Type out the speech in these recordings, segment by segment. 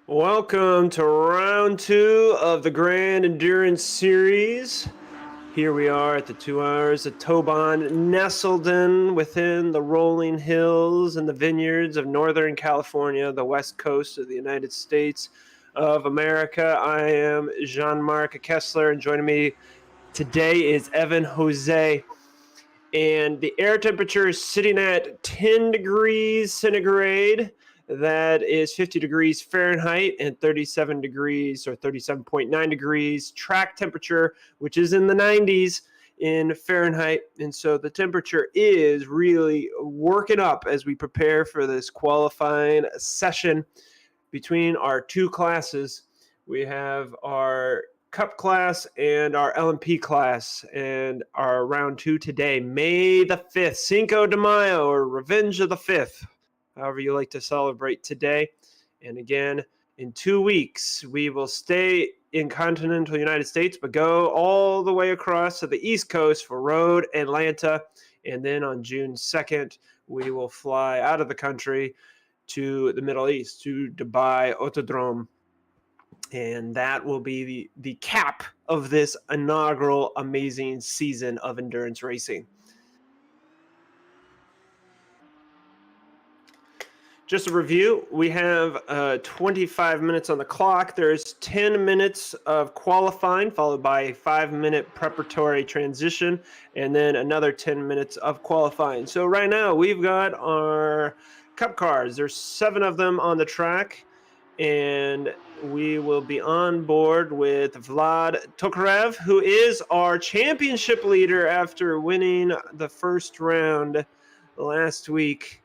Welcome to round 2 of the Grand Endurance Series. Here we are at the 2 hours of Toban, nestled in within the rolling hills and the vineyards of Northern California, the west coast of the United States of America. I am Jean-Marc Kessler, and joining me today is Evan Jose. And the air temperature is sitting at 10 degrees centigrade. That is 50 degrees Fahrenheit and 37 degrees or 37.9 degrees track temperature, which is in the 90s in Fahrenheit. And so the temperature is really working up as we prepare for this qualifying session between our two classes. We have our Cup class and our LMP class, and our round 2 today, May the 5th, Cinco de Mayo, or Revenge of the 5th, however you like to celebrate today. And again, in 2 weeks, we will stay in continental United States, but go all the way across to the East Coast for Road Atlanta. And then on June 2nd, we will fly out of the country to the Middle East, to Dubai Autodrome. And that will be the cap of this inaugural amazing season of endurance racing. Just a review, we have 25 minutes on the clock. There's 10 minutes of qualifying, followed by a 5-minute preparatory transition, and then another 10 minutes of qualifying. So right now, we've got our Cup cars. There's 7 of them on the track, and we will be on board with Vlad Tokarev, who is our championship leader after winning the first round last week.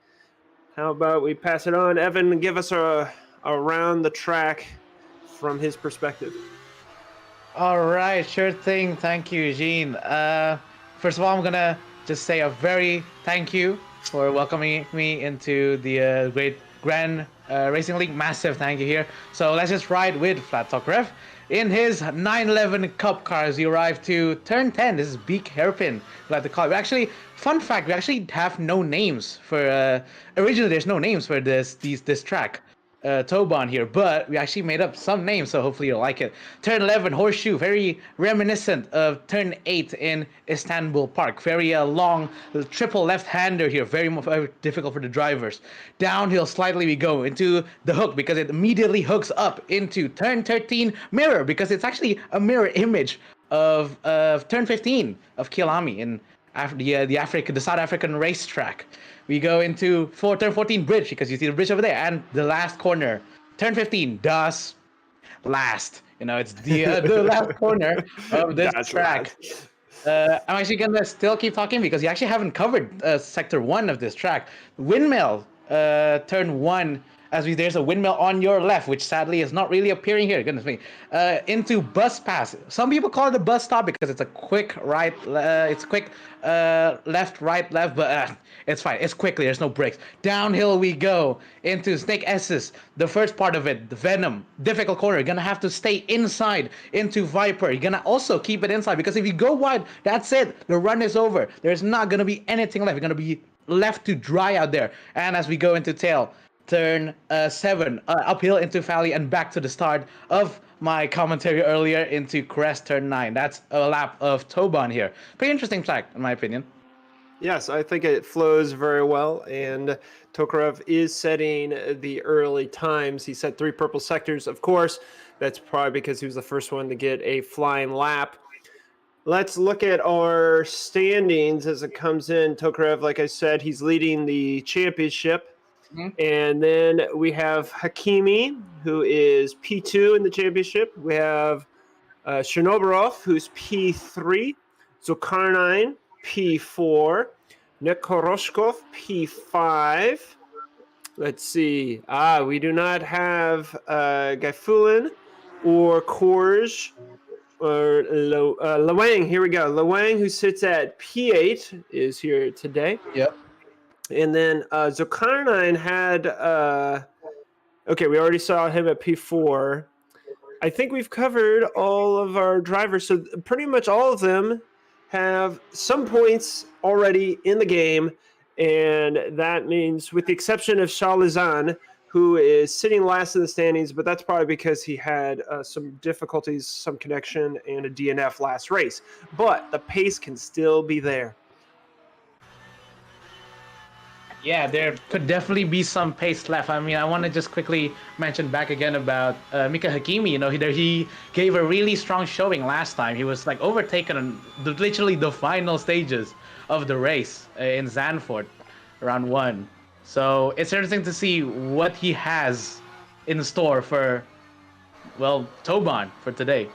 How about we pass it on? Evan, give us a around the track from his perspective. All right, sure thing. Thank you, Eugene. First of all, I'm going to just say a very thank you for welcoming me into the great Grand Racing League. Massive thank you here. So let's just ride with Vlad Tokarev. In his 911 Cup cars, he arrived to turn 10. This is Beak Hairpin, like to call it. We actually, fun fact, we actually have no names for. Originally, there's no names for this track. Toban here, but we actually made up some names, so hopefully you'll like it. Turn 11, Horseshoe, very reminiscent of Turn 8 in Istanbul Park. Very long triple left-hander here, very difficult for the drivers. Downhill slightly we go into the hook because it immediately hooks up into Turn 13, Mirror, because it's actually a mirror image of Turn 15 of Kielami in the South African racetrack. We go into turn 14 bridge because you see the bridge over there, and the last corner, turn 15 does last. It's the last corner of this track. I'm actually gonna still keep talking because you actually haven't covered sector 1 of this track. Windmill, turn 1. There's a windmill on your left, which sadly is not really appearing here. Goodness me. Into bus pass. Some people call it a bus stop because it's a quick right. It's quick left, right, left, but it's fine. It's quickly. There's no brakes. Downhill we go into Snake S's. The first part of it, the Venom, difficult corner. You're gonna have to stay inside into Viper. You're gonna also keep it inside because if you go wide, that's it. The run is over. There's not gonna be anything left. You're gonna be left to dry out there. And as we go into tail, turn 7, uphill into Valley and back to the start of my commentary earlier into Crest turn 9. That's a lap of Toban here. Pretty interesting track, in my opinion. Yes, I think it flows very well, and Tokarev is setting the early times. He set 3 purple sectors. Of course, that's probably because he was the first one to get a flying lap. Let's look at our standings as it comes in. Tokarev, like I said, he's leading the championship. And then we have Hakimi, who is P2 in the championship. We have Chernoborov, who's P3. Zulkarnain, P4. Nekoroshkov, P5. Let's see. We do not have Gaifulin or Korj or Lawang. Here we go. Lawang, who sits at P8, is here today. Yep. And then Zulkarnain had, okay, we already saw him at P4. I think we've covered all of our drivers. So pretty much all of them have some points already in the game. And that means, with the exception of Charlezan, who is sitting last in the standings, but that's probably because he had some difficulties, some connection, and a DNF last race. But the pace can still be there. Yeah, there could definitely be some pace left. I mean, I want to just quickly mention back again about Mika Hakimi. You know, he gave a really strong showing last time. He was like overtaken on literally the final stages of the race in Zandvoort, round 1. So it's interesting to see what he has in store for, well, Toban for tonight.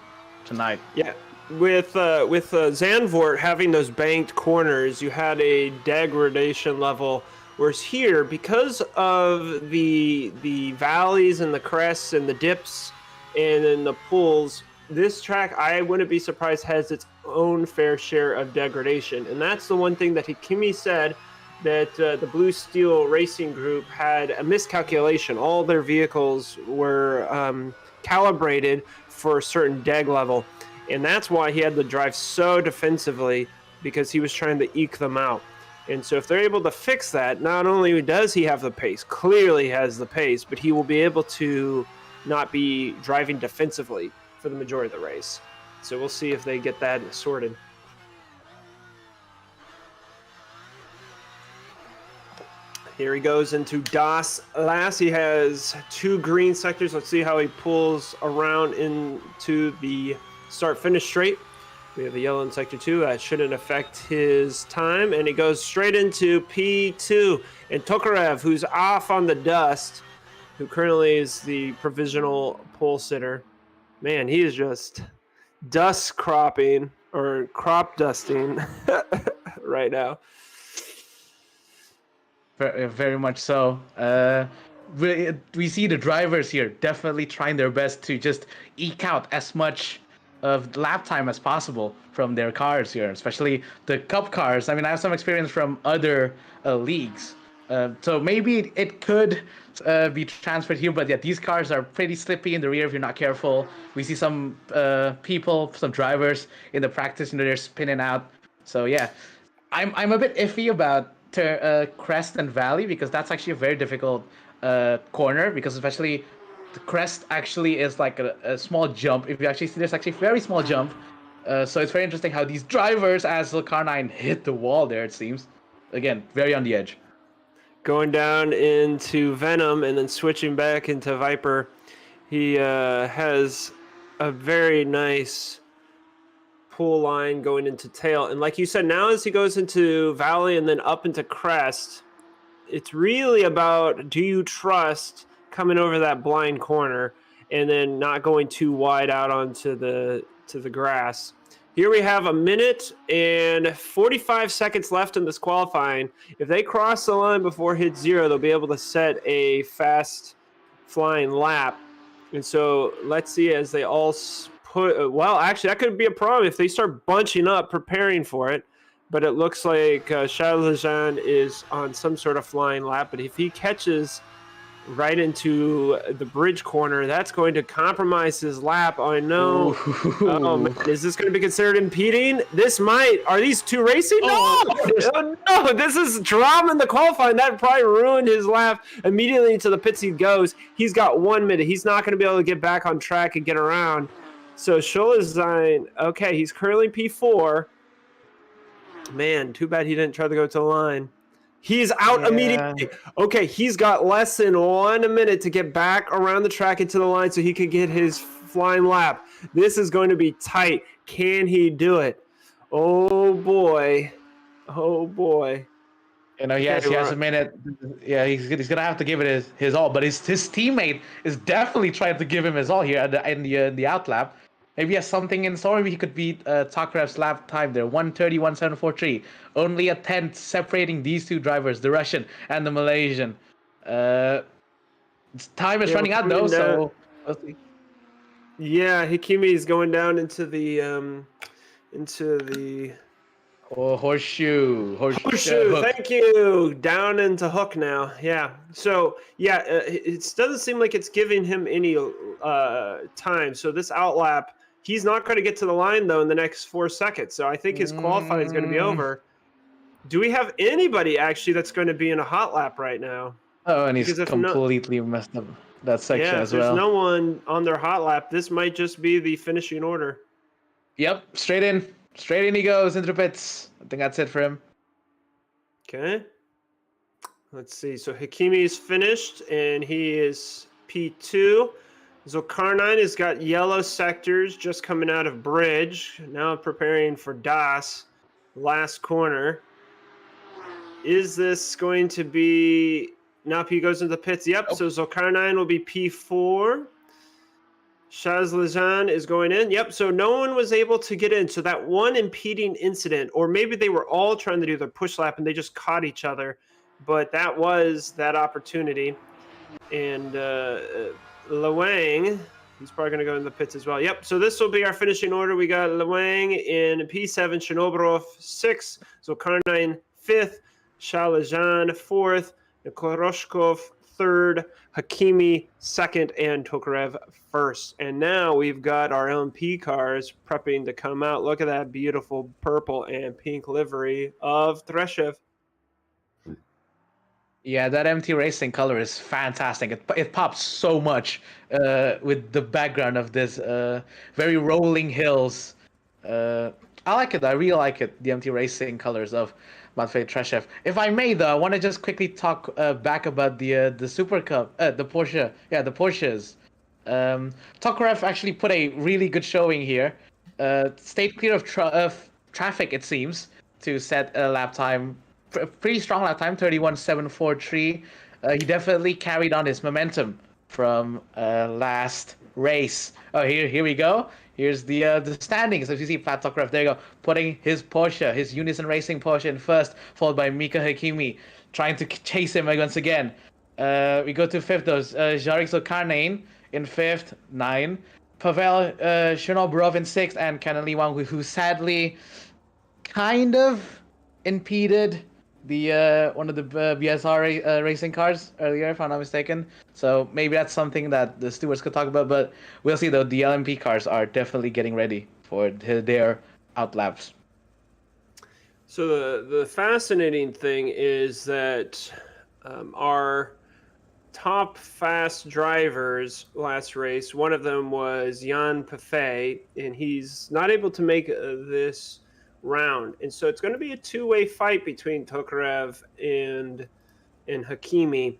Yeah. With Zandvoort having those banked corners, you had a degradation level. Whereas here, because of the valleys and the crests and the dips and then the pools, this track, I wouldn't be surprised, has its own fair share of degradation. And that's the one thing that Hakimi said, that the Blue Steel Racing Group had a miscalculation. All their vehicles were calibrated for a certain deg level. And that's why he had to drive so defensively, because he was trying to eke them out. And so if they're able to fix that, not only does he have the pace, clearly has the pace, but he will be able to not be driving defensively for the majority of the race. So we'll see if they get that sorted. Here he goes into Das Lass. He has 2 green sectors. Let's see how he pulls around into the start-finish straight. We have a yellow in sector 2. That shouldn't affect his time. And he goes straight into P2. And Tokarev, who's off on the dust, who currently is the provisional pole sitter. Man, he is just dust cropping or crop dusting right now. Very, very much so. We see the drivers here definitely trying their best to just eke out as much of lap time as possible from their cars here, especially the cup cars. I mean, I have some experience from other leagues, so maybe it could be transferred here. But yeah, these cars are pretty slippy in the rear if you're not careful. We see some people, some drivers in the practice, you know, they're spinning out. So yeah, I'm a bit iffy about crest and valley, because that's actually a very difficult corner, because especially the crest actually is like a small jump. If you actually see, there's actually a very small jump. So it's very interesting how these drivers, as the Car9 hit the wall there, it seems. Again, very on the edge. Going down into Venom and then switching back into Viper. He has a very nice pull line going into tail. And like you said, now as he goes into Valley and then up into Crest, it's really about, do you trust coming over that blind corner and then not going too wide out onto the grass. Here we have 1 minute and 45 seconds left in this qualifying. If they cross the line before hit 0, they'll be able to set a fast flying lap. And so let's see as they all put, well, actually that could be a problem if they start bunching up preparing for it. But it looks like Charles Lejean is on some sort of flying lap. But if he catches right into the bridge corner, that's going to compromise his lap. I know. Oh, man. Is this going to be considered impeding? This might. Are these two racing? No! No, this is drama in the qualifying. That probably ruined his lap. Immediately into the pits he goes. He's got 1 minute. He's not going to be able to get back on track and get around. So Scholestein, okay, he's currently P4. Man, too bad he didn't try to go to the line. He's out immediately. Okay, he's got less than 1 minute to get back around the track into the line so he could get his flying lap. This is going to be tight. Can he do it? Oh, boy. Oh, boy. You know, he has a minute. Yeah, he's going to have to give it his all. But his teammate is definitely trying to give him his all here in the outlap. Maybe he has something in store. Maybe he could beat Tokarev's lap time there. 1:30.1743. Only a tenth separating these two drivers, the Russian and the Malaysian. Time is running out though, so we'll see. Yeah, Hakimi is going down into the horseshoe. Thank you. Down into hook now. Yeah. So yeah, it doesn't seem like it's giving him any time. So this outlap, he's not going to get to the line though in the next 4 seconds. So I think his qualifying is going to be over. Do we have anybody actually that's going to be in a hot lap right now? Oh, and he's Because if not, completely messed up that section yeah, if as there's well. no one on their hot lap, this might just be the finishing order. Yep, straight in he goes into the pits. I think that's it for him. Okay. Let's see. So Hakimi's finished, and he is P2. Zulkarnain has got yellow sectors just coming out of bridge. Now preparing for Das. Last corner. Is this going to be... Napi goes into the pits. Yep, Nope. so Zulkarnain will be P4. Shazlajan is going in. Yep, so no one was able to get in. So that one impeding incident, or maybe they were all trying to do their push lap and they just caught each other. But that was that opportunity. And Lewang, he's probably going to go in the pits as well. Yep, so this will be our finishing order. We got Lewang in P7, Shinobrov 6, Zulkarnain 5th, Shalajan 4th, Nikoroshkov 3rd, Hakimi 2nd, and Tokarev 1st. And now we've got our LMP cars prepping to come out. Look at that beautiful purple and pink livery of Treshev. Yeah, that MT Racing color is fantastic. It pops so much with the background of this very rolling hills. I like it. I really like it. The MT Racing colors of Matvey Treshev. If I may, though, I want to just quickly talk back about the Super Cup, the Porsche. Yeah, the Porsches. Tokarev actually put a really good showing here. Stayed clear of traffic, it seems, to set a lap time. Pretty strong lap time, 31.743. He definitely carried on his momentum from last race. Oh, here we go. Here's the standings. As you see, Pat Tokarev, there you go, putting his Porsche, his Unison Racing Porsche in first, followed by Mika Hakimi, trying to chase him once again. We go to fifth, though. Jarek Zulkarnain in fifth, 9. Pavel Shinobrov in sixth, and Kenan Liwang, who sadly kind of impeded the one of the BSR racing cars earlier, if I'm not mistaken. So maybe that's something that the stewards could talk about. But we'll see, though. The LMP cars are definitely getting ready for their outlaps. So the fascinating thing is that our top fast drivers last race, one of them was Jan Pafet, and he's not able to make this round. And so it's going to be a two-way fight between Tokarev and Hakimi.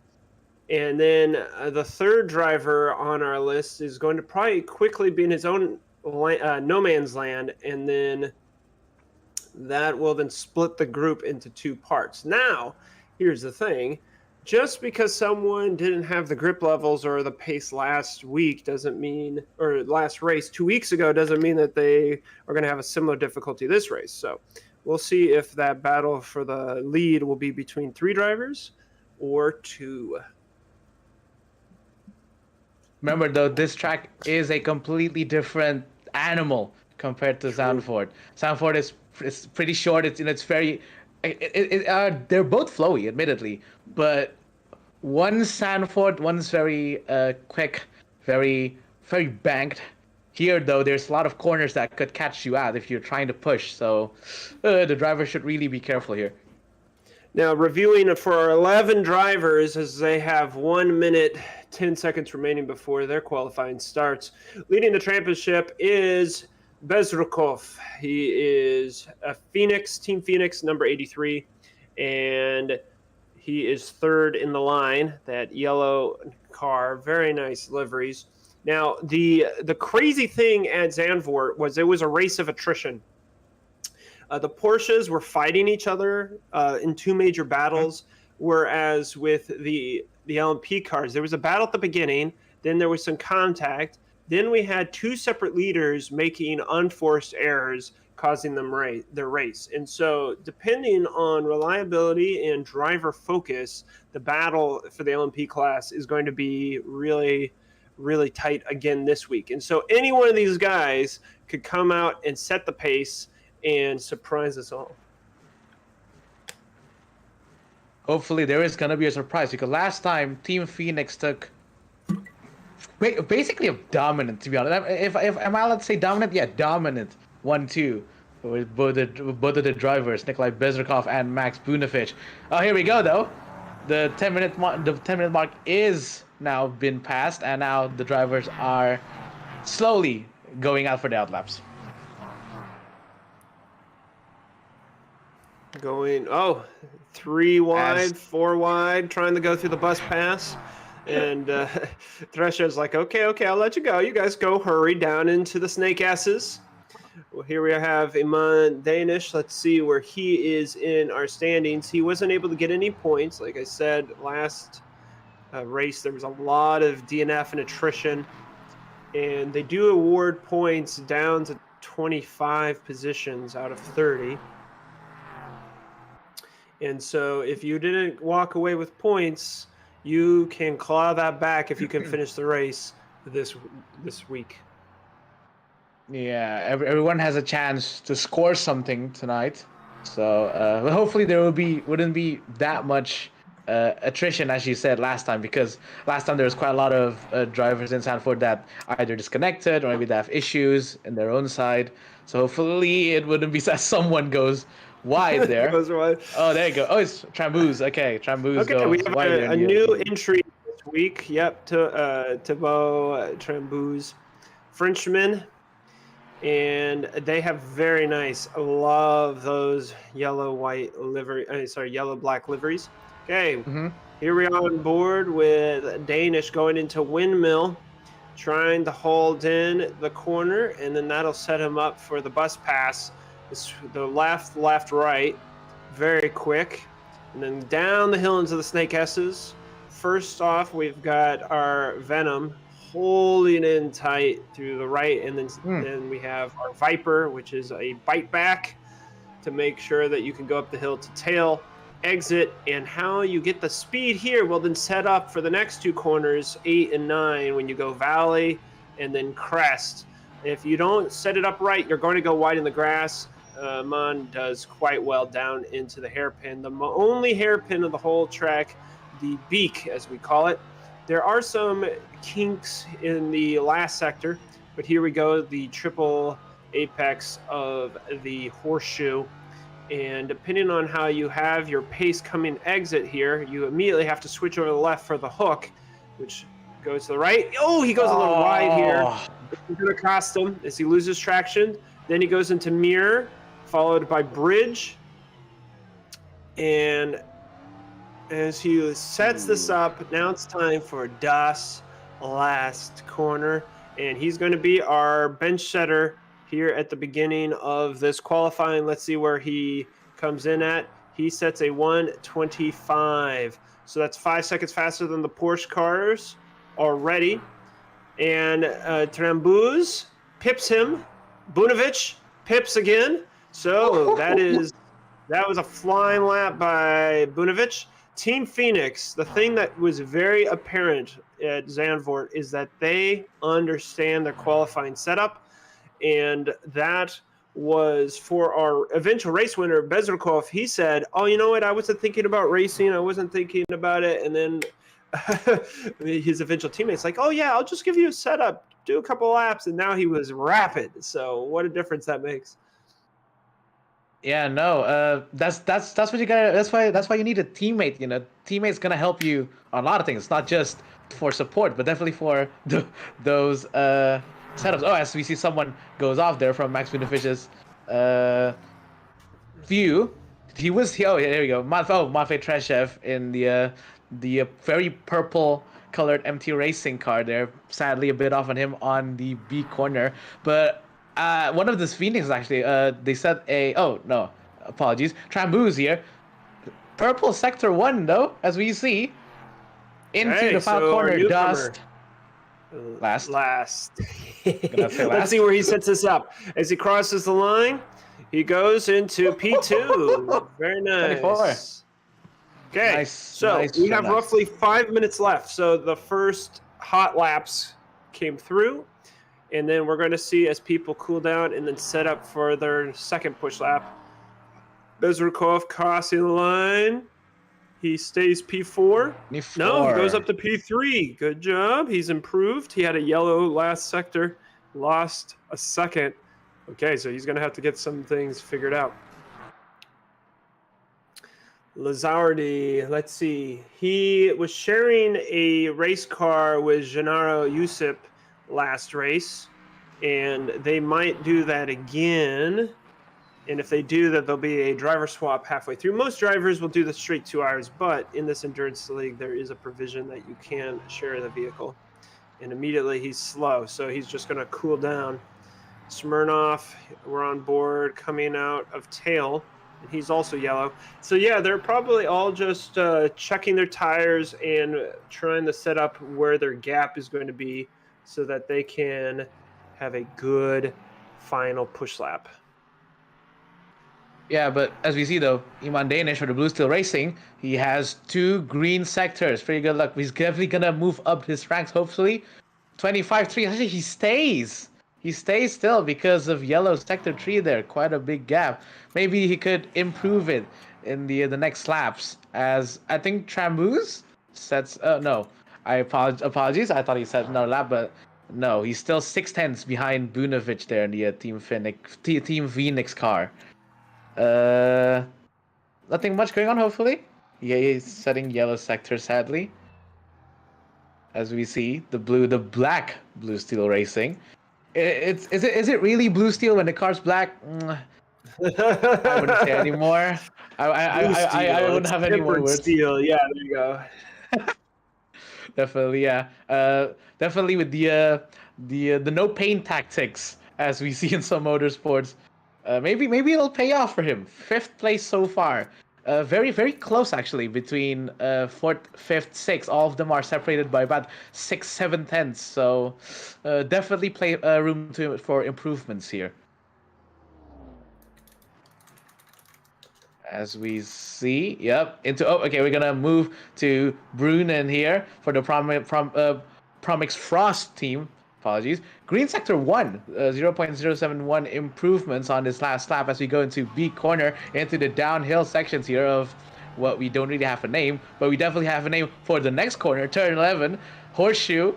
And then the third driver on our list is going to probably quickly be in his own no man's land, and then that will then split the group into two parts. Now, here's the thing. Just because someone didn't have the grip levels or the pace last week doesn't mean, or last race 2 weeks ago, doesn't mean that they are going to have a similar difficulty this race. So we'll see if that battle for the lead will be between 3 drivers or 2. Remember, though, this track is a completely different animal compared to Zandvoort. Zandvoort is pretty short. It's very... they're both flowy, admittedly, but one's Zandvoort, one's very quick, very banked. Here, though, there's a lot of corners that could catch you out if you're trying to push. So the driver should really be careful here. Now, reviewing for our 11 drivers, as they have 1 minute, 10 seconds remaining before their qualifying starts. Leading the championship is Bezrukov. He is a Phoenix, Team Phoenix, number 83, and he is third in the line, that yellow car. Very nice liveries. Now, the crazy thing at Zandvoort was it was a race of attrition. The Porsches were fighting each other in 2 major battles, whereas with the LMP cars, there was a battle at the beginning, then there was some contact, then we had 2 separate leaders making unforced errors, causing them their race. And so depending on reliability and driver focus, the battle for the LMP class is going to be really, really tight again this week. And so any one of these guys could come out and set the pace and surprise us all. Hopefully there is going to be a surprise, because last time Team Phoenix took basically a dominant, to be honest. If am I allowed to say dominant? Yeah, dominant 1-2 with both of the drivers, Nikolai Bezrukov and Max Bunovic. Oh, here we go, though. the 10-minute mark is now been passed, and now the drivers are slowly going out for the outlaps. Going, 3 wide, 4 wide, trying to go through the bus pass. And Thresher's like, okay, I'll let you go. You guys go hurry down into the snake asses. Well, here we have Iman Danish. Let's see where he is in our standings. He wasn't able to get any points. Like I said, last race, there was a lot of DNF and attrition. And they do award points down to 25 positions out of 30. And so if you didn't walk away with points, you can claw that back if you can finish the race this week. Yeah, everyone has a chance to score something tonight. So hopefully there wouldn't be that much attrition, as you said last time, because last time there was quite a lot of drivers in Sanford that either disconnected or maybe they have issues in their own side. So hopefully it wouldn't be that someone goes wide there. Goes wide. Oh, there you go. Oh, it's Tramboos. Okay, Tramboos goes we have wider a new entry this week. Yep, Thibaut Tramboos, Frenchman. And they have very nice. I love those yellow-black liveries. Okay, Here we are on board with Danish going into Windmill, trying to hold in the corner, and then that'll set him up for the bus pass. It's the left, right, very quick. And then down the hill into the Snake S's. First off, we've got our Venom holding in tight through the right, and then we have our Viper, which is a bite back to make sure that you can go up the hill to tail, exit, and how you get the speed here will then set up for the next two corners, 8 and 9, when you go Valley and then Crest. If you don't set it up right, you're going to go wide in the grass. Mon does quite well down into the hairpin, the only hairpin of the whole track, the beak, as we call it. There are some kinks in the last sector, but here we go, the triple apex of the horseshoe. And depending on how you have your pace coming exit here, you immediately have to switch over to the left for the hook, which goes to the right. Oh, he goes a little wide here. It's going to cost him as he loses traction. Then he goes into mirror, followed by bridge. And as he sets this up, now it's time for Das last corner. And he's going to be our bench setter here at the beginning of this qualifying. Let's see where he comes in at. He sets a 1:25. So that's 5 seconds faster than the Porsche cars already. And Tramboos pips him. Bunovic pips again. So that was a flying lap by Bunovic. Team Phoenix, the thing that was very apparent at Zandvoort is that they understand their qualifying setup, and that was for our eventual race winner, Bezrikov. He said, oh, you know what, I wasn't thinking about racing, I wasn't thinking about it, and then his eventual teammates like, oh yeah, I'll just give you a setup, do a couple laps, and now he was rapid. So what a difference that makes. Yeah, no, that's what you gotta. That's why you need a teammate. You know, teammate's gonna help you on a lot of things, not just for support, but definitely for those setups. Oh, as we see someone goes off there from Max Bunovic's view. Oh, yeah, there we go. Matvey Treshev in the very purple colored MT Racing car there. Sadly, a bit off on him on the B corner, but. One of the Phoenix actually, they said apologies. Tramboos here. Purple sector 1 though, as we see. Into the final corner, Dust. Last. Let's see where he sets this up. As he crosses the line, he goes into P2. Very nice. 24. Okay, we have roughly 5 minutes left. So the first hot laps came through. And then we're going to see as people cool down and then set up for their second push lap. Bezrikov crossing the line. He stays P4. No, he goes up to P3. Good job. He's improved. He had a yellow last sector. Lost a second. Okay, so he's going to have to get some things figured out. Lazardi, let's see. He was sharing a race car with Gennaro Yusip last race, and they might do that again. And if they do that, there'll be a driver swap halfway through. Most drivers will do the straight 2 hours, but in this endurance league, there is a provision that you can share the vehicle. And immediately he's slow, so he's just going to cool down. Smirnoff, we're on board, coming out of tail, and he's also yellow. So yeah, they're probably all just checking their tires and trying to set up where their gap is going to be so that they can have a good final push lap. Yeah, but as we see though, Iman Danish for the Blue Steel Racing, he has 2 green sectors. Pretty good luck. He's definitely gonna move up his ranks, hopefully. 25-3. Actually, he stays. He stays still because of yellow sector 3 there. Quite a big gap. Maybe he could improve it in the next laps. As I think Trambouz sets. No, apologies. I thought he said another lap, but no, he's still 6/10 behind Bunovic there in the Team Phoenix car. Nothing much going on, hopefully. Yeah, he's setting yellow sector, sadly. As we see, the black Blue Steel Racing. Is it really Blue Steel when the car's black? I wouldn't say anymore. I wouldn't have any more words. Steel, yeah, there you go. Definitely, yeah. Definitely with the no pain tactics, as we see in some motorsports. Maybe it'll pay off for him. 5th place so far. Very, very close actually between 4th, 5th, 6th. All of them are separated by about 6, 7 tenths. So definitely room for improvements here. As we see, yep, okay, we're gonna move to Brunen here for the Promix Frost team. Apologies. Green sector 1, 0.071 improvements on this last lap as we go into B corner into the downhill sections here of what we don't really have a name, but we definitely have a name for the next corner, turn 11, Horseshoe.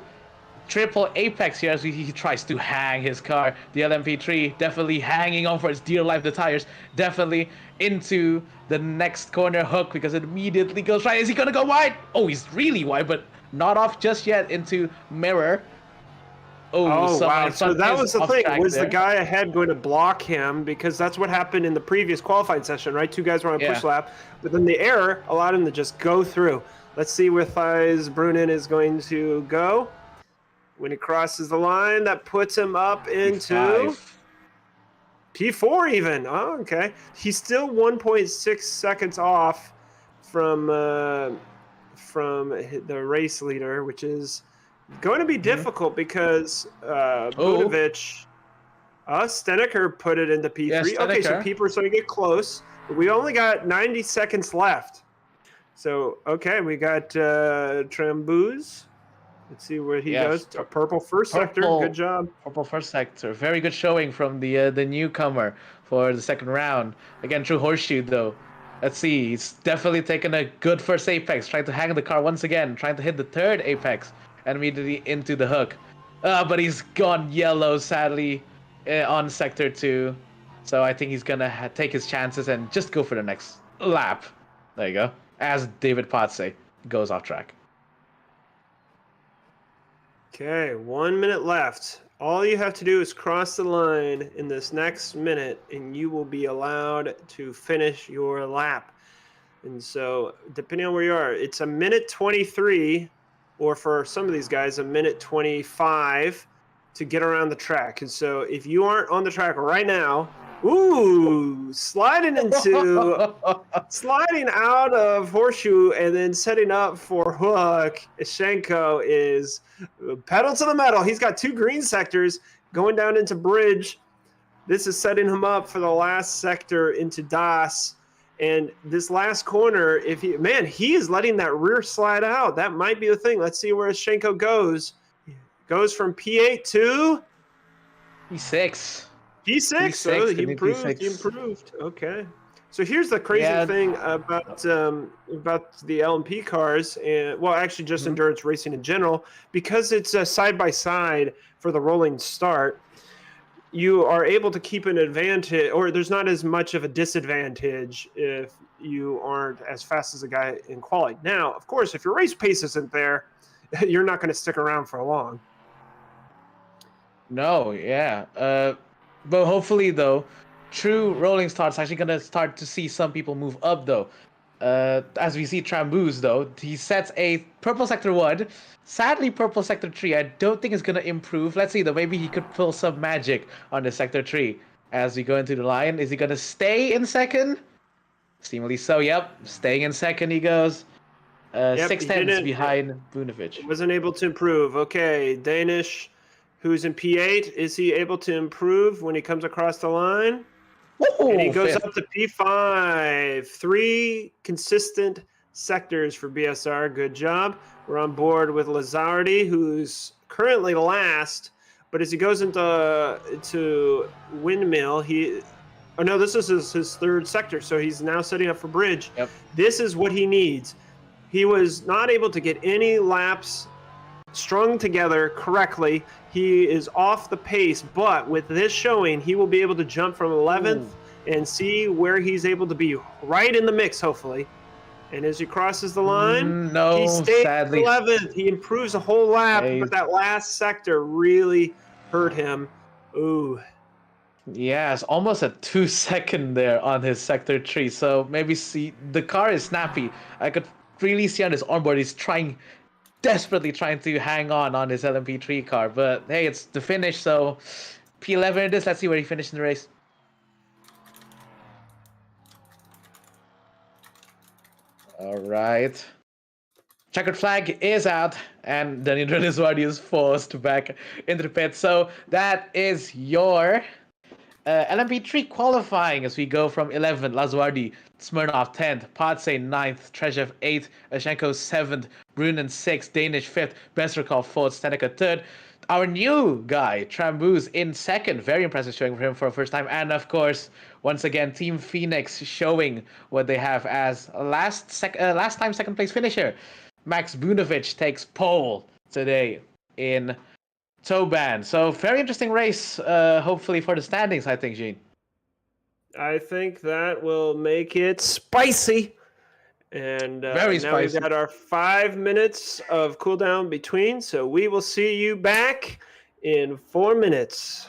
Triple apex here as he tries to hang his car. The LMP3 definitely hanging on for its dear life, the tires. Definitely into the next corner hook because it immediately goes right. Is he going to go wide? Oh, he's really wide, but not off just yet into mirror. Oh wow! So that was the thing. Was there. The guy ahead going to block him? Because that's what happened in the previous qualifying session, right? 2 guys were on a push lap, but then the error allowed him to just go through. Let's see where Thies Brunen is going to go. When he crosses the line, that puts him up into P4 even. Oh, okay. He's still 1.6 seconds off from the race leader, which is going to be difficult because Bunovic, Steneker put it into P3. Yeah, okay, so P4's going to get close. But we only got 90 seconds left. So, okay, we got Trambouz. Let's see where he goes. A purple first sector. Good job. Purple first sector. Very good showing from the newcomer for the second round. Again, true Horseshoe, though. Let's see. He's definitely taken a good first apex. Trying to hang the car once again. Trying to hit the 3rd apex. And immediately into the hook. But he's gone yellow, sadly, on sector 2. So I think he's going to take his chances and just go for the next lap. There you go. As David Potse goes off track. Okay, 1 minute left. All you have to do is cross the line in this next minute, and you will be allowed to finish your lap. And so, depending on where you are, it's a minute 23, or for some of these guys, a minute 25 to get around the track. And so, if you aren't on the track right now, sliding out of Horseshoe and then setting up for hook. Ishenko is pedal to the metal. He's got 2 green sectors going down into bridge. This is setting him up for the last sector into Das. And this last corner, he is letting that rear slide out. That might be the thing. Let's see where Ishenko goes. Goes from P8 to P6. P6, so he improved. Okay. So here's the crazy thing about the LMP cars, and actually just endurance racing in general, because it's a side-by-side for the rolling start. you are able to keep an advantage, or there's not as much of a disadvantage if you aren't as fast as a guy in quali. Now, of course, if your race pace isn't there, you're not going to stick around for long. No, yeah. But hopefully, though, true rolling start's actually gonna start to see some people move up, though. As we see Tramboos, though, he sets a purple sector 1. Sadly, purple sector 3, I don't think is gonna improve. Let's see, though, maybe he could pull some magic on the sector 3 as we go into the line. Is he gonna stay in second? Seemingly so, yep. Staying in second, he goes. Yep, Six he tenths didn't. behind Bunovic. Wasn't able to improve. Okay, Danish, who's in P8, is he able to improve when he comes across the line? And he Oh, goes fifth. up to P5. 3 consistent sectors for BSR. Good job. We're on board with Lazardi, who's currently last. But as he goes into Windmill, oh no, this is his third sector. So he's now setting up for Bridge. Yep. This is what he needs. He was not able to get any laps strung together correctly. He is off the pace, but with this showing, he will be able to jump from 11th and see where he's able to be right in the mix, hopefully. And as he crosses the line, No, he stays sadly. 11th. He improves a whole lap, but that last sector really hurt him. Ooh. Yeah, it's almost a 2 second there on his sector 3. So maybe see the car is snappy. I could really see on his onboard he's desperately trying to hang on his LMP3 car. But hey, it's the finish, so P11 it is. Let's see where he finished in the race. All right. Checkered flag is out, and Daniel Rizwardi is forced back into the pit. So that is your LMP3 qualifying as we go from 11th, Lazuardi, Smirnov 10th, Patsy 9th, Trezhev 8th, Ashenko 7th, Brunin 6th, Danish 5th, Besterkov 4th, Stanica 3rd. Our new guy, Tramboos, in 2nd. Very impressive showing for him for a first time. And of course, once again, Team Phoenix showing what they have as a last time second place finisher. Max Bunovic takes pole today in Toban. So very interesting race, hopefully for the standings, I think, Gene. I think that will make it spicy. And Very now spicy. we've got our 5 minutes of cooldown between. So we will see you back in 4 minutes.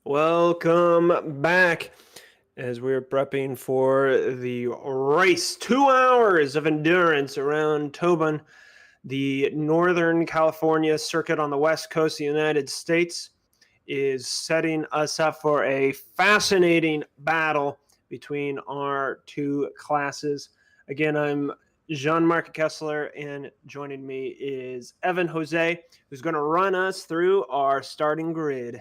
Welcome back as we're prepping for the race. 2 hours of endurance around Toban, the Northern California circuit on the west coast of the United States, is setting us up for a fascinating battle between our two classes. Again, I'm Jean-Marc Kessler, and joining me is Evan Jose, who's going to run us through our starting grid.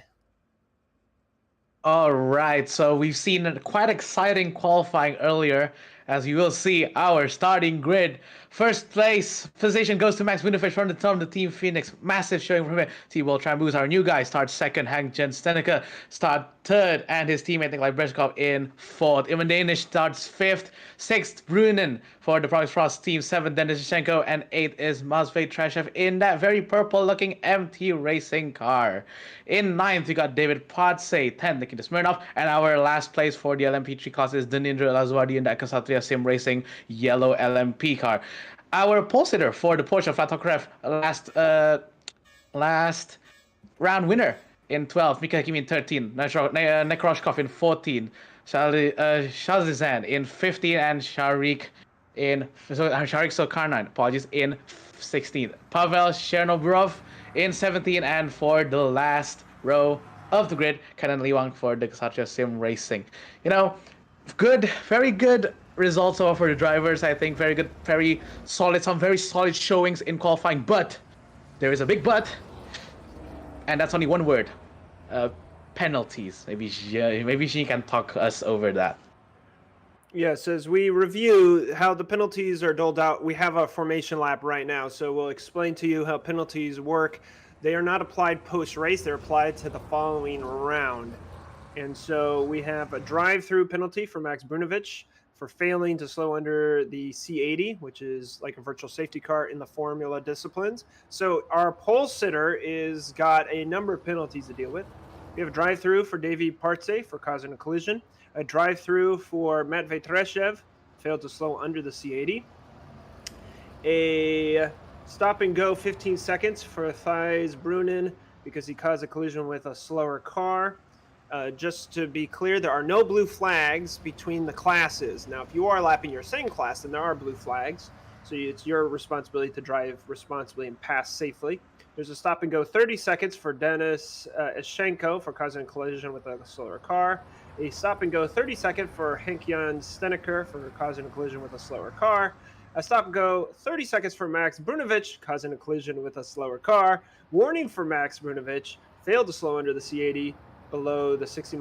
All right, so we've seen a quite exciting qualifying earlier. As you will see, our starting grid. First place position goes to Max Bunovich from the Team Phoenix. Massive showing from him. T-Will Tramboos, our new guy, starts second. Hank Jen Stenica start third, and his teammate Nikolai Brezhkov in fourth. Ivan Danish starts fifth. Sixth, Brunin for the Prox Frost team. Seventh, Denis Zhishenko, and eighth is Matvey Trashev in that very purple-looking MT racing car. In ninth, we got David Patsey. 10th, Nikita Smirnov, and our last place for the LMP3 class is Danindra Lazwadi in the Kasatria Sim Racing yellow LMP car. Our pole sitter for the Porsche Flatokrev last round winner in 12th, Mika Hakim in 13th, Nekroshkov in 14th, Shazizan in 15th, and Sharik Sokarnan, apologies, in 16th. Pavel Chernoburov in 17th, and for the last row of the grid, Kenan Liwang for the Ksatria Sim Racing. Good, very good results for the drivers. I think very good, very solid, some very solid showings in qualifying. But there is a big but, and that's only one word: penalties. Maybe she can talk us over that. Yes, as we review how the penalties are doled out, we have a formation lap right now. So we'll explain to you how penalties work. They are not applied post-race, they're applied to the following round. And so we have a drive-through penalty for Max Brunovich for failing to slow under the C80, which is like a virtual safety car in the Formula disciplines. So our pole sitter is got a number of penalties to deal with. We have a drive-through for Davy Partse for causing a collision. A drive-through for Matvey Treshev, failed to slow under the C80. A stop and go 15 seconds for Thijs Brunin because he caused a collision with a slower car. Just to be clear, there are no blue flags between the classes. Now, if you are lapping your same class, then there are blue flags. So it's your responsibility to drive responsibly and pass safely. There's a stop and go 30 seconds for Denis Ischenko for causing a collision with a slower car. A stop and go 30 seconds for Henk-Jan Steneker for causing a collision with a slower car. A stop and go 30 seconds for Max Brunovich causing a collision with a slower car. Warning for Max Brunovich, failed to slow under the C80 below the 60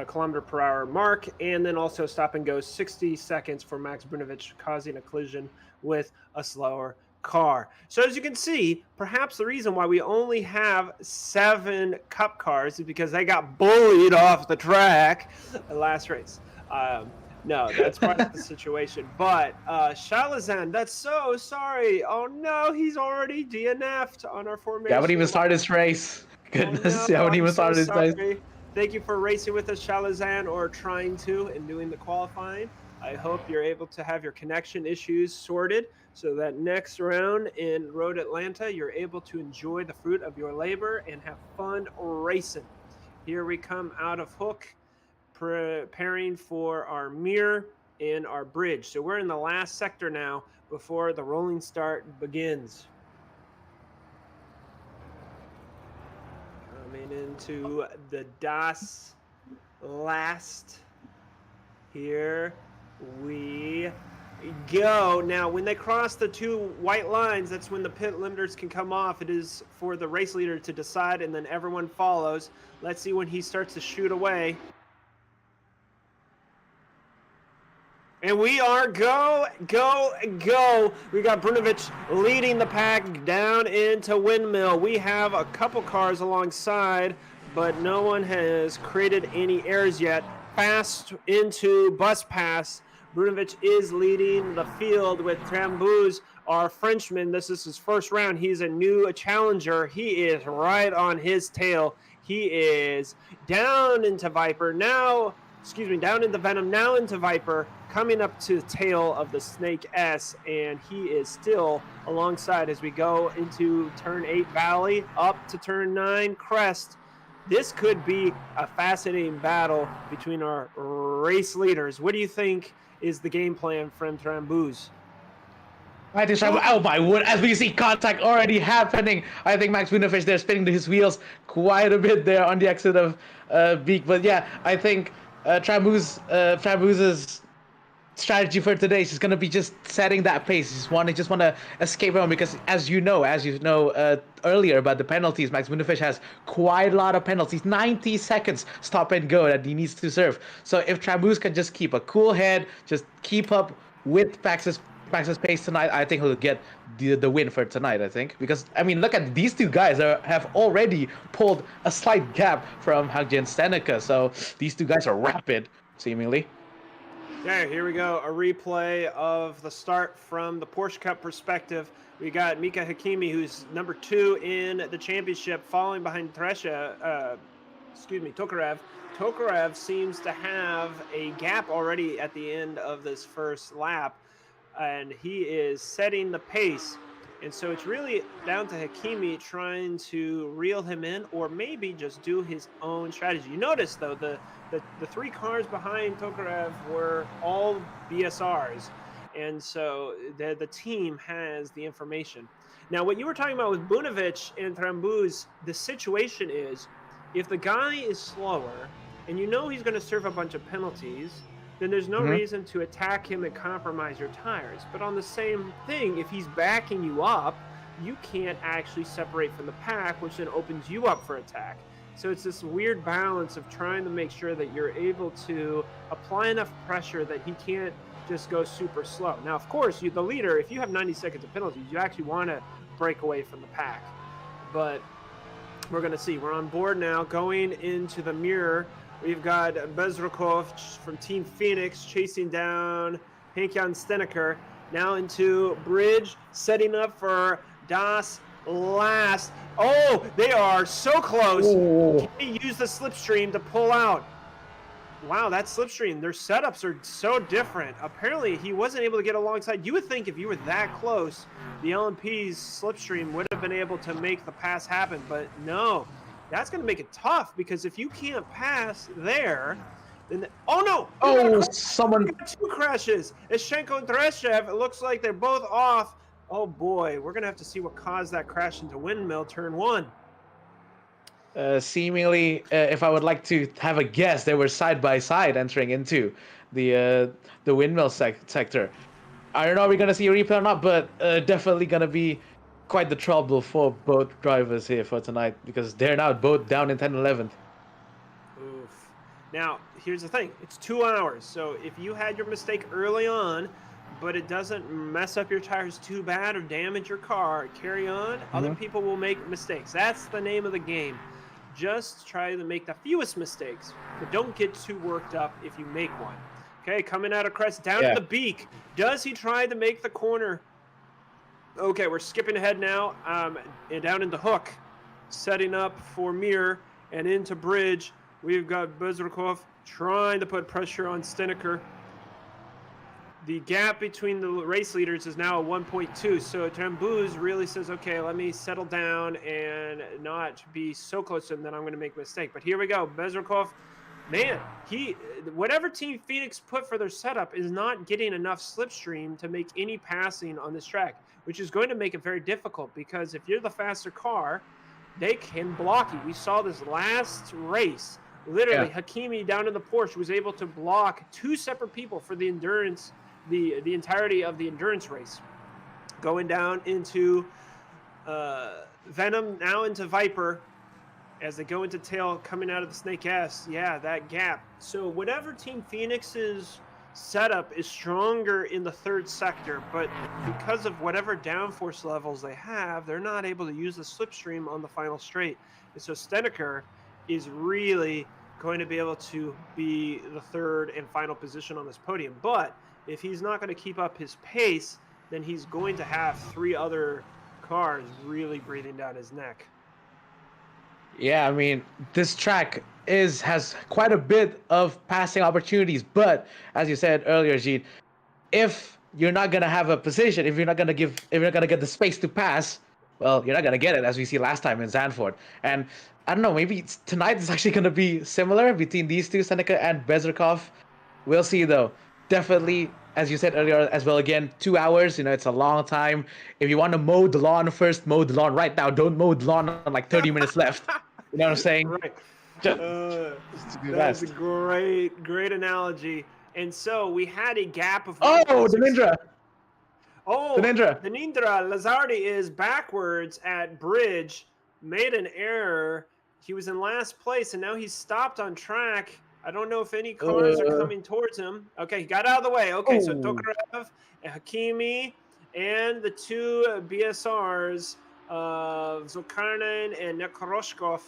kilometer per hour mark, and then also stop and go 60 seconds for Max Brunovich causing a collision with a slower car. So as you can see, perhaps the reason why we only have 7 cup cars is because they got bullied off the track last race. No, that's part of the situation. But Shalazan, that's so sorry. Oh no, he's already DNF'd on our formation. Yeah, I wouldn't even start this race. Goodness, no, I wouldn't even start this race. Thank you for racing with us, Shalazan, or trying to and doing the qualifying. I hope you're able to have your connection issues sorted so that next round in Road Atlanta, you're able to enjoy the fruit of your labor and have fun racing. Here we come out of Hook, preparing for our mirror and our bridge. So we're in the last sector now before the rolling start begins. Coming into the Das last. Here we go. Now, when they cross the 2 white lines, that's when the pit limiters can come off. It is for the race leader to decide, and then everyone follows. Let's see when he starts to shoot away. And we are go. We got Brunovich leading the pack down into Windmill. We have a couple cars alongside, but no one has created any errors yet. Fast into Bus Pass. Brunovich is leading the field with Trambouz, our Frenchman. This is his first round. He's a new challenger. He is right on his tail. He is down into Viper now. Down into Venom, now into Viper, coming up to the tail of the Snake S, and he is still alongside as we go into turn 8 Valley, up to turn 9 Crest. this could be a fascinating battle between our race leaders. What do you think is the game plan from Trambouz? I think oh my word, as we see contact already happening, I think Max Bunefish there spinning his wheels quite a bit there on the exit of Beak. But yeah, I think Trambouz's strategy for today is just gonna be just setting that pace. Just want to escape him because as you know earlier about the penalties, Max Bunefish has quite a lot of penalties. 90 seconds stop and go that he needs to serve. So if Trambouz can just keep a cool head, just keep up with Max's pace tonight, I think he'll get the win for tonight. I think because I mean look at these two guys have already pulled a slight gap from Hagji and Stenica. So these two guys are rapid seemingly. Okay, here we go. A replay of the start from the Porsche Cup perspective. We got Mika Hakimi, who's number 2 in the championship, falling behind Tokarev. Tokarev seems to have a gap already at the end of this first lap, and he is setting the pace. And so it's really down to Hakimi trying to reel him in or maybe just do his own strategy. You notice, though, the 3 cars behind Tokarev were all BSRs. And so the team has the information. Now, what you were talking about with Bunovic and Trambouz, the situation is if the guy is slower and you know he's going to serve a bunch of penalties, then there's no reason to attack him and compromise your tires. But on the same thing, if he's backing you up, you can't actually separate from the pack, which then opens you up for attack. So it's this weird balance of trying to make sure that you're able to apply enough pressure that he can't just go super slow. Now, of course, the leader, if you have 90 seconds of penalties, you actually want to break away from the pack. But we're going to see. We're on board now, going into the mirror. We've got Bezrukov from Team Phoenix chasing down Henk-Jan Steneker. Now into bridge, setting up for Das last. Oh, they are so close. Oh. Can he use the slipstream to pull out? Wow, that slipstream, their setups are so different. Apparently, he wasn't able to get alongside. You would think if you were that close, the LMP's slipstream would have been able to make the pass happen, but no. That's going to make it tough because if you can't pass there, then oh no! Oh, someone 2 crashes. Ishchenko and Dreshev. It looks like they're both off. Oh boy, we're going to have to see what caused that crash into Windmill turn 1. Seemingly, if I would like to have a guess, they were side by side entering into the Windmill sector. I don't know if we're going to see a replay or not, but definitely going to be quite the trouble for both drivers here for tonight because they're now both down in 10th and 11th. Oof. Now, here's the thing. It's 2 hours. So if you had your mistake early on, but it doesn't mess up your tires too bad or damage your car, carry on. Other people will make mistakes. That's the name of the game. Just try to make the fewest mistakes, but don't get too worked up if you make one. Okay, coming out of crest, down to the beak. Does he try to make the corner? Okay, we're skipping ahead now, and down into hook, setting up for mirror and into bridge. We've got Bezrukov trying to put pressure on Steneker. The gap between the race leaders is now a 1.2, so Trambouz really says, okay, let me settle down and not be so close to him that I'm going to make a mistake. But here we go, Bezrukov. Man, whatever Team Phoenix put for their setup is not getting enough slipstream to make any passing on this track, which is going to make it very difficult because if you're the faster car, they can block you. We saw this last race. Literally, Hakimi down in the Porsche was able to block 2 separate people for the endurance, the entirety of the endurance race. Going down into Venom, now into Viper. As they go into tail coming out of the Snake S, that gap. So whatever Team Phoenix's setup is stronger in the 3rd sector, but because of whatever downforce levels they have, they're not able to use the slipstream on the final straight. And so Steneker is really going to be able to be the 3rd and final position on this podium. But if he's not going to keep up his pace, then he's going to have 3 other cars really breathing down his neck. Yeah, I mean, this track has quite a bit of passing opportunities, but as you said earlier, Gene, if you're not gonna have a position, if you're not gonna get the space to pass, well, you're not gonna get it as we see last time in Zandvoort. And I don't know, maybe tonight is actually gonna be similar between these two, Seneca and Bezerkov. We'll see though. Definitely, as you said earlier as well, again, 2 hours, it's a long time. If you want to mow the lawn first, mow the lawn right now. Don't mow the lawn on like 30 minutes left. You know what I'm saying? Right. Just, Uh, just to do that's a best. great analogy. And so we had a gap of Oh, the 1.6. Nindra! The Oh, Nindra! the Nindra Lazardi is backwards at bridge, made an error. He was in last place, and now he's stopped on track. I don't know if any cars are Uh, coming towards him. Okay, he got out of the way. Okay, so oh, Tokarev, Hakimi, and the two BSRs of Zulkarnain and Nekoroshkov.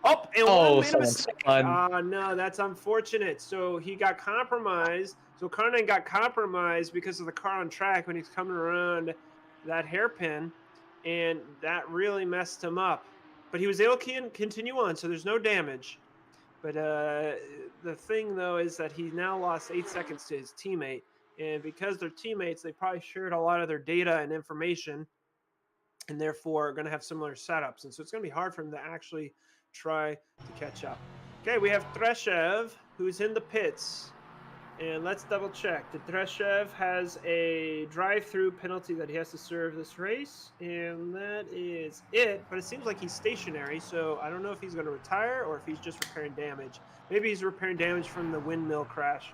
Oh, and one oh, made a someone mistake. spun. No, that's unfortunate. So he got compromised. So Zulkarnain got compromised because of the car on track when he's coming around that hairpin, and that really messed him up. But he was able to continue on, so there's no damage. But the thing, though, is that he now lost 8 seconds to his teammate. And because they're teammates, they probably shared a lot of their data and information, and therefore are going to have similar setups. And so it's going to be hard for him to actually try to catch up. Okay, we have Treshev, who's in the pits. And let's double check. Treshev has a drive-through penalty that he has to serve this race, and that is it. But it seems like he's stationary, so I don't know if he's going to retire or if he's just repairing damage. Maybe he's repairing damage from the windmill crash.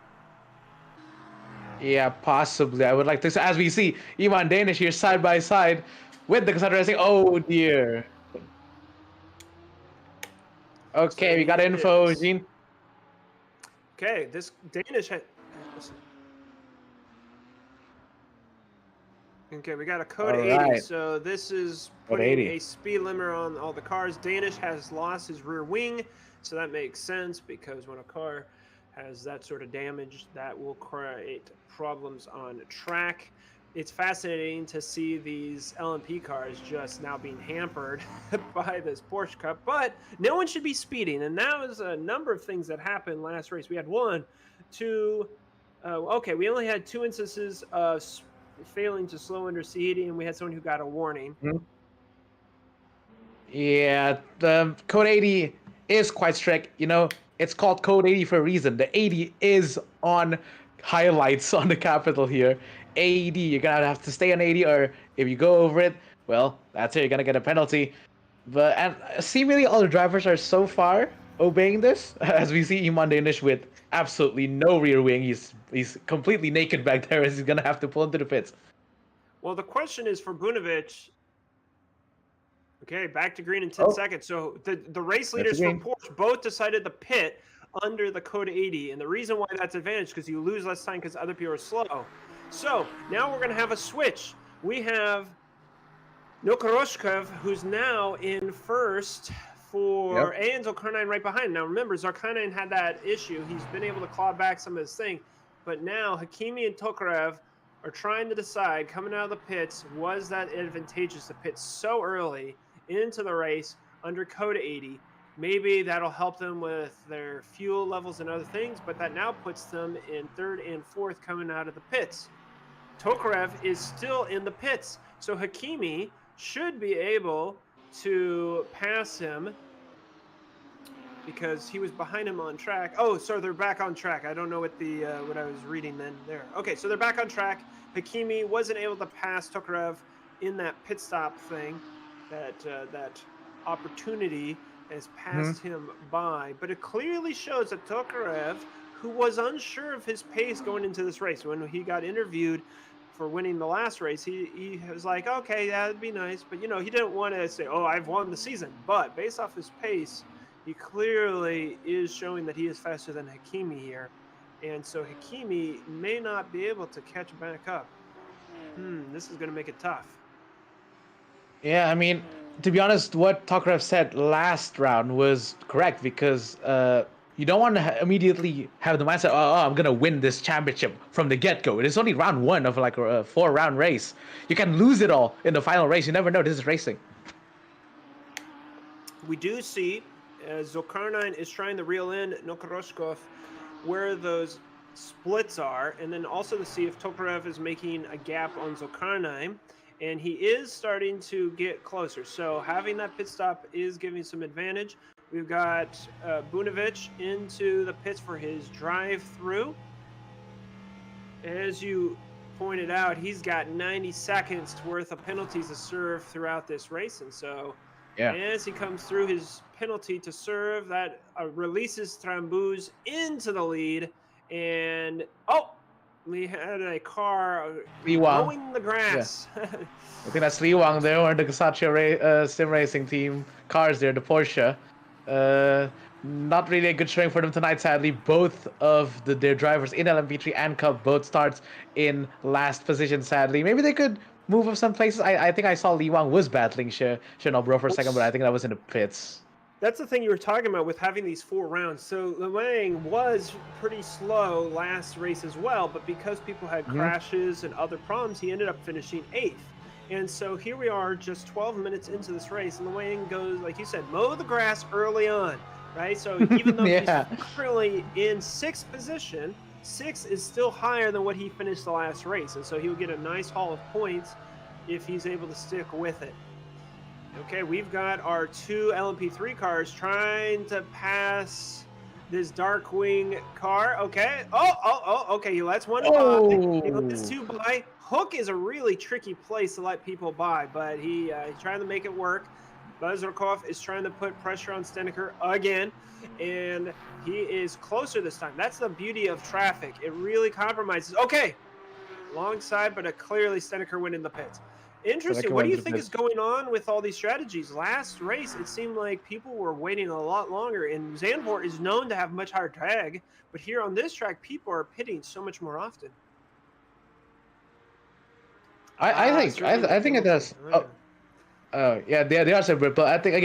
Yeah, possibly. I would like to. So as we see, Ivan Danish here side by side with the Cassandra Racing. Oh dear. Okay, So we got he info, is. Gene. Okay, this Danish had. Listen. Okay, we got a code All 80. right. So this is Code putting 80. a speed limiter on all the cars. Danish has lost his rear wing, so that makes sense because when a car has that sort of damage, that will create problems on track. It's fascinating to see these LMP cars just now being hampered by this Porsche Cup, but no one should be speeding. And that was a number of things that happened last race. We had one, two, okay, we only had 2 instances of failing to slow under C80, and we had someone who got a warning. Mhm. Yeah, the code 80 is quite strict. It's called code 80 for a reason. The 80 is on highlights on the capital here. 80, you're gonna have to stay on 80, or if you go over it, well, that's it. You're gonna get a penalty. And seemingly all the drivers are so far obeying this, as we see Iman Danish with absolutely no rear wing. He's completely naked back there, as he's gonna have to pull into the pits. Well, the question is for Bunovich. Okay, back to green in 10 Oh, seconds. So the race that's a leaders for green. Porsche both decided to pit under the code 80. And the reason why that's advantage because you lose less time because other people are slow. So now we're going to have a switch. We have Nokoroshkov, who's now in first for Yep. and Zulkarnain right behind. Now remember, Zulkarnain had that issue. He's been able to claw back some of his thing. But now Hakimi and Tokarev are trying to decide, coming out of the pits, was that advantageous to pit so early into the race under code 80? Maybe that'll help them with their fuel levels and other things, but that now puts them in third and fourth coming out of the pits. Tokarev is still in the pits, so Hakimi should be able to pass him because he was behind him on track. Oh, so they're back on track. I don't know what the what I was reading then there. Okay, so they're back on track. Hakimi wasn't able to pass Tokarev in that pit stop thing. That opportunity has passed him by, but it clearly shows that Tokarev, who was unsure of his pace going into this race, when he got interviewed for winning the last race, he was like, okay, yeah, that'd be nice, but he didn't want to say, oh, I've won the season. But based off his pace, he clearly is showing that he is faster than Hakimi here. And so Hakimi may not be able to catch back up. This is going to make it tough. Yeah, I mean, to be honest, what Tokarev said last round was correct because you don't want to immediately have the mindset, oh, I'm going to win this championship from the get-go. It is only round one of like a 4-round race. You can lose it all in the final race. You never know. This is racing. We do see Zulkarnain is trying to reel in Nokoroshkov where those splits are, and then also to see if Tokarev is making a gap on Zulkarnain. and he is starting to get closer. So having that pit stop is giving some advantage. We've got Bunovic into the pits for his drive-through. As you pointed out, he's got 90 seconds worth of penalties to serve throughout this race. And so as he comes through his penalty to serve, that releases Trambuz into the lead. And, we had a car Li Wang. mowing the grass. I think that's Li Wang there, or the Gasacha sim racing team cars there, the Porsche. Not really a good showing for them tonight, sadly. Both of their drivers in LMP3 and Cup both starts in last position, sadly. Maybe they could move up some places. I think I saw Li Wang was battling Chernobyl for a second, but I think that was in the pits. That's the thing you were talking about with having these 4 rounds. So Wang was pretty slow last race as well, but because people had crashes and other problems, he ended up finishing 8th. And so here we are just 12 minutes into this race, and Wang goes, like you said, mow the grass early on, right? So even though he's currently in 6th position, 6 is still higher than what he finished the last race. And so he'll get a nice haul of points if he's able to stick with it. Okay, we've got our 2 LMP3 cars trying to pass this Darkwing car. Okay. Okay. He lets one by. He lets 2 by. Hook is a really tricky place to let people by, but he's trying to make it work. Bazarkov is trying to put pressure on Steneker again, and he is closer this time. That's the beauty of traffic. It really compromises. Okay. Long side, but clearly Steneker went in the pits. Interesting. What do you think is going on with all these strategies? Last race, it seemed like people were waiting a lot longer, and Zandvoort is known to have much higher drag, but here on this track, people are pitting so much more often. I think it does. Yeah, they are separate, but I think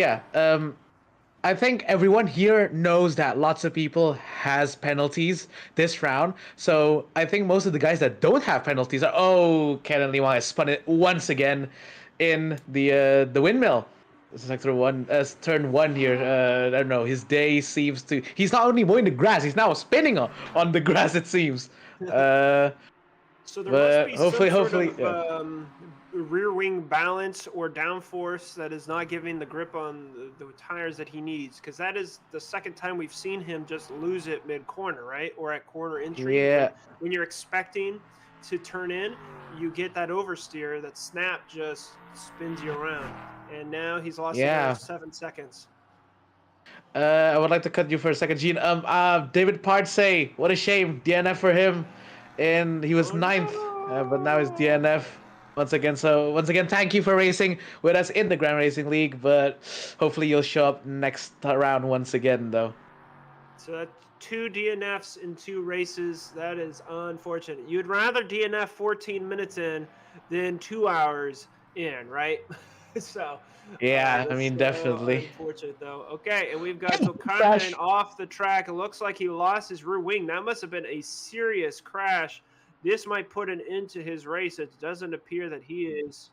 I think everyone here knows that lots of people has penalties this round. So I think most of the guys that don't have penalties are Kenan Lee Wang has spun it once again in the windmill. This is like turn 1 here. I don't know. His day seems to. He's not only mowing the grass. He's now spinning on the grass. It seems. So there must be hopefully, rear wing balance or downforce that is not giving the grip on the tires that he needs, because that is the second time we've seen him just lose it mid-corner, right? Or at corner entry. Yeah. When you're expecting to turn in, you get that oversteer, that snap just spins you around. And now he's lost another 7 seconds. I would like to cut you for a second, Gene. David Partsay, what a shame. DNF for him. And he was 9th, but now he's DNF once again. So once again, thank you for racing with us in the Grand Racing League, but hopefully you'll show up next round once again, though. So that's 2 DNFs in 2 races. That is unfortunate. You'd rather DNF 14 minutes in than 2 hours in, right? So yeah, I mean, definitely. Unfortunate though. Okay, and we've got Toban off the track. It looks like he lost his rear wing. That must have been a serious crash. This might put an end to his race. It doesn't appear that he is.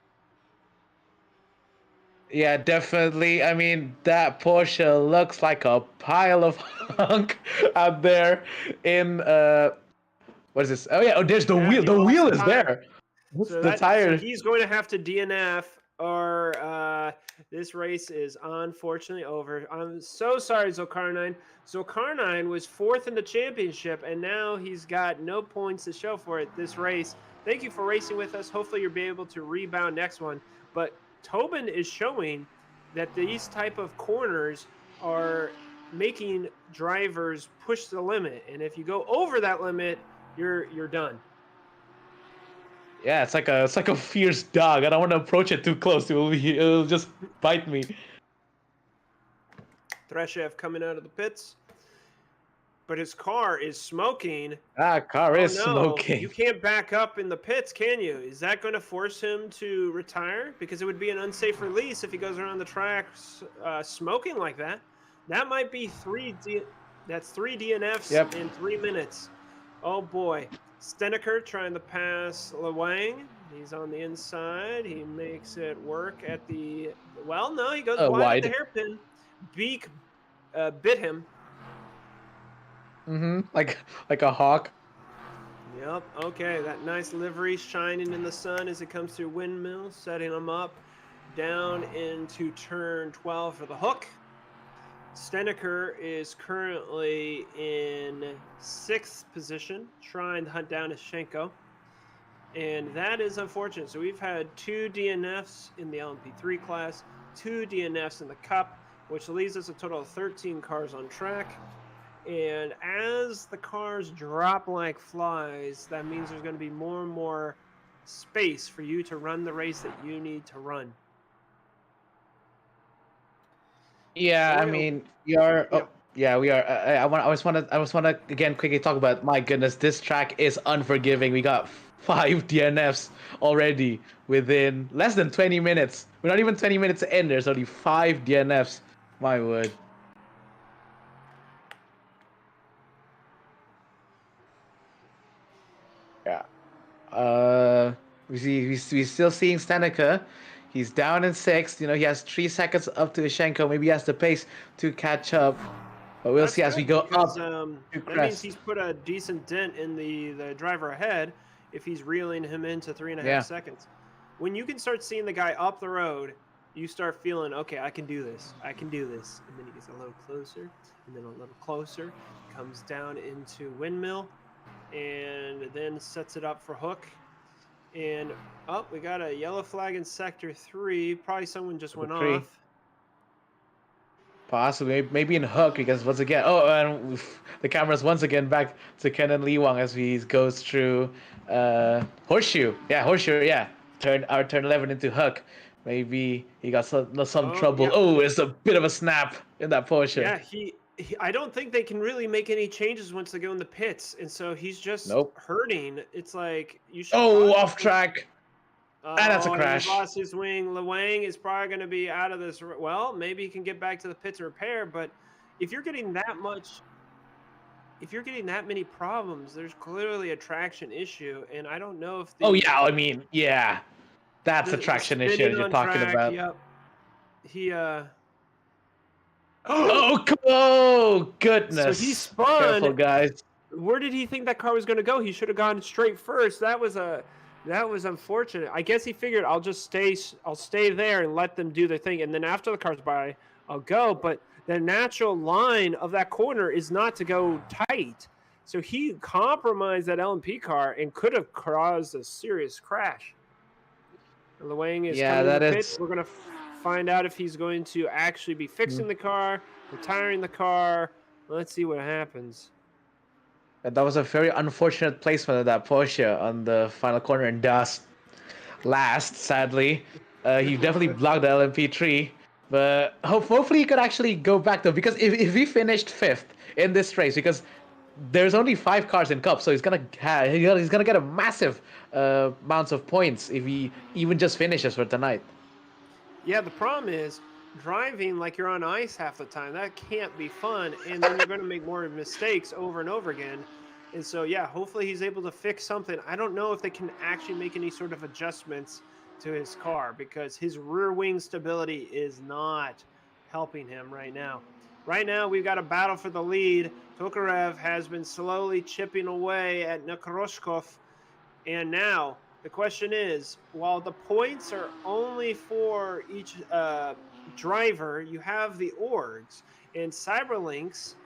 Yeah, definitely. I mean, that Porsche looks like a pile of hunk out there in what is this? Oh yeah, there's the wheel. The wheel is there. So the tire. So he's going to have to DNF, or this race is unfortunately over. I'm so sorry, Zulkarnain. Zulkarnain was 4th in the championship, and now he's got no points to show for it this race. Thank you for racing with us. Hopefully you'll be able to rebound next one. But Toban is showing that these type of corners are making drivers push the limit, and if you go over that limit, you're done. Yeah, it's like a fierce dog. I don't want to approach it too close. It'll just bite me. Threshev coming out of the pits, but his car is smoking. Car is smoking. You can't back up in the pits, can you? Is that going to force him to retire? Because it would be an unsafe release if he goes around the track smoking like that. That might be 3 DNFs in 3 minutes. Oh boy. Steneker trying to pass Lewang. He's on the inside. He makes it work at the... Well, no, he goes wide at the hairpin. Beak bit him. Like a hawk. Yep. Okay, that nice livery shining in the sun as it comes through windmill, setting them up down into turn 12 for the hook. Steneker is currently in 6th position, trying to hunt down Ishenko. And that is unfortunate. So we've had 2 DNFs in the LMP3 class, 2 DNFs in the Cup, which leaves us a total of 13 cars on track. And as the cars drop like flies, that means there's going to be more and more space for you to run the race that you need to run. Yeah, So I we're gonna, mean, we are. yeah. Oh, yeah, we are. I just want to again quickly talk about. My goodness, this track is unforgiving. We got 5 DNFs already within less than 20 minutes. We're not even 20 minutes in. There's only 5 DNFs. My word. Yeah. We still seeing Stanica. He's down in 6th. You know, he has 3 seconds up to Ishenko. Maybe he has the pace to catch up. But we'll That's see as we good go because up to that means crest. he's put a decent dent in the driver ahead if he's reeling him into 3.5 Yeah. seconds. When you can start seeing the guy up the road, you start feeling, okay, I can do this. I can do this. And then he gets a little closer and then a little closer, comes down into windmill and then sets it up for hook. And we got a yellow flag in sector 3. Probably someone just went 3. off. Possibly, maybe in hook because once again, and the camera's once again back to Ken and Lee Wang as he goes through horseshoe. Yeah, horseshoe. Yeah, turn 11 into hook. Maybe he got some trouble. Yeah. Oh, it's a bit of a snap in that Porsche. Yeah, I don't think they can really make any changes once they go in the pits, and so he's just Nope. hurting. It's like you should. Oh, Probably off track. And that's a he crash. lost his wing. Wang is probably going to be out of this. Well, maybe he can get back to the pits and repair. But if you're getting that many problems, there's clearly a traction issue, and I don't know if the. Oh yeah, I mean, yeah, that's a the traction issue spinning you're on talking track, about. Yep. He Oh goodness! So he spun. Careful, guys. Where did he think that car was going to go? He should have gone straight first. That was unfortunate. I guess he figured I'll stay there and let them do their thing, and then after the car's by, I'll go. But the natural line of that corner is not to go tight, so he compromised that LMP car and could have caused a serious crash. Wang is coming in the pit. We're gonna find out if he's going to actually be fixing the car, retiring the car. Let's see what happens. That was a very unfortunate placement of that Porsche on the final corner in dust. Last, sadly, he definitely blocked the LMP3. But hopefully he could actually go back though, because if he finished 5th in this race, because there's only 5 cars in Cup, so he's gonna get a massive amounts of points if he even just finishes for tonight. Yeah, the problem is driving like you're on ice half the time. That can't be fun, and then you're going to make more mistakes over and over again. And so, yeah, hopefully he's able to fix something. I don't know if they can actually make any sort of adjustments to his car because his rear wing stability is not helping him right now. Right now, we've got a battle for the lead. Tokarev has been slowly chipping away at Nekoroshkov, and now the question is, while the points are only for each driver, you have the orgs. And Cyberlinks,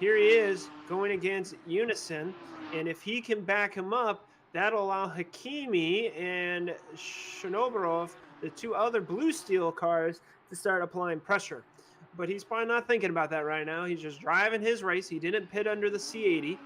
here he is going against Unison. And if he can back him up, that'll allow Hakimi and Shinobarov, the 2 other blue steel cars, to start applying pressure. But he's probably not thinking about that right now. He's just driving his race. He didn't pit under the C80.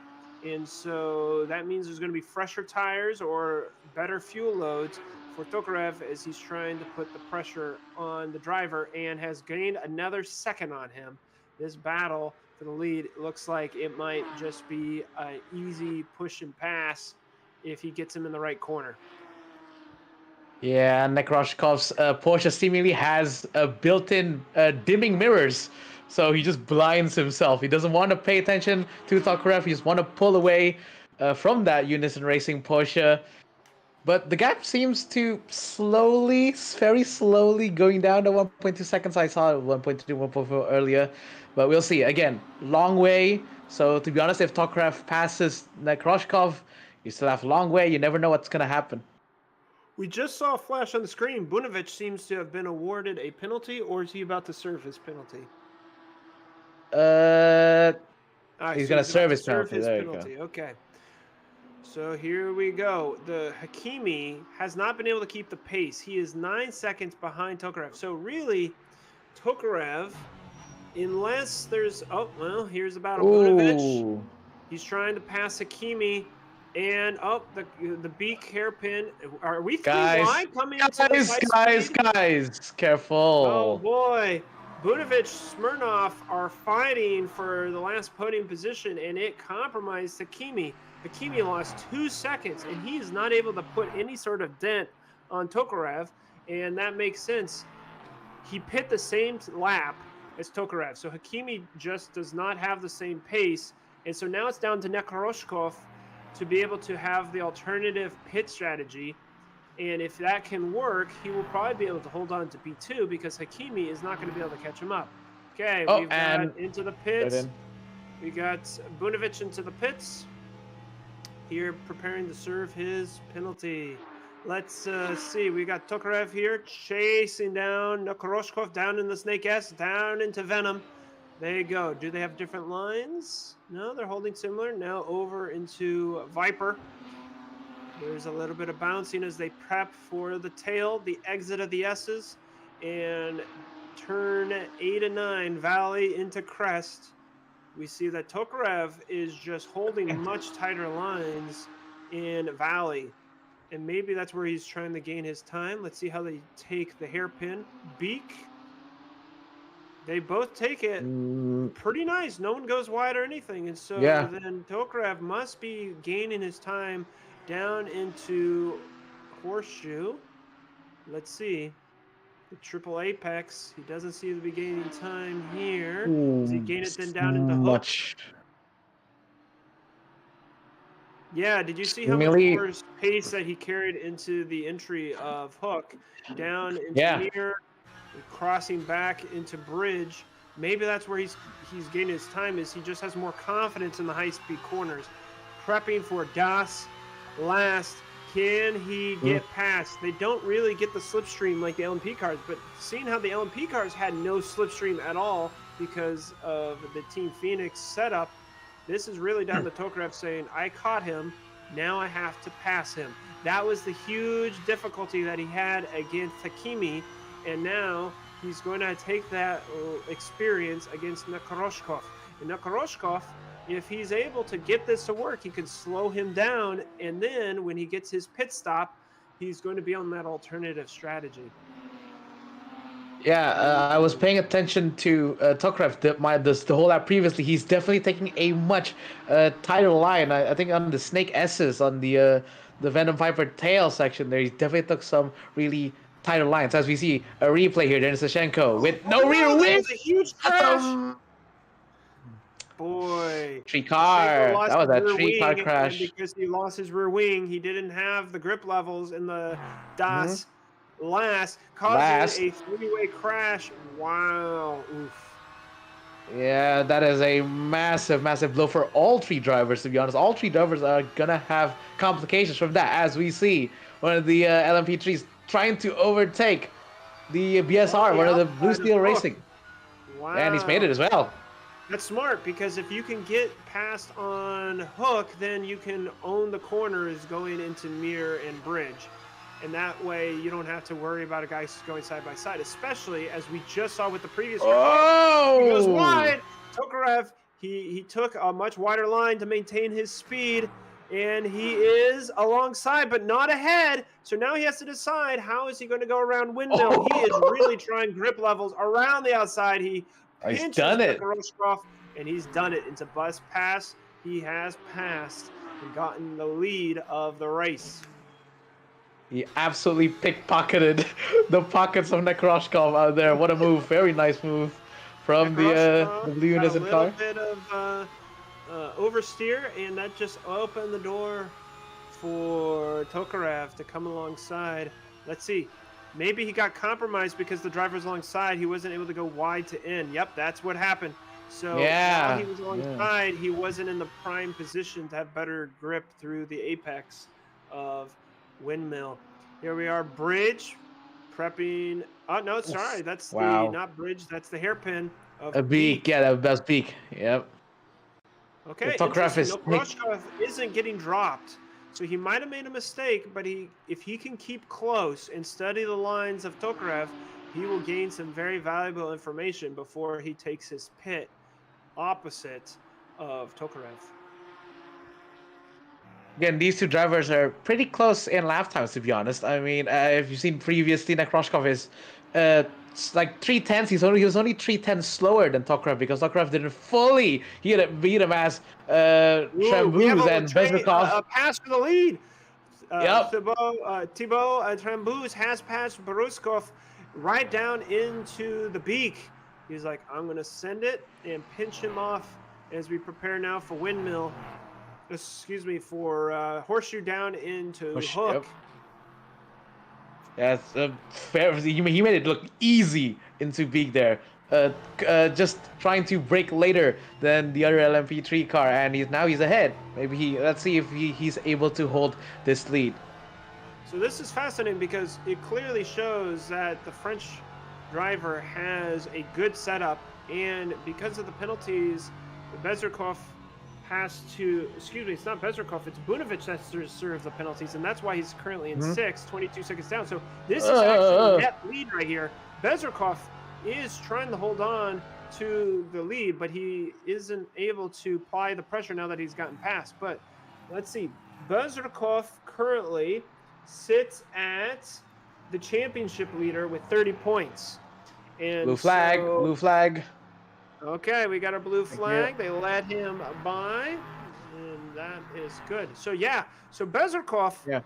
And so that means there's going to be fresher tires or better fuel loads for Tokarev as he's trying to put the pressure on the driver and has gained another second on him. This battle for the lead looks like it might just be an easy push and pass if he gets him in the right corner. Yeah, Nekroshkov's Porsche seemingly has built-in dimming mirrors, so he just blinds himself. He doesn't want to pay attention to Tokarev. He just want to pull away from that Unison Racing Porsche. But the gap seems to very slowly going down to 1.2 seconds. I saw 1.2, 1.4 earlier. But we'll see. Again, long way. So to be honest, if Tokarev passes Nekroshkov, You still have a long way. You never know what's gonna happen. We just saw a flash on the screen. Bunovic seems to have been awarded a penalty, or is he about to serve his penalty? Uh, he's So gonna he's about serve to his serve penalty. his There you go. penalty. Okay. So here we go. The Hakimi has not been able to keep the pace. He is 9 seconds behind Tokarev. So really, Tokarev, unless there's here's the battle. Bunovic. Ooh, He's trying to pass Hakimi. And the beak hairpin. Are we three guys, wide coming into this high speed? guys, Oh careful. boy. Bunovic, Smirnov are fighting for the last podium position, and it compromised Hakimi. Hakimi lost 2 seconds, and he is not able to put any sort of dent on Tokarev, and that makes sense. He pit the same lap as Tokarev, so Hakimi just does not have the same pace, and so now it's down to Nekoroshkov to be able to have the alternative pit strategy. And if that can work, he will probably be able to hold on to P2 because Hakimi is not going to be able to catch him up. Okay, Oh, we've and got into the right pits. in. We got Bunovic into the pits. Here preparing to serve his penalty. Let's see. We got Tokarev here chasing down Nekoroshkov down in the Snake S, down into Venom. There you go. Do they have different lines? No, they're holding similar. Now over into Viper. There's a little bit of bouncing as they prep for the tail, the exit of the S's, and turn 8 and 9, Valley into Crest. We see that Tokarev is just holding much tighter lines in Valley. And maybe that's where he's trying to gain his time. Let's see how they take the hairpin. Beak. They both take it pretty nice. No one goes wide or anything. And so Yeah. then Tokarev must be gaining his time down into Horseshoe. Let's see. The triple apex. He doesn't seem to be gaining time here. Does he gain it then down into Hook? Much. Yeah, did you see how much more pace that he carried into the entry of Hook? Down into Mirror, crossing back into Bridge. Maybe that's where he's gaining his time, is he just has more confidence in the high-speed corners. Prepping for Das last. Can he get past? They don't really get the slipstream like the LMP cars, but seeing how the LMP cars had no slipstream at all because of the Team Phoenix setup, this is really down to Tokarev saying, I caught him, now I have to pass him. That was the huge difficulty that he had against Hakimi, and now he's going to take that experience against Nekoroshkov. And Nekoroshkov, if he's able to get this to work, he can slow him down, and then when he gets his pit stop, he's going to be on that alternative strategy. Yeah, I was paying attention to Tokarev the whole lap previously. He's definitely taking a much tighter line. I think on the Snake S's, on the Venom Viper tail section there, he definitely took some really tighter lines. As we see a replay here, Denis Sashenko with no rear wing. That was a huge crash. Boy, three car. That was a 3-car crash. And because he lost his rear wing, he didn't have the grip levels in the Das last, causing a 3-way crash. Wow. Oof. Yeah, that is a massive, massive blow for all 3 drivers, to be honest. All 3 drivers are going to have complications from that, as we see one of the LMP3s trying to overtake the BSR, one of the Blue Steel Racing. Wow. And he's made it as well. That's smart, because if you can get past on Hook, then you can own the corners going into Mirror and Bridge. And that way you don't have to worry about a guy going side by side, especially as we just saw with the previous car. He goes wide. Tokarev, he took a much wider line to maintain his speed, and he is alongside, but not ahead. So now he has to decide, how is he going to go around Windmill? He is really trying grip levels around the outside. He He's done it. And he's done it. Into Bus Pass. He has passed and gotten the lead of the race. He absolutely pickpocketed the pockets of Nekoroshkov out there. What a move. Very nice move from the Blue Innocent car. A little bit of oversteer, and that just opened the door for Tokarev to come alongside. Let's see. Maybe he got compromised because the driver's alongside. He wasn't able to go wide to in. Yep, that's what happened. So while Yeah. he was Yeah. alongside, he wasn't in the prime position to have better grip through the apex of Windmill. Here we are, bridge, prepping. Oh no, sorry, Oof. that's the Wow. not bridge. That's the hairpin A of beak. Beak. Yeah, that's beak. Yep. The Okay, Tokraf interesting. is No, Kroshkov isn't getting dropped, so he might have made a mistake. But if he can keep close and study the lines of Tokarev, he will gain some very valuable information before he takes his pit opposite of Tokarev. Again, these two drivers are pretty close in lap times, to be honest. I mean, if you've seen previously, Nekroshkov is like 3/10. He was only 3/10 slower than Tokarev because Tokarev didn't fully beat him as Ooh, we have Trambuz and Bezrikov. a pass for the lead. Yep. Thibaut Trambouze has passed Boruskov right down into the beak. He's like, I'm going to send it and pinch him off as we prepare now for windmill. Excuse me, for horseshoe down into hook. Yep. That's fair. He made it look easy into Beak there. Just trying to brake later than the other LMP3 car, and he's ahead. Let's see if he's able to hold this lead. So this is fascinating because it clearly shows that the French driver has a good setup, and because of the penalties, Bezrikov has to, excuse me, it's not Bezrikov, it's Bunovic that serves the penalties, and that's why he's currently in sixth, 22 seconds down. So this is actually net lead right here. Bezrikov is trying to hold on to the lead, but he isn't able to apply the pressure now that he's gotten past. But let's see, Bezrikov currently sits at the championship leader with 30 points. And Blue flag, so, blue flag. okay, we got a blue Thank flag. you. They let him by, and that is good. So yeah, so Bezrikov Yeah.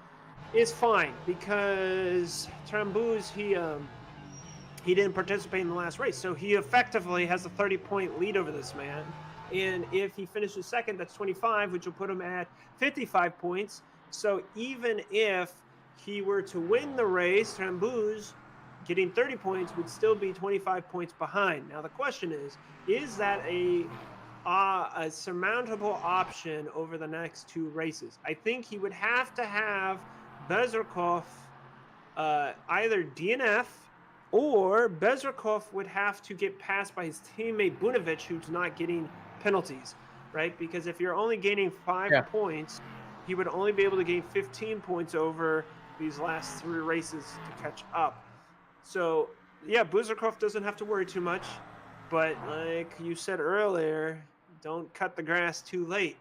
is fine because Trambouze, he didn't participate in the last race, so he effectively has a 30-point lead over this man. And if he finishes second, that's 25, which will put him at 55 points. So even if he were to win the race, Trambouze getting 30 points would still be 25 points behind. Now the question is that a surmountable option over the next two races? I think he would have to have Bezrikov either DNF, or Bezrikov would have to get passed by his teammate Bunovic, who's not getting penalties, right? Because if you're only gaining 5 points, he would only be able to gain 15 points over these last three races to catch up. So, yeah, Bezrikov doesn't have to worry too much. But like you said earlier, don't cut the grass too late.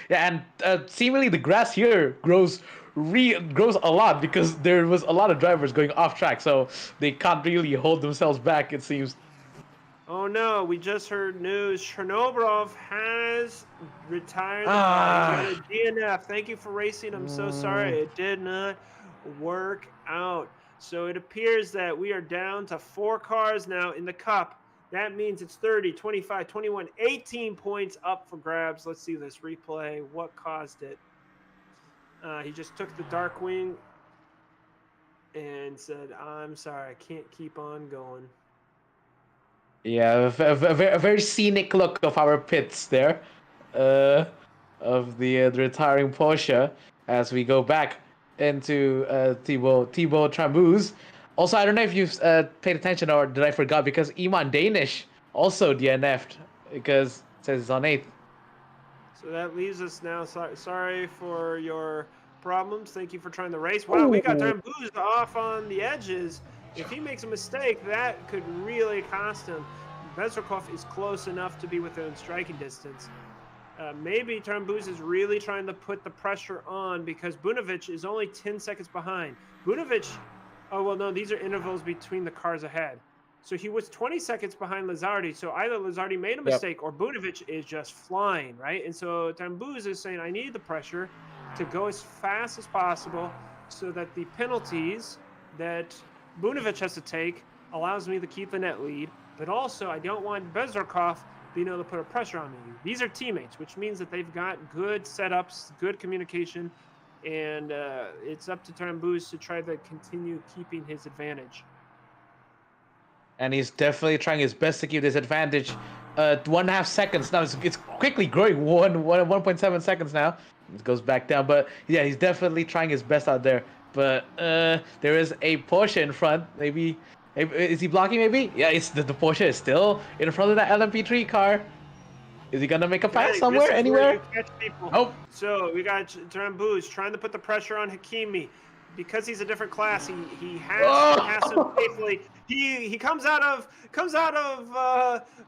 Yeah, and seemingly the grass here grows a lot because there was a lot of drivers going off track, so they can't really hold themselves back. It seems. Oh no, we just heard news. Chernobrov has retired the car. He got a DNF. Thank you for racing. I'm so sorry. It did not work out. So it appears that we are down to 4 cars now in the cup. That means it's 30, 25, 21, 18 points up for grabs. Let's see this replay. What caused it? He just took the dark wing and said, I'm sorry, I can't keep on going. Yeah, a very scenic look of our pits there, of the retiring Porsche as we go back into Thibaut Trambouze. Also, I don't know if you've paid attention or did I forgot because Iman Danish also DNF'd because it says it's on 8th. So that leaves us now. Sorry for your problems. Thank you for trying the race. Wow, we got Trambouze off on the edges. If he makes a mistake, that could really cost him. Bezrikov is close enough to be within striking distance. Maybe Trambouze is really trying to put the pressure on because Bunovic is only 10 seconds behind. Bunovic, oh, well, no, these are intervals between the cars ahead. So he was 20 seconds behind Lazardi. So either Lazardi made a mistake or Bunovic is just flying, right? And so Trambouze is saying, I need the pressure to go as fast as possible so that the penalties that Bunovic has to take allows me to keep the net lead. But also, I don't want Bezrikov being able to put a pressure on me. These are teammates, which means that they've got good setups, good communication, and it's up to Trambouze to try to continue keeping his advantage. and he's definitely trying his best to keep this advantage. 1.5 seconds now. It's quickly growing. 1.7 seconds now. It goes back down, but yeah, he's definitely trying his best out there. But there is a Porsche in front. Maybe is he blocking? Maybe yeah. It's the Porsche is still in front of the LMP3 car. Is he gonna make a pass somewhere, anywhere? You catch people. Oh. So we got Trambouz trying to put the pressure on Hakimi. Because he's a different class, he has to pass him safely. He comes out of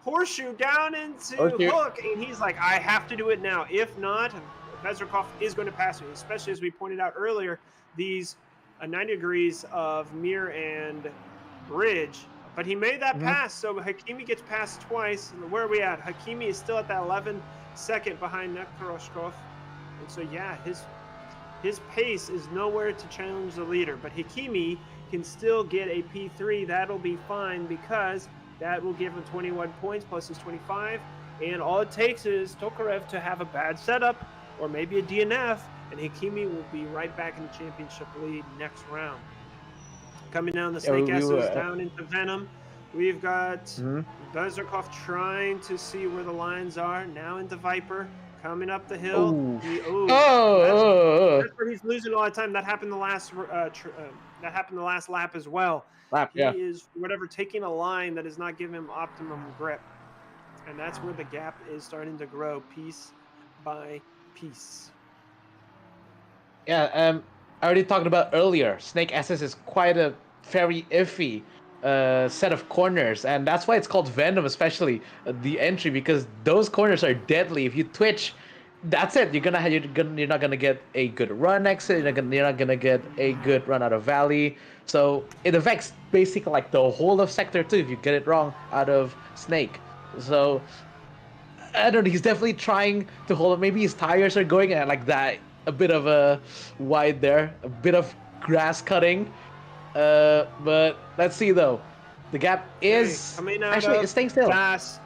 horseshoe down into hook, and he's like, I have to do it now. If not, Bezrikov is going to pass me. Especially as we pointed out earlier, these 90 degrees of mirror and bridge. But he made that pass, so Hakimi gets passed twice. Where are we at? Hakimi is still at that 11 second behind Nekoroshkov. And so yeah, his pace is nowhere to challenge the leader, but Hakimi can still get a P3. That'll be fine because that will give him 21 points plus his 25. And all it takes is Tokarev to have a bad setup or maybe a DNF, and Hakimi will be right back in the championship lead next round. Coming down the Snake S's down into Venom. We've got Bezrikov trying to see where the lines are. Now into Viper. Coming up the hill. That's where he's losing all the time. That happened the last lap as well. He is taking a line that is not giving him optimum grip, and that's where the gap is starting to grow piece by piece. Yeah, I already talked about earlier. Snake SS is quite a very iffy set of corners, and that's why it's called Venom, especially the entry, because those corners are deadly. If you twitch, that's it. You're not gonna get a good run exit. You're not gonna get a good run out of valley. So it affects basically like the whole of sector 2 if you get it wrong out of Snake. So I don't know. He's definitely trying to hold it. Maybe his tires are going at like that. A bit of a wide there, a bit of grass cutting. But let's see though. The gap is coming out actually it's staying still. Last.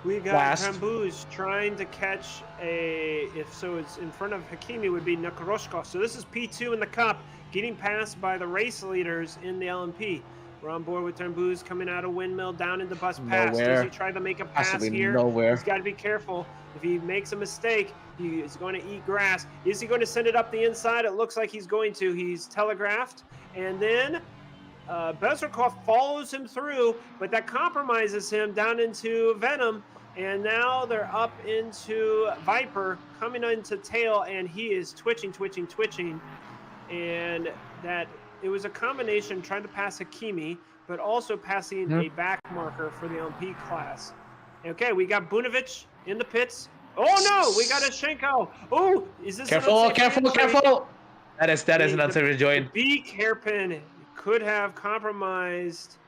We got Trambouz trying to catch it's in front of Hakimi would be Nekoroshkov. So this is P2 in the cup, getting passed by the race leaders in the LMP. We're on board with Trambouz coming out of Windmill down into Bus Pass. Does he try to make a pass here? Nowhere. He's got to be careful. If he makes a mistake, he is going to eat grass. Is he going to send it up the inside? It looks like he's going to. He's telegraphed. And then Bezrikov follows him through, but that compromises him down into Venom. And now they're up into Viper, coming into Tail, and he is twitching. And that it was a combination trying to pass Hakimi, but also passing a back marker for the LMP class. Okay, we got Bunovic in the pits. Oh no, we got a Shenko. Oh, is this careful? That is an unsafe rejoin. The beak hairpin could have compromised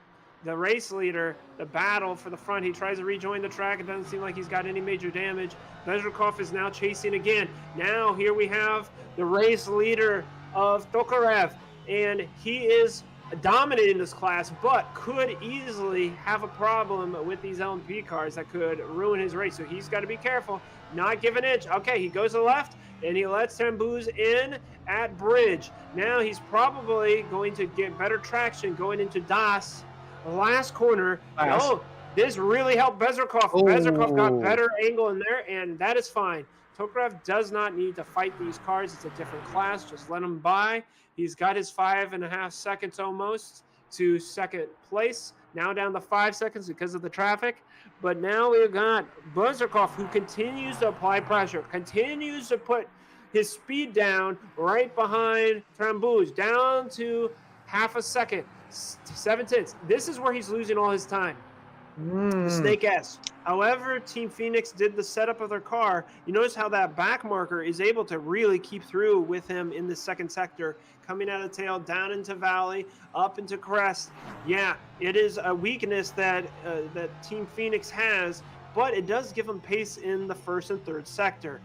the race leader, the battle for the front. He tries to rejoin the track. It doesn't seem like he's got any major damage. Bezrikov is now chasing again. Now here we have the race leader of Tokarev, and he is dominating this class, but could easily have a problem with these LMP cars that could ruin his race. So he's got to be careful, not give an inch. Okay, he goes to the left, and he lets Trambouz in at bridge. Now he's probably going to get better traction going into Das. Last corner. Oh, this really helped Bezrikov. Bezrikov got better angle in there, and that is fine. Tokarev does not need to fight these cars. It's a different class. Just let him by. He's got his 5.5 seconds almost to second place. Now down to 5 seconds because of the traffic. But now we've got Bezrikov, who continues to apply pressure, continues to put his speed down right behind Trambouz, down to half a second, 7/10. This is where he's losing all his time. The Snake S. However, Team Phoenix did the setup of their car. You notice how that back marker is able to really keep through with him in the second sector, coming out of tail, down into valley, up into crest. Yeah, it is a weakness that that Team Phoenix has, but it does give them pace in the first and third sector.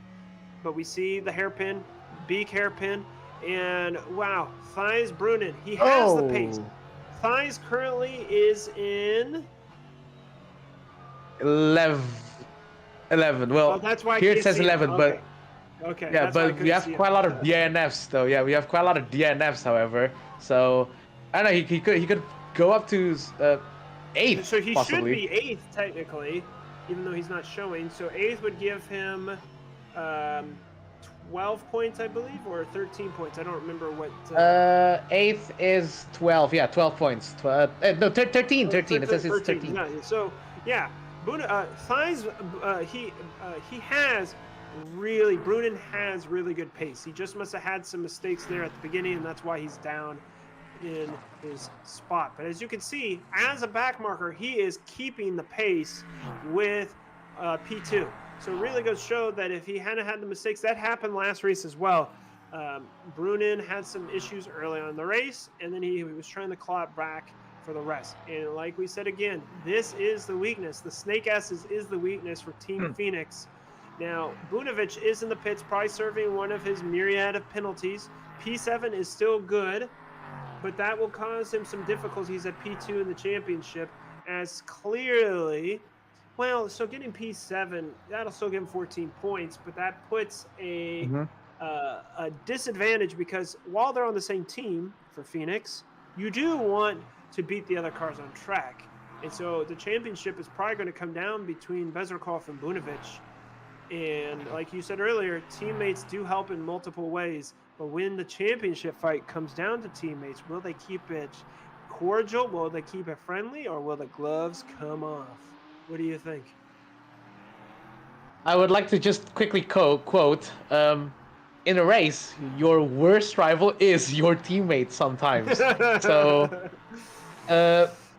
But we see the hairpin, beak hairpin, and wow, Thies Brunin, he has the pace. Thies currently is in 11. Well, that's why here it says 11, but okay. Yeah, but we have quite a lot of DNFs though. Yeah, we have quite a lot of DNFs, however. So I don't know. He could go up to 8th, So he should possibly. be 8th technically, even though he's not showing. So 8th would give him um, 12 points, I believe, or 13 points. I don't remember what. 8th is 12. Yeah, 12 points. No, 13. 13. It says it's 13. 13. Yeah. So yeah, Thies, he has really Brunin has really good pace. He just must have had some mistakes there at the beginning, and that's why he's down in his spot. But as you can see, as a back marker, he is keeping the pace with P2. So it really goes to show that if he hadn't had the mistakes, that happened last race as well. Brunin had some issues early on in the race, and then he was trying to claw it back for the rest. And like we said again, this is the weakness. The Snake S's is the weakness for Team Phoenix. Now, Bunovic is in the pits, probably serving one of his myriad of penalties. P7 is still good, but that will cause him some difficulties at P2 in the championship, as clearly, well, so getting P7, that'll still give him 14 points, but that puts a disadvantage, because while they're on the same team for Phoenix, you do want to beat the other cars on track. And so the championship is probably going to come down between Bezerkov and Bunovic. And like you said earlier, teammates do help in multiple ways. But when the championship fight comes down to teammates, will they keep it cordial? Will they keep it friendly? Or will the gloves come off? What do you think? I would like to just quickly quote, in a race, your worst rival is your teammate sometimes. So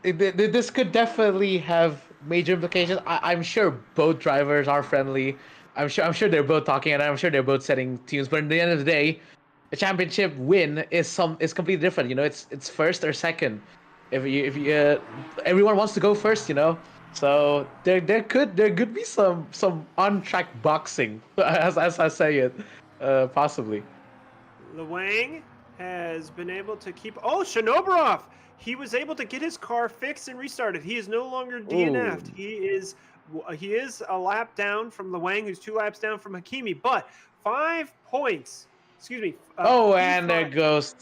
this could definitely have major implications. I'm sure both drivers are friendly. I'm sure they're both talking, and I'm sure they're both setting tunes. But at the end of the day, a championship win is completely different. You know, it's first or second. If you everyone wants to go first, you know. So there could be some on track boxing, as I say it, possibly. Lewang has been able to keep. Oh, Shinobarov! He was able to get his car fixed and restarted. He is no longer DNF'd. He is a lap down from Lewang, who's 2 laps down from Hakimi, but 5 points. Excuse me. And there goes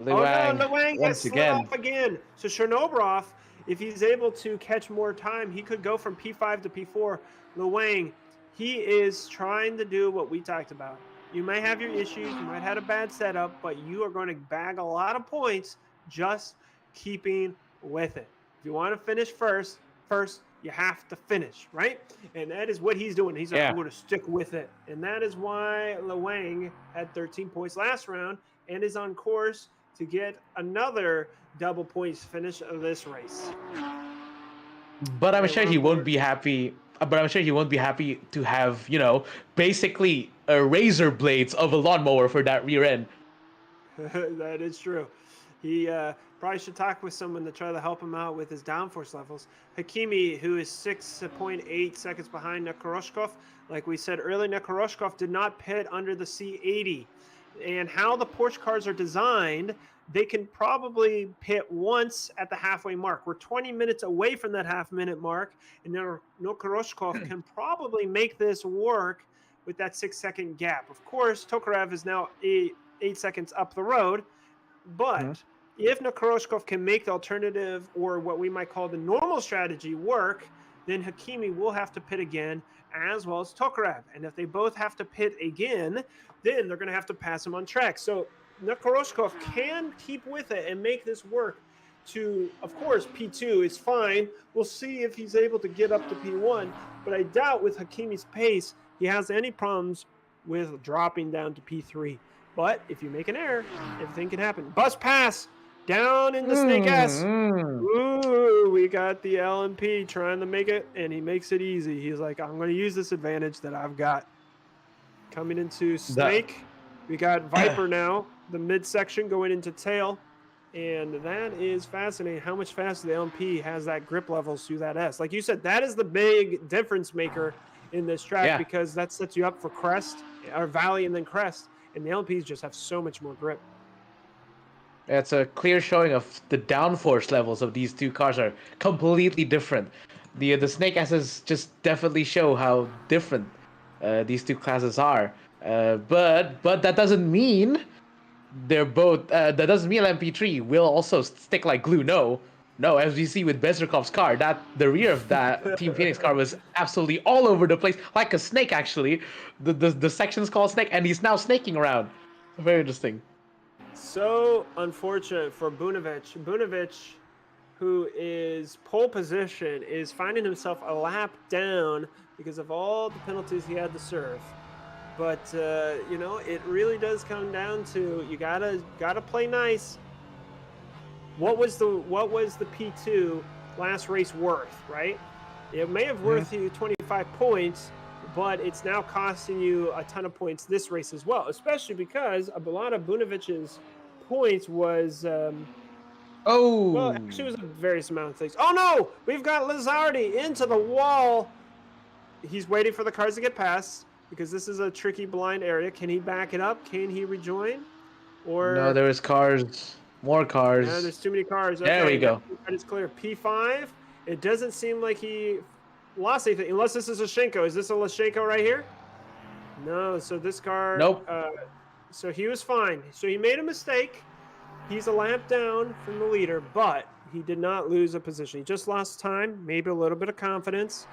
Lewang, Lewang once gets slid again. off again. So Chernobrov, if he's able to catch more time, he could go from P5 to P4. Lewang, he is trying to do what we talked about. You might have your issues, you might have a bad setup, but you are going to bag a lot of points just keeping with it. If you want to finish first, you have to finish, right? And that is what he's doing. He's going to stick with it. And that is why Lewang had 13 points last round and is on course to get another double points finish of this race. But I'm sure he won't be happy. But I'm sure he won't be happy to have, you know, basically razor blades of a lawnmower for that rear end. That is true. He probably should talk with someone to try to help him out with his downforce levels. Hakimi, who is 6.8 seconds behind Nekoroshkov, like we said earlier, Nekoroshkov did not pit under the C80. And how the Porsche cars are designed, they can probably pit once at the halfway mark. We're 20 minutes away from that half-minute mark, and Nekoroshkov can probably make this work with that 6-second gap. Of course, Tokarev is now 8 seconds up the road, but if Nekoroshkov can make the alternative, or what we might call the normal strategy, work, then Hakimi will have to pit again, as well as Tokarev. And if they both have to pit again, then they're going to have to pass him on track. So Nekoroshkov can keep with it and make this work to, of course, P2 is fine. We'll see if he's able to get up to P1, but I doubt with Hakimi's pace he has any problems with dropping down to P3. But if you make an error, everything can happen. Bus pass down in the Snake S. Ooh, we got the LMP trying to make it, and he makes it easy. He's like, I'm going to use this advantage that I've got. Coming into Snake, we got Viper now, the midsection going into tail. And that is fascinating how much faster the LMP has that grip levels through that S. Like you said, that is the big difference maker in this track, because that sets you up for crest, or valley and then crest. And the LMPs just have so much more grip. It's a clear showing of the downforce levels of these two cars are completely different. The Snake S's just definitely show how different these two classes are. But that doesn't mean they're both. That doesn't mean LMP3 will also stick like glue. No, No, as we see with Bezrukov's car, that the rear of that Team Phoenix car was absolutely all over the place, like a snake actually. The section's called Snake, and he's now snaking around. Very interesting. So unfortunate for Bunovic. Bunovic, who is pole position, is finding himself a lap down because of all the penalties he had to serve. But you know, it really does come down to you gotta play nice. What was the P2 last race worth, right? It may have worth you 25 points, but it's now costing you a ton of points this race as well, especially because a lot of Bunovic's points was well, actually it was a various amount of things. Oh no, we've got Lizardi into the wall. He's waiting for the cars to get past because this is a tricky blind area. Can he back it up? Can he rejoin? Or No, there is cars. More cars. yeah, there's too many cars. Okay, There we go. that is clear. P5. It doesn't seem like he lost anything, unless this is a Lashenko. Is this a Lashenko right here? No. So this car. Nope. So he was fine. So he made a mistake. He's a lap down from the leader, but he did not lose a position. He just lost time, maybe a little bit of confidence.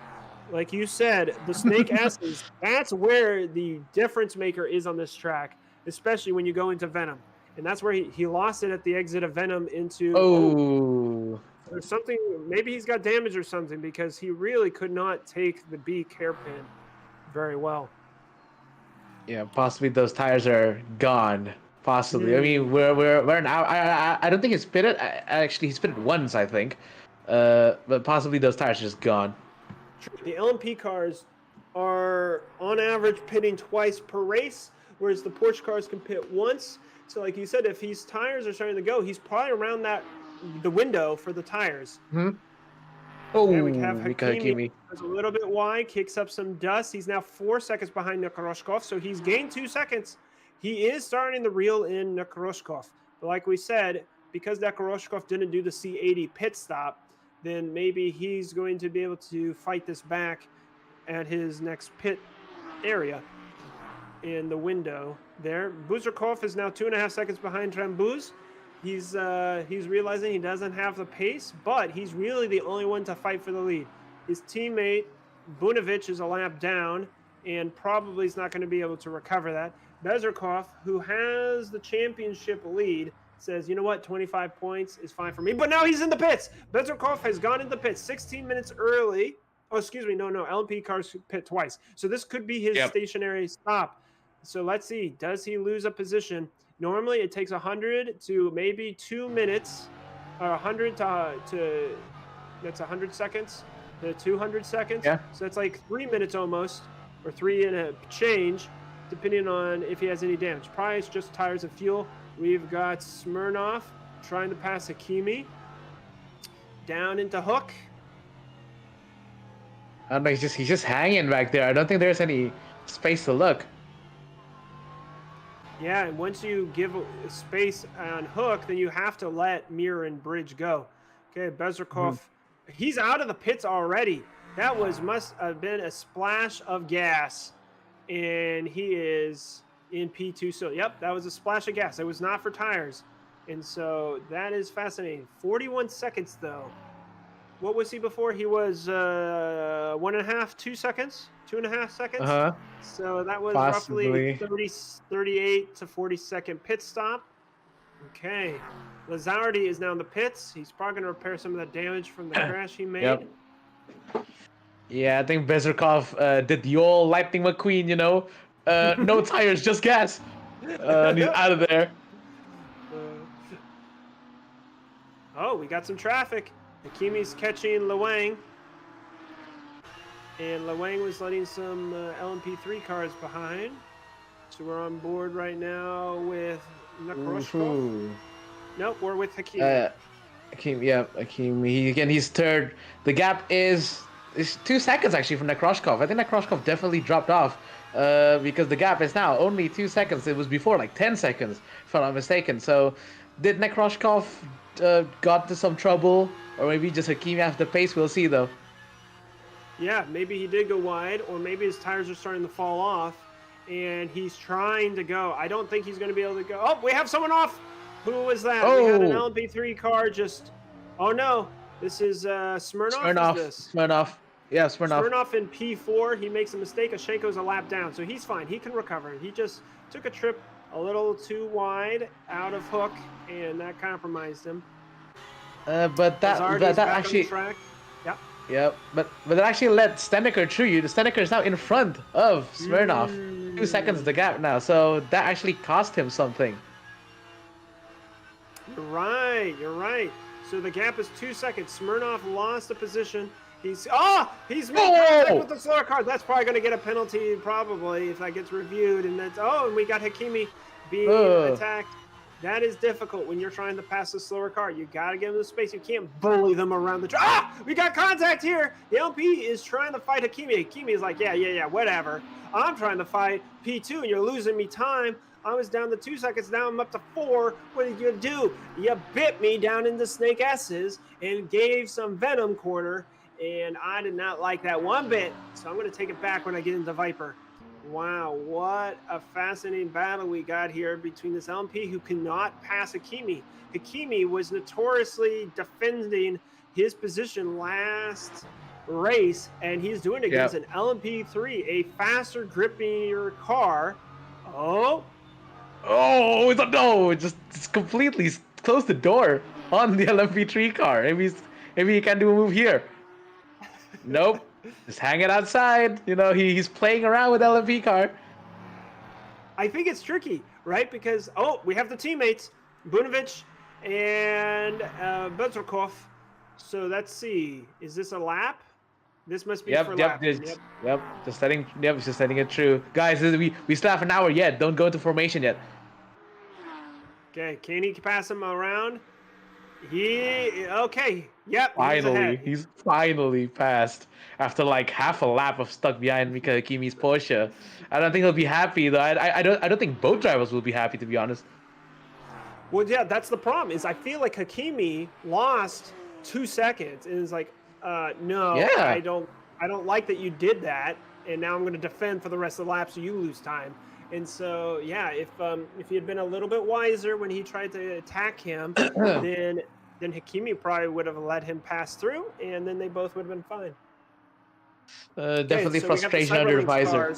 Like you said, the Snake S's, that's where the difference maker is on this track, especially when you go into Venom. And that's where he lost it at the exit of Venom into... Oh. There's something, maybe he's got damage or something, because he really could not take the B hairpin very well. Yeah, possibly those tires are gone. Possibly. I mean, we're an hour. I don't think it's pitted. Actually, he's pitted once, I think. But possibly those tires are just gone. The LMP cars are on average pitting twice per race, whereas the Porsche cars can pit once. So, like you said, if his tires are starting to go, he's probably around the window for the tires. Oh, and we have Hakimi. Goes a little bit wide, kicks up some dust. He's now 4 seconds behind Nekoroshkov, so he's gained 2 seconds. He is starting to reel in Nekoroshkov. But like we said, because Nekoroshkov didn't do the C80 pit stop, then maybe he's going to be able to fight this back at his next pit area in the window there. Buzerkov is now 2.5 seconds behind Trambuz. He's realizing he doesn't have the pace, but he's really the only one to fight for the lead. His teammate Bunovic is a lap down and probably is not going to be able to recover that. Bezerkov, who has the championship lead, says, you know what, 25 points is fine for me. But now he's in the pits. Bezerkov has gone into the pits 16 minutes early. Oh, excuse me. No. LMP cars pit twice. So this could be his stationary stop. So let's see. Does he lose a position? Normally it takes 100 to maybe 2 minutes, or 100 to that's 100 seconds to 200 seconds. Yeah. So that's like 3 minutes almost, or 3 and a change, depending on if he has any damage. Probably it's just tires and fuel. We've got Smirnov trying to pass Hakimi down into Hook. I don't know. He's just hanging back there. I don't think there's any space to look. Yeah, and once you give space on Hook, then you have to let Mir and Bridge go. Okay, Bezerkov, he's out of the pits already. That must have been a splash of gas, and he is in P2. So, yep, that was a splash of gas. It was not for tires, and so that is fascinating. 41 seconds, though. What was he before? He was 1.5, 2 seconds, 2.5 seconds. So that was roughly 38 to 40 second pit stop. Okay, Lazardi is now in the pits. He's probably going to repair some of that damage from the crash he made. Yep. Yeah, I think Bezerkov did the old Lightning McQueen, you know, no tires, just gas. And he's out of there. Oh, we got some traffic. Hakimi's catching Lewang. And Lewang was letting some LMP3 cars behind. So we're on board right now with Nekoroshkov. Nope, we're with Hakimi. Hakimi. He's third. The gap is 2 seconds actually from Nekoroshkov. I think Nekoroshkov definitely dropped off because the gap is now only 2 seconds. It was before like 10 seconds, if I'm not mistaken. So did Nekoroshkov got to some trouble, or maybe just Hakimi has the pace? We'll see though. Yeah, maybe he did go wide, or maybe his tires are starting to fall off, and he's trying to go. I don't think he's going to be able to go. Oh, we have someone off. Who was that? We had an LMP3 car just... Oh no, this is Smirnoff. Smirnoff. Is this? Smirnoff. Yeah, Smirnoff. Smirnoff in P4. He makes a mistake. Ashenko's a lap down, so he's fine. He can recover. He just took a trip a little too wide out of hook, and that compromised him. But that actually. Track. Yep. Yep. But that actually let Steneker through you. The Steneker is now in front of Smirnoff. 2 seconds the gap now, so that actually cost him something. You're right. You're right. So the gap is 2 seconds. Smirnoff lost a position. He's made contact with the slower car. That's probably going to get a penalty, probably, if that gets reviewed. And that's and we got Hakimi being attacked. That is difficult when you're trying to pass the slower car. You got to give them the space. You can't bully them around the track. We got contact here. The LP is trying to fight Hakimi. Hakimi is like, yeah, whatever. I'm trying to fight P2, and you're losing me time. I was down to 2 seconds. Now I'm up to 4. What did you do? You bit me down into Snake S's and gave some Venom corner. And I did not like that one bit, so I'm going to take it back when I get into Viper. Wow, what a fascinating battle we got here between this LMP who cannot pass Hakimi. Hakimi was notoriously defending his position last race, and he's doing it against an LMP3, a faster, grippier car. It's completely closed the door on the LMP3 car. Maybe he can do a move here. Nope. Just hang it outside. You know, he's playing around with LMP car. I think it's tricky, right? Because, we have the teammates, Bunovic and Bezrukov. So let's see. Is this a lap? This must be for lap. Yep. Just setting it true. Guys, we still have an hour yet. Don't go into formation yet. Okay, can he pass him around? Okay. Yep. He's finally passed after like half a lap of stuck behind Mika Hakimi's Porsche. I don't think he'll be happy though. I don't think both drivers will be happy, to be honest. Well, yeah, that's the problem. Is I feel like Hakimi lost 2 seconds and is like, no, I don't like that you did that, and now I'm going to defend for the rest of the lap, so you lose time. And so, yeah, if he had been a little bit wiser when he tried to attack him, then Hakimi probably would have let him pass through, and then they both would have been fine. Definitely frustration under the visor.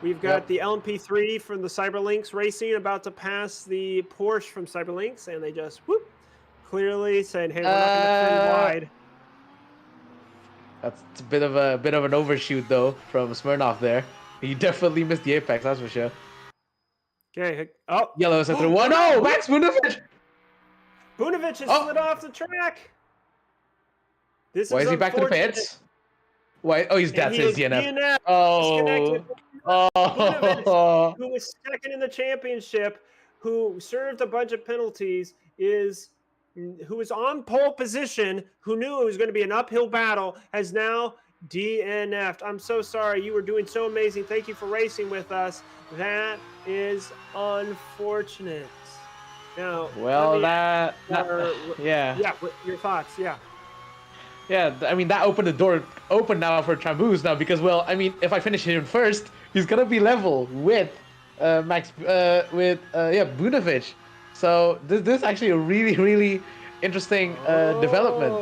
We've got the LMP3 from the Cyberlinks Racing about to pass the Porsche from Cyberlinks, and they just clearly saying, "Hey, we're not going to defend wide." That's a bit of an overshoot though from Smirnoff there. He definitely missed the apex, that's for sure. Okay. Yellow sector 1. Oh, Max Bunovic! Bunovic has slid off the track. Why is he back to the pits? Why? Oh, he's dead. Says DNF. Bunovic, who was second in the championship, who served a bunch of penalties, who was on pole position, who knew it was going to be an uphill battle, has now DNF'd. I'm so sorry. You were doing so amazing. Thank you for racing with us. That is unfortunate. Now, your thoughts, I mean, that opened the door open now for Tramboos now because, well, I mean, if I finish him first, he's gonna be level with Bunovic. So this is actually a really, really interesting development.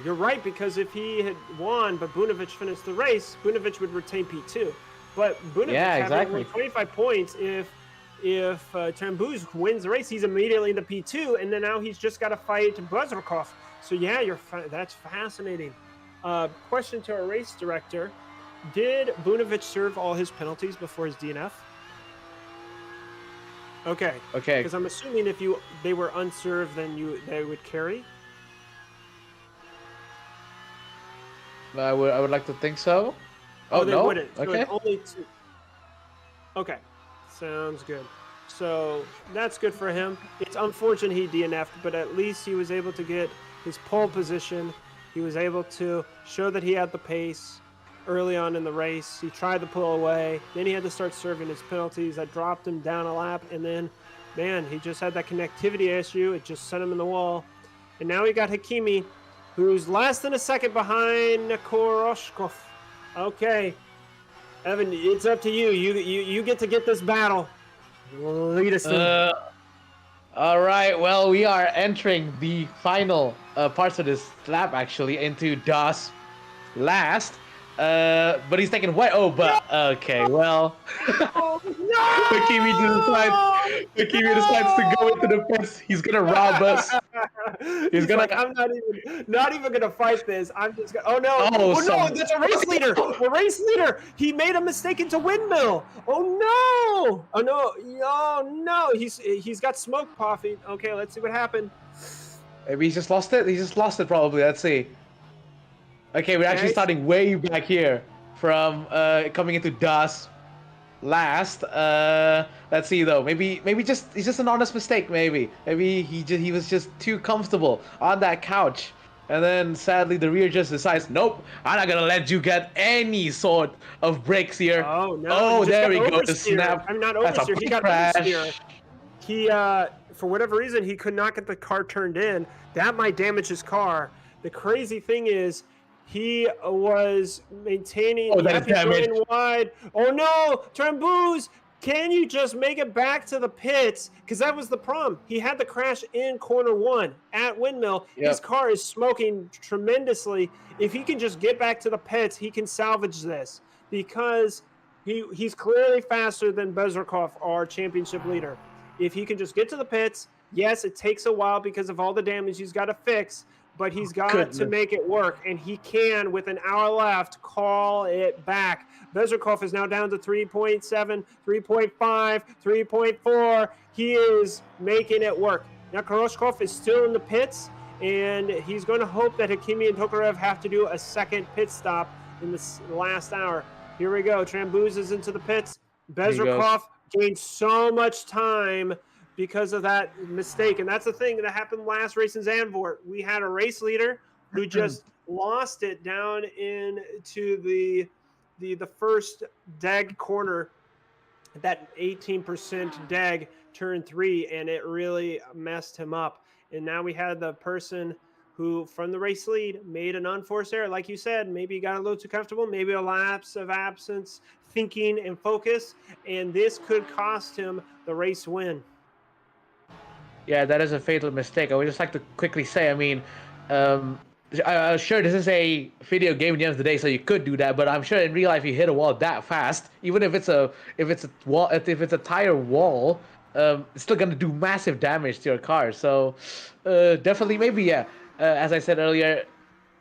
You're right, because if he had won but Bunovic finished the race, Bunovic would retain P2. But Bunovic had only 25 points. If Tramboos wins the race, he's immediately into P2, and then now he's just got to fight Bezrukov. So yeah, that's fascinating. Question to our race director: did Bunovic serve all his penalties before his DNF? Okay. Because I'm assuming if they were unserved, then they would carry. I would like to think so. They wouldn't. So okay. Only 2. Okay. Sounds good. So that's good for him. It's unfortunate he DNF'd, but at least he was able to get his pole position. He was able to show that he had the pace early on in the race. He tried to pull away. Then he had to start serving his penalties. That dropped him down a lap. And then, man, he just had that connectivity issue. It just sent him in the wall. And now we got Hakimi, who's less than a second behind Koroshkov. Okay. Evan, it's up to you. You get to get this battle. Lead us in. All right, well, we are entering the final parts of this lap actually into DOS last. But he's taking what? Oh, No! but okay, well, Akimi decides. No! Akimi decides to go into the pits. He's gonna rob us. He's He's gonna. like, I'm not even gonna fight this. I'm just gonna. Oh no! Oh, Oh no! some. That's a race leader. The race leader. He made a mistake into windmill. Oh no! Oh no! Oh no! He's got smoke puffing. Okay, let's see what happened. Maybe he's just lost it. He just lost it probably. Let's see. Okay, we're actually Okay. starting way back here from coming into DOS last. Let's see though. Maybe just it's just an honest mistake. Maybe he was just too comfortable on that couch, and then sadly the rear just decides, nope, I'm not gonna let you get any sort of breaks here. Oh no! Oh, He just there we got go. The oversteer. snap. I'm not That's a oversteer. He big got crash. oversteer. He for whatever reason he could not get the car turned in. That might damage his car. The crazy thing is he was maintaining. Oh, that is he's damage. going wide. Oh no, Tramboos! Can you just make it back to the pits? Because that was the problem. He had the crash in corner one at Windmill. Yep. His car is smoking tremendously. If he can just get back to the pits, he can salvage this because he's clearly faster than Bezrikov, our championship leader. If he can just get to the pits, yes, it takes a while because of all the damage he's got to fix, but he's got to make it work, and he can, with an hour left, call it back. Bezrikov is now down to 3.7, 3.5, 3.4. He is making it work. Now Koroshkov is still in the pits, and he's going to hope that Hakimi and Tokarev have to do a second pit stop in the last hour. Here we go. Tramboos is into the pits. Bezrikov gained so much time because of that mistake. And that's the thing that happened last race in Zandvoort. We had a race leader who just lost it down into the first DEG corner, that 18% DEG turn 3, and it really messed him up. And now we had the person who, from the race lead, made an unforced error. Like you said, maybe he got a little too comfortable, maybe a lapse of absence, thinking and focus, and this could cost him the race win. Yeah, that is a fatal mistake. I would just like to quickly say, I mean, sure, this is a video game at the end of the day, so you could do that. But I'm sure in real life, you hit a wall that fast, even if it's a tire wall, it's still gonna do massive damage to your car. So definitely, maybe yeah. As I said earlier,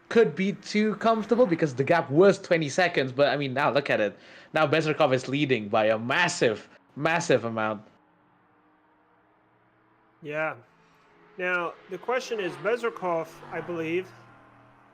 could be too comfortable because the gap was 20 seconds. But I mean, now look at it. Now Bezrikov is leading by a massive amount. Yeah. Now, the question is, Bezrikov, I believe,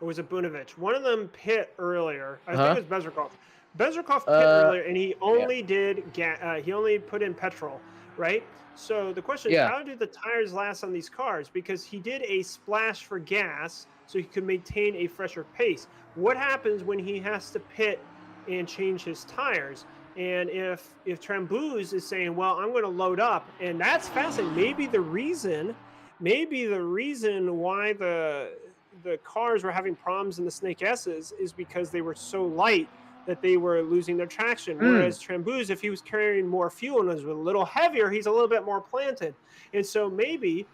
or was it Bunovic? One of them pit earlier. I think it was Bezrikov. Bezrikov pit earlier, and he only he only put in petrol, right? So the question is, how do the tires last on these cars? Because he did a splash for gas, so he could maintain a fresher pace. What happens when he has to pit and change his tires? And if Tramboos is saying, well, I'm going to load up, and that's fascinating. Maybe the reason why the cars were having problems in the Snake S's is because they were so light that they were losing their traction. Whereas Tramboos, if he was carrying more fuel and was a little heavier, he's a little bit more planted. And so maybe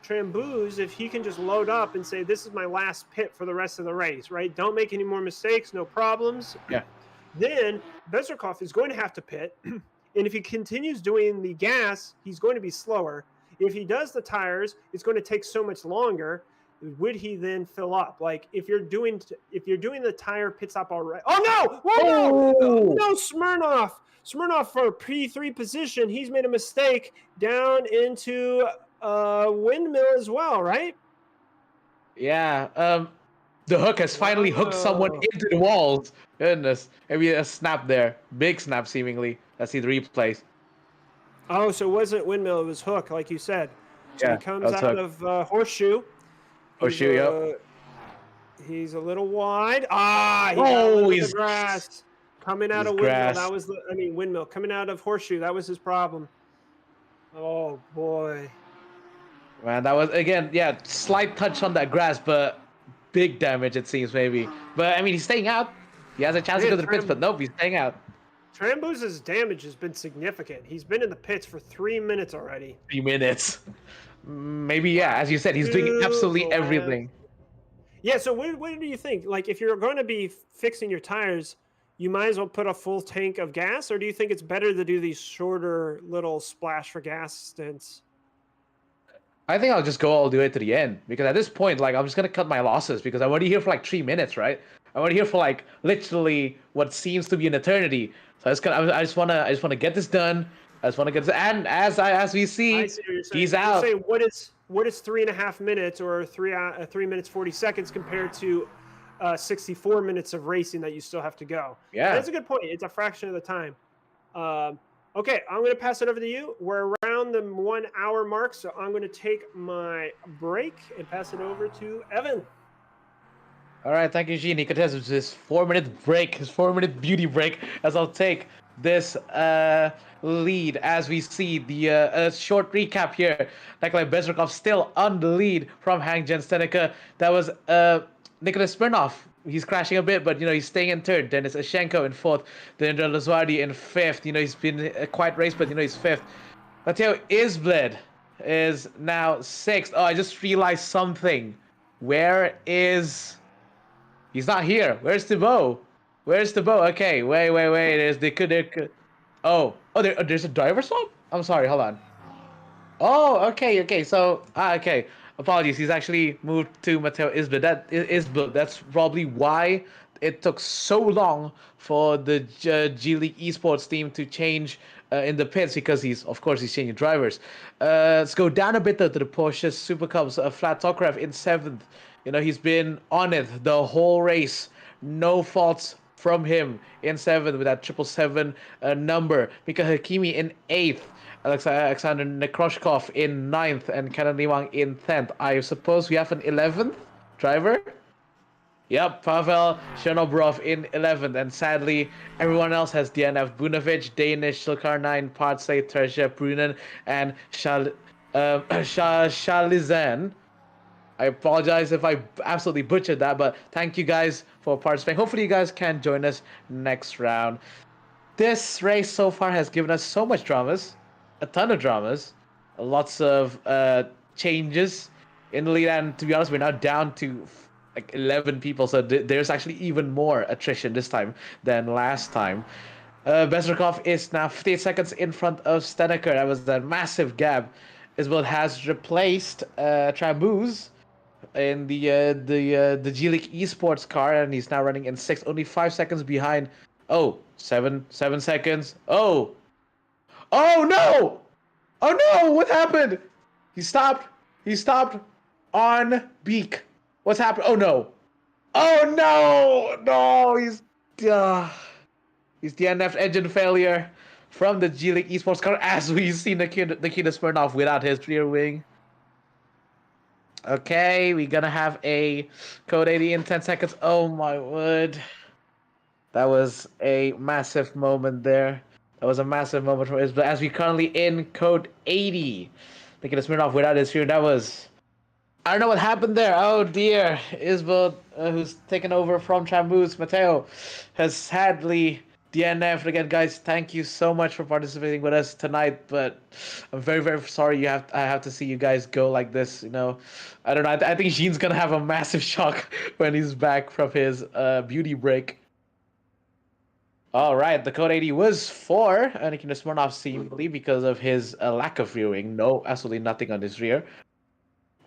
Tramboos, if he can just load up and say, this is my last pit for the rest of the race, right? Don't make any more mistakes, no problems. Yeah. Then Bezrikov is going to have to pit. And if he continues doing the gas, he's going to be slower. If he does the tires, it's going to take so much longer. Would he then fill up? Like if you're doing the tire pit stop already. Oh no! Whoa, no, Smirnov for P3 position. He's made a mistake down into windmill as well, right? Yeah. The hook has finally hooked someone into the walls. Goodness. Maybe a snap there. Big snap, seemingly. Let's see the replays. Oh, so it wasn't windmill, it was hook, like you said. So he comes out of horseshoe. Horseshoe, yep. He's a little wide. He got the grass. Coming out of windmill. That was windmill. Coming out of horseshoe. That was his problem. Oh, boy. Man, that was, again, slight touch on that grass, but big damage, it seems, maybe. But, I mean, he's staying out. He has a chance to go to the pits, but nope, he's staying out. Tramboos' damage has been significant. He's been in the pits for 3 minutes already. 3 minutes. Maybe, yeah, as you said, he's doing absolutely Last. everything. Yeah, so what do you think? Like, if you're going to be fixing your tires, you might as well put a full tank of gas, or do you think it's better to do these shorter little splash for gas stints? I think I'll just go all the way to the end because at this point, like, I'm just gonna cut my losses because I'm already here for like 3 minutes, right? I'm already here for like literally what seems to be an eternity. So I just wanna get this done. I just wanna get this, and as we I see, see what you're saying. he's You're out. saying what is 3.5 minutes or 3 minutes 40 seconds compared to 64 minutes of racing that you still have to go? That Yeah. is a good point. It's a fraction of the time. Okay, I'm going to pass it over to you. We're around the 1 hour mark, so I'm going to take my break and pass it over to Evan. All right, thank you, Gene. He could have his 4 minute break, his 4 minute beauty break, as I'll take this lead as we see the short recap here. Nikolai Bezrikov still on the lead from Hangjen Stenica. That was Nicholas Smirnov. He's crashing a bit, but he's staying in third. Denis Ashenko in fourth. Then Lazardi in fifth. He's been a quiet race, but he's fifth. Matteo Isbled is now sixth. Oh, I just realized something. Where is? He's not here. Where's the bow? Where's the bow? Okay, wait. There could. Oh, there's a driver swap. I'm sorry. Hold on. Oh, okay. So, okay. Apologies. He's actually moved to Matteo Isbel. That's probably why it took so long for the G League Esports team to change in the pits because of course, he's changing drivers. Let's go down a bit though to the Porsche Super Cubs. Flat Tokrav in seventh. He's been on it the whole race. No faults from him in seventh with that 777 number. Mika Hakimi in eighth. Alexander Nekroshkov in ninth and Kenan Limang in 10th. I suppose we have an 11th driver? Yep, Pavel Shenobrov in 11th, and sadly, everyone else has DNF. Bunovic, Danish, Sulkarnain, Partsay, Terje, Brunen, and Shalizan. I apologize if I absolutely butchered that, but thank you guys for participating. Hopefully, you guys can join us next round. This race so far has given us so much dramas, a ton of dramas, lots of changes in the lead, and to be honest, we're now down to like 11 people, so there's actually even more attrition this time than last time. Bezrikov is now 58 seconds in front of Steneker. That was a massive gap. Isbel has replaced Tramuz in the G League Esports car, and he's now running in sixth, only 5 seconds behind. Oh, 7 seconds. Oh no! Oh no! What happened? He stopped. He stopped on Beak. What's happened? Oh no! Oh no! No! He's DNF engine failure from the G League Esports car, as we see Nikita Smirnov without his rear wing. Okay, we're gonna have a code 80 in 10 seconds. Oh my word. That was a massive moment there. That was a massive moment for us. But as we currently in code 80, Nikita Smirnov without his rear, that was... I don't know what happened there. Oh dear. Isbel, who's taken over from Tramuz, Mateo, has sadly DNF'd again. Guys, thank you so much for participating with us tonight. But I'm very, very sorry I have to see you guys go like this. I don't know. I think Jean's gonna have a massive shock when he's back from his beauty break. All right, the code 80 was for Nikita Smirnov seemingly because of his lack of rear wing. No, absolutely nothing on his rear.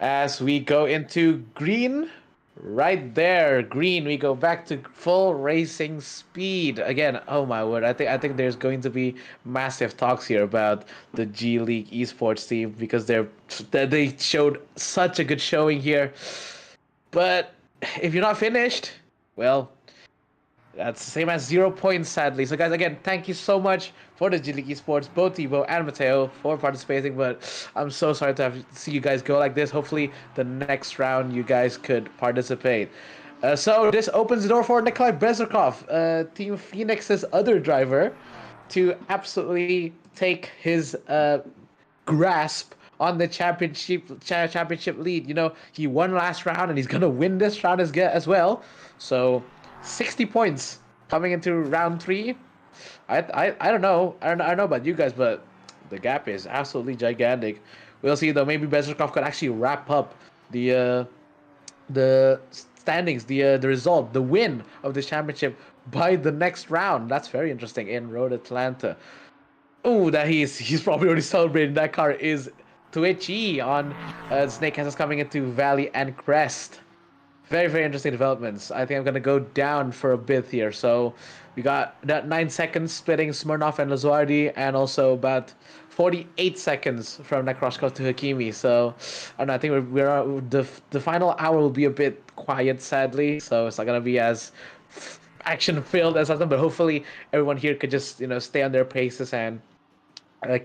As we go into green, right there, green, we go back to full racing speed again. Oh my word! I think there's going to be massive talks here about the G League Esports team because they showed such a good showing here. But if you're not finished, well, that's the same as 0 points, sadly. So, guys, again, thank you so much for the G League Esports, both Thibaut and Mateo, for participating. But I'm so sorry to have to see you guys go like this. Hopefully, the next round you guys could participate. So, this opens the door for Nikolai Bezrikov, Team Phoenix's other driver, to absolutely take his grasp on the championship lead. He won last round, and he's gonna win this round as well. So 60 points coming into round 3. I don't know. I don't know about you guys, but the gap is absolutely gigantic. we'll see though. Maybe Bezrikov could actually wrap up the standings, the result, the win of the championship by the next round. That's very interesting in Road Atlanta. Oh, that he's probably already celebrating. That car is twitchy on Snake Hands coming into Valley and Crest. Very, very interesting developments. I think I'm gonna go down for a bit here. So we got that 9 seconds splitting Smirnov and Lazuardi, and also about 48 seconds from Nekroshkov to Hakimi. So I don't know. I think the final hour will be a bit quiet, sadly. So it's not gonna be as action filled as something. But hopefully everyone here could just stay on their paces and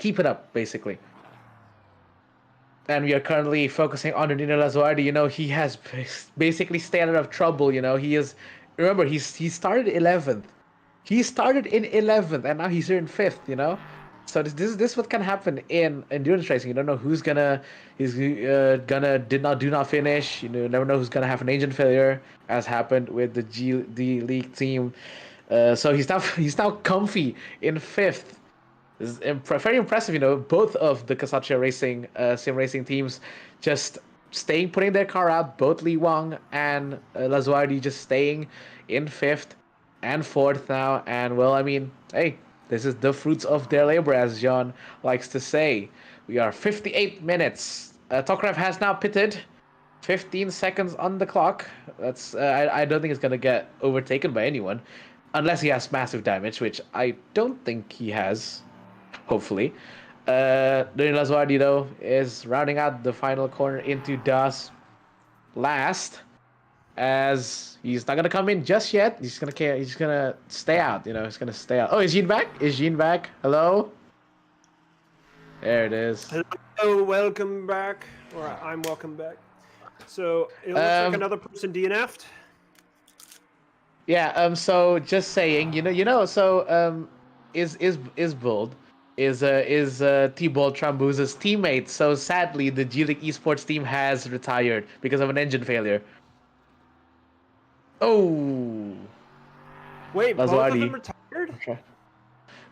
keep it up, basically. And we are currently focusing on Nino Lazuardi. He has basically stayed out of trouble. He is. Remember, he started 11th. He started in 11th, and now he's here in 5th. So this is what can happen in endurance racing. You don't know who's gonna do not finish. You never know who's gonna have an engine failure, as happened with the GD League team. So he's now comfy in 5th. This is very impressive, both of the Kasatria Racing sim racing teams just putting their car out. Both Li Wang and Lazuardi just staying in 5th and 4th now. And well, I mean, hey, this is the fruits of their labor, as John likes to say. We are 58 minutes. Tokarev has now pitted. 15 seconds on the clock. That's I don't think it's gonna get overtaken by anyone, unless he has massive damage, which I don't think he has. Hopefully. Daniel Lazuardi, though, is rounding out the final corner into Das last, as he's not gonna come in just yet. He's gonna stay out. He's gonna stay out. Oh, is Jean back? Hello. There it is. Hello, welcome back. Or I'm welcome back. So it looks like another person DNF'd. Yeah. So just saying. So is Bold. Is T-Bolt Trambuza's teammate. So sadly, the G-League esports team has retired because of an engine failure. Oh. Wait, both of them retired? Okay.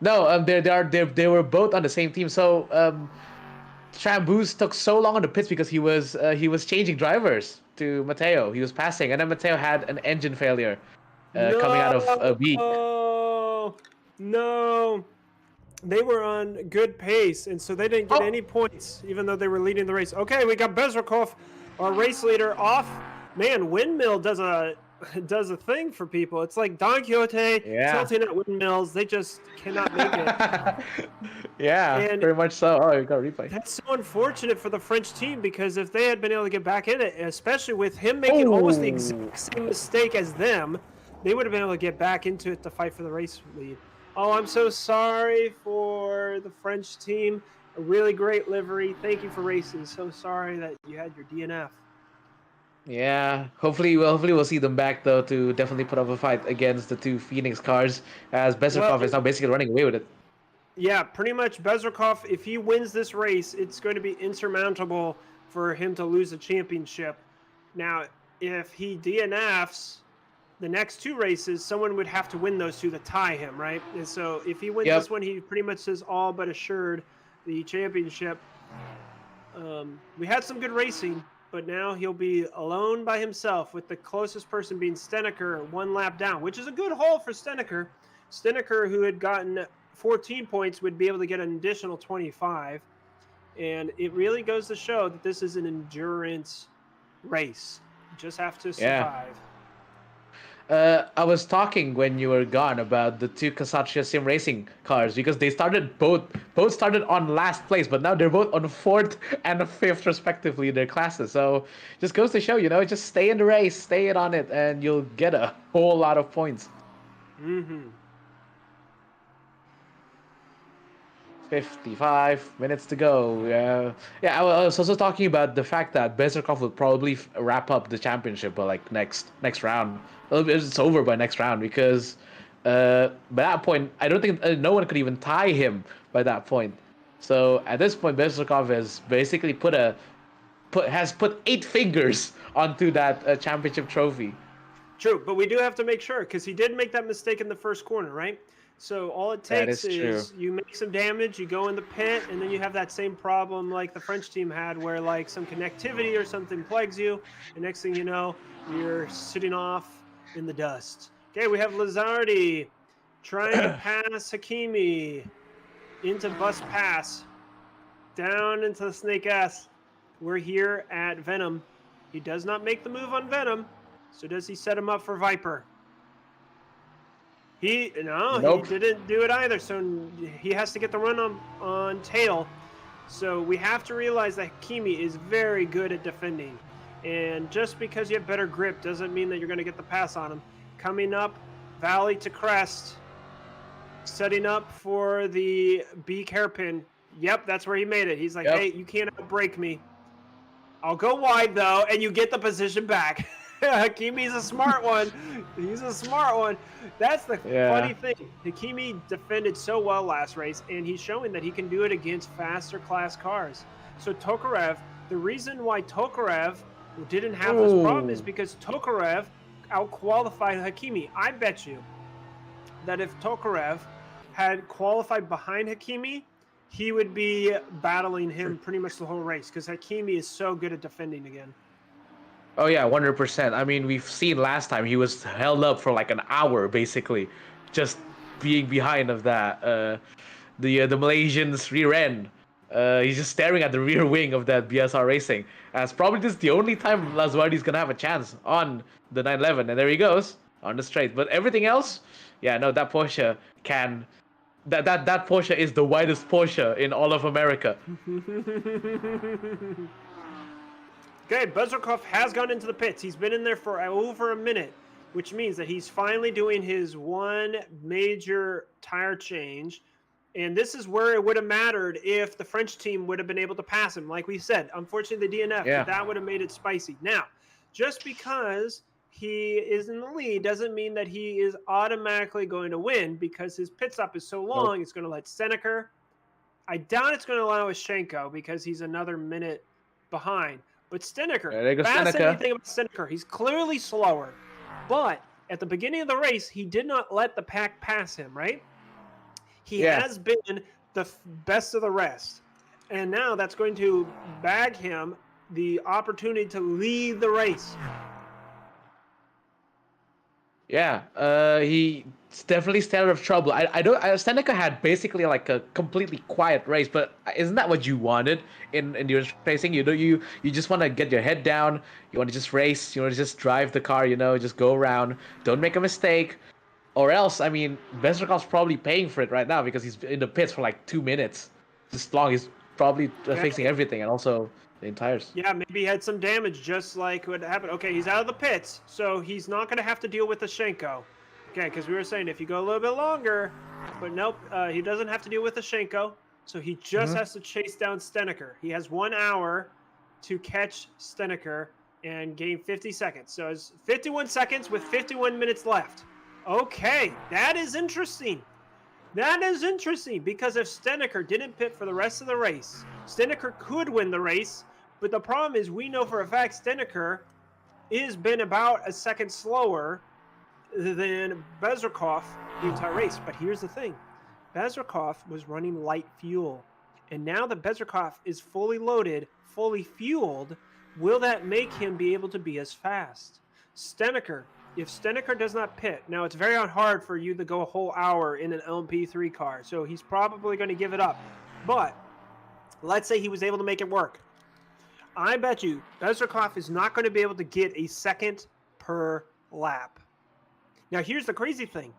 No, they were both on the same team. So Trambuz took so long on the pits because he was changing drivers to Mateo. He was passing, and then Mateo had an engine failure coming out of a week. Oh no. They were on good pace, and so they didn't get any points, even though they were leading the race. Okay, we got Bezrikov, our race leader, off. Man, Windmill does a thing for people. It's like Don Quixote tilting at windmills. They just cannot make it. Yeah, and very much so. Oh, you got a replay. That's so unfortunate for the French team, because if they had been able to get back in it, especially with him making almost the exact same mistake as them, they would have been able to get back into it to fight for the race lead. Oh, I'm so sorry for the French team. A really great livery. Thank you for racing. So sorry that you had your DNF. Yeah, hopefully we'll see them back, though, to definitely put up a fight against the two Phoenix cars, as Bezrikov is now basically running away with it. Yeah, pretty much Bezrikov, if he wins this race, it's going to be insurmountable for him to lose the championship. Now, if he DNFs the next two races, someone would have to win those two to tie him, right? And so if he wins this one, he pretty much is all but assured the championship. We had some good racing, but now he'll be alone by himself, with the closest person being Steneker, 1 lap down, which is a good haul for Steneker. Steneker, who had gotten 14 points, would be able to get an additional 25. And it really goes to show that this is an endurance race. You just have to survive. I was talking when you were gone about the two Kasatria sim racing cars, because they started both started on last place, but now they're both on 4th and 5th respectively in their classes. So just goes to show, just stay in the race, stay on it, and you'll get a whole lot of points. 55 minutes to go. I was also talking about the fact that Bezrikov will probably wrap up the championship, but like next round. It's over by next round, because by that point, I don't think no one could even tie him by that point. So at this point, Bezrikov has basically put 8 fingers onto that championship trophy. True, but we do have to make sure because he did make that mistake in the first corner, right? So all it That takes is true. is you make some damage, you go in the pit, and then you have that same problem like the French team had, where like some connectivity or something plagues you, and next thing you know, you're sitting off in the dust. Okay, we have Lazardi trying to pass Hakimi into Bus Pass down into the Snake S. We're here at Venom. He does not make the move on Venom. So does he set him up for Viper? He Nope. didn't do it either. So he has to get the run on Tail. So we have to realize that Hakimi is very good at defending. And just because you have better grip doesn't mean that you're going to get the pass on him. Coming up, Valley to Crest. Setting up for the beak hairpin. Yep, that's where he made it. He's like, hey, you can't break me. I'll go wide, though, and you get the position back. Hakimi's a smart one. He's a smart one. That's the funny thing. Hakimi defended so well last race, and he's showing that he can do it against faster class cars. So Tokarev, the reason why Tokarev didn't have this problem is because Tokarev out-qualified Hakimi. I bet you that if Tokarev had qualified behind Hakimi, he would be battling him pretty much the whole race because Hakimi is so good at defending again. Oh yeah, 100%. I mean, we've seen last time he was held up for like an hour, basically, just being behind of that. The Malaysian's rear end. He's just staring at the rear wing of that BSR Racing. That's probably just the only time Lazuardi's gonna have a chance on the 911, and there he goes on the straight. But everything else, yeah, no, that Porsche can. That Porsche is the widest Porsche in all of America. Okay, Bezrikov has gone into the pits. He's been in there for over a minute, which means that he's finally doing his one major tire change. And this is where it would have mattered if the French team would have been able to pass him. Like we said, unfortunately, the DNF, but that would have made it spicy. Now, just because he is in the lead doesn't mean that he is automatically going to win because his pit stop is so long, it's going to let Steneker. I doubt it's going to allow Schenko because he's another minute behind. But Steneker, fascinating thing about Steneker, he's clearly slower. But at the beginning of the race, he did not let the pack pass him, right? He has been the best of the rest. And now that's going to bag him the opportunity to lead the race. Yeah, he's definitely stayed out of trouble. Steneker had basically like a completely quiet race, but isn't that what you wanted in your racing? You just want to get your head down. You want to just race. You want to just drive the car. Just go around. Don't make a mistake, or else. I mean, Bezrikov's probably paying for it right now because he's in the pits for like 2 minutes. Just long. He's probably fixing everything and also the tires. Yeah, maybe he had some damage just like what happened. Okay, he's out of the pits, so he's not going to have to deal with the Schenko. Okay, because we were saying if you go a little bit longer, but nope, he doesn't have to deal with the Schenko, so he just has to chase down Steneker. He has 1 hour to catch Steneker and gain 50 seconds. So it's 51 seconds with 51 minutes left. Okay, that is interesting. That is interesting because if Steneker didn't pit for the rest of the race, Steneker could win the race. But the problem is we know for a fact Steneker has been about a second slower than Bezrikov the entire race. But here's the thing. Bezrikov was running light fuel. And now that Bezrikov is fully loaded, fully fueled, will that make him be able to be as fast? Steneker, if Steneker does not pit, now it's very hard for you to go a whole hour in an LMP3 car. So he's probably going to give it up. But let's say he was able to make it work. I bet you Bezrikov is not going to be able to get a second per lap. Now, here's the crazy thing,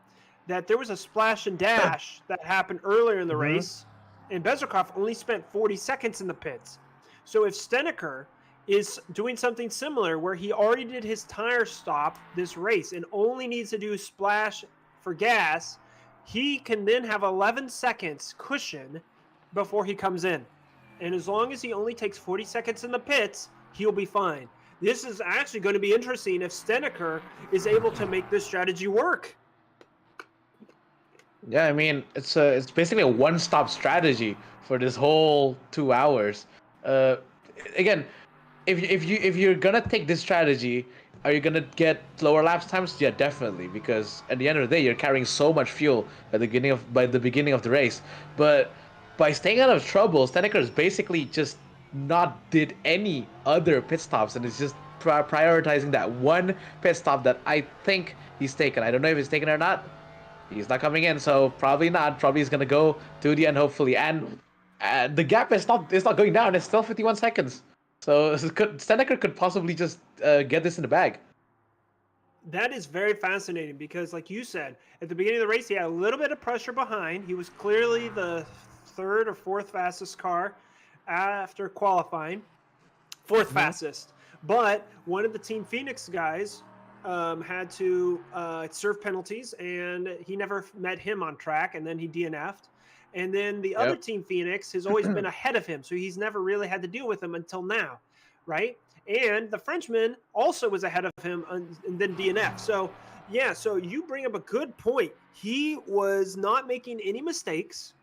that there was a splash and dash that happened earlier in the race, and Bezrikov only spent 40 seconds in the pits. So if Steneker is doing something similar where he already did his tire stop this race and only needs to do splash for gas, he can then have 11 seconds cushion before he comes in. And as long as he only takes 40 seconds in the pits, he'll be fine. This is actually going to be interesting if Steneker is able to make this strategy work. Yeah, I mean, it's basically a one-stop strategy for this whole 2 hours. Again, if you're gonna take this strategy, Are you gonna get lower lapse times? Yeah, definitely, because at the end of the day, you're carrying so much fuel by the beginning of the race. But by staying out of trouble, Steneker's basically just not did any other pit stops, and is just prioritizing that one pit stop that I think he's taken. I don't know if he's taken or not. He's not coming in, so probably not. Probably he's gonna go to the end, hopefully. And the gap is not going down. It's still 51 seconds. So Steneker could possibly just get this in the bag. That is very fascinating because, like you said, at the beginning of the race, he had a little bit of pressure behind. He was clearly the third or fourth fastest car after qualifying, fourth fastest. But one of the Team Phoenix guys had to serve penalties, and he never met him on track, and then he DNF'd. And then the other Team Phoenix has always been ahead of him, so he's never really had to deal with him until now, right? And the Frenchman also was ahead of him and then DNF. So, yeah, so you bring up a good point. He was not making any mistakes.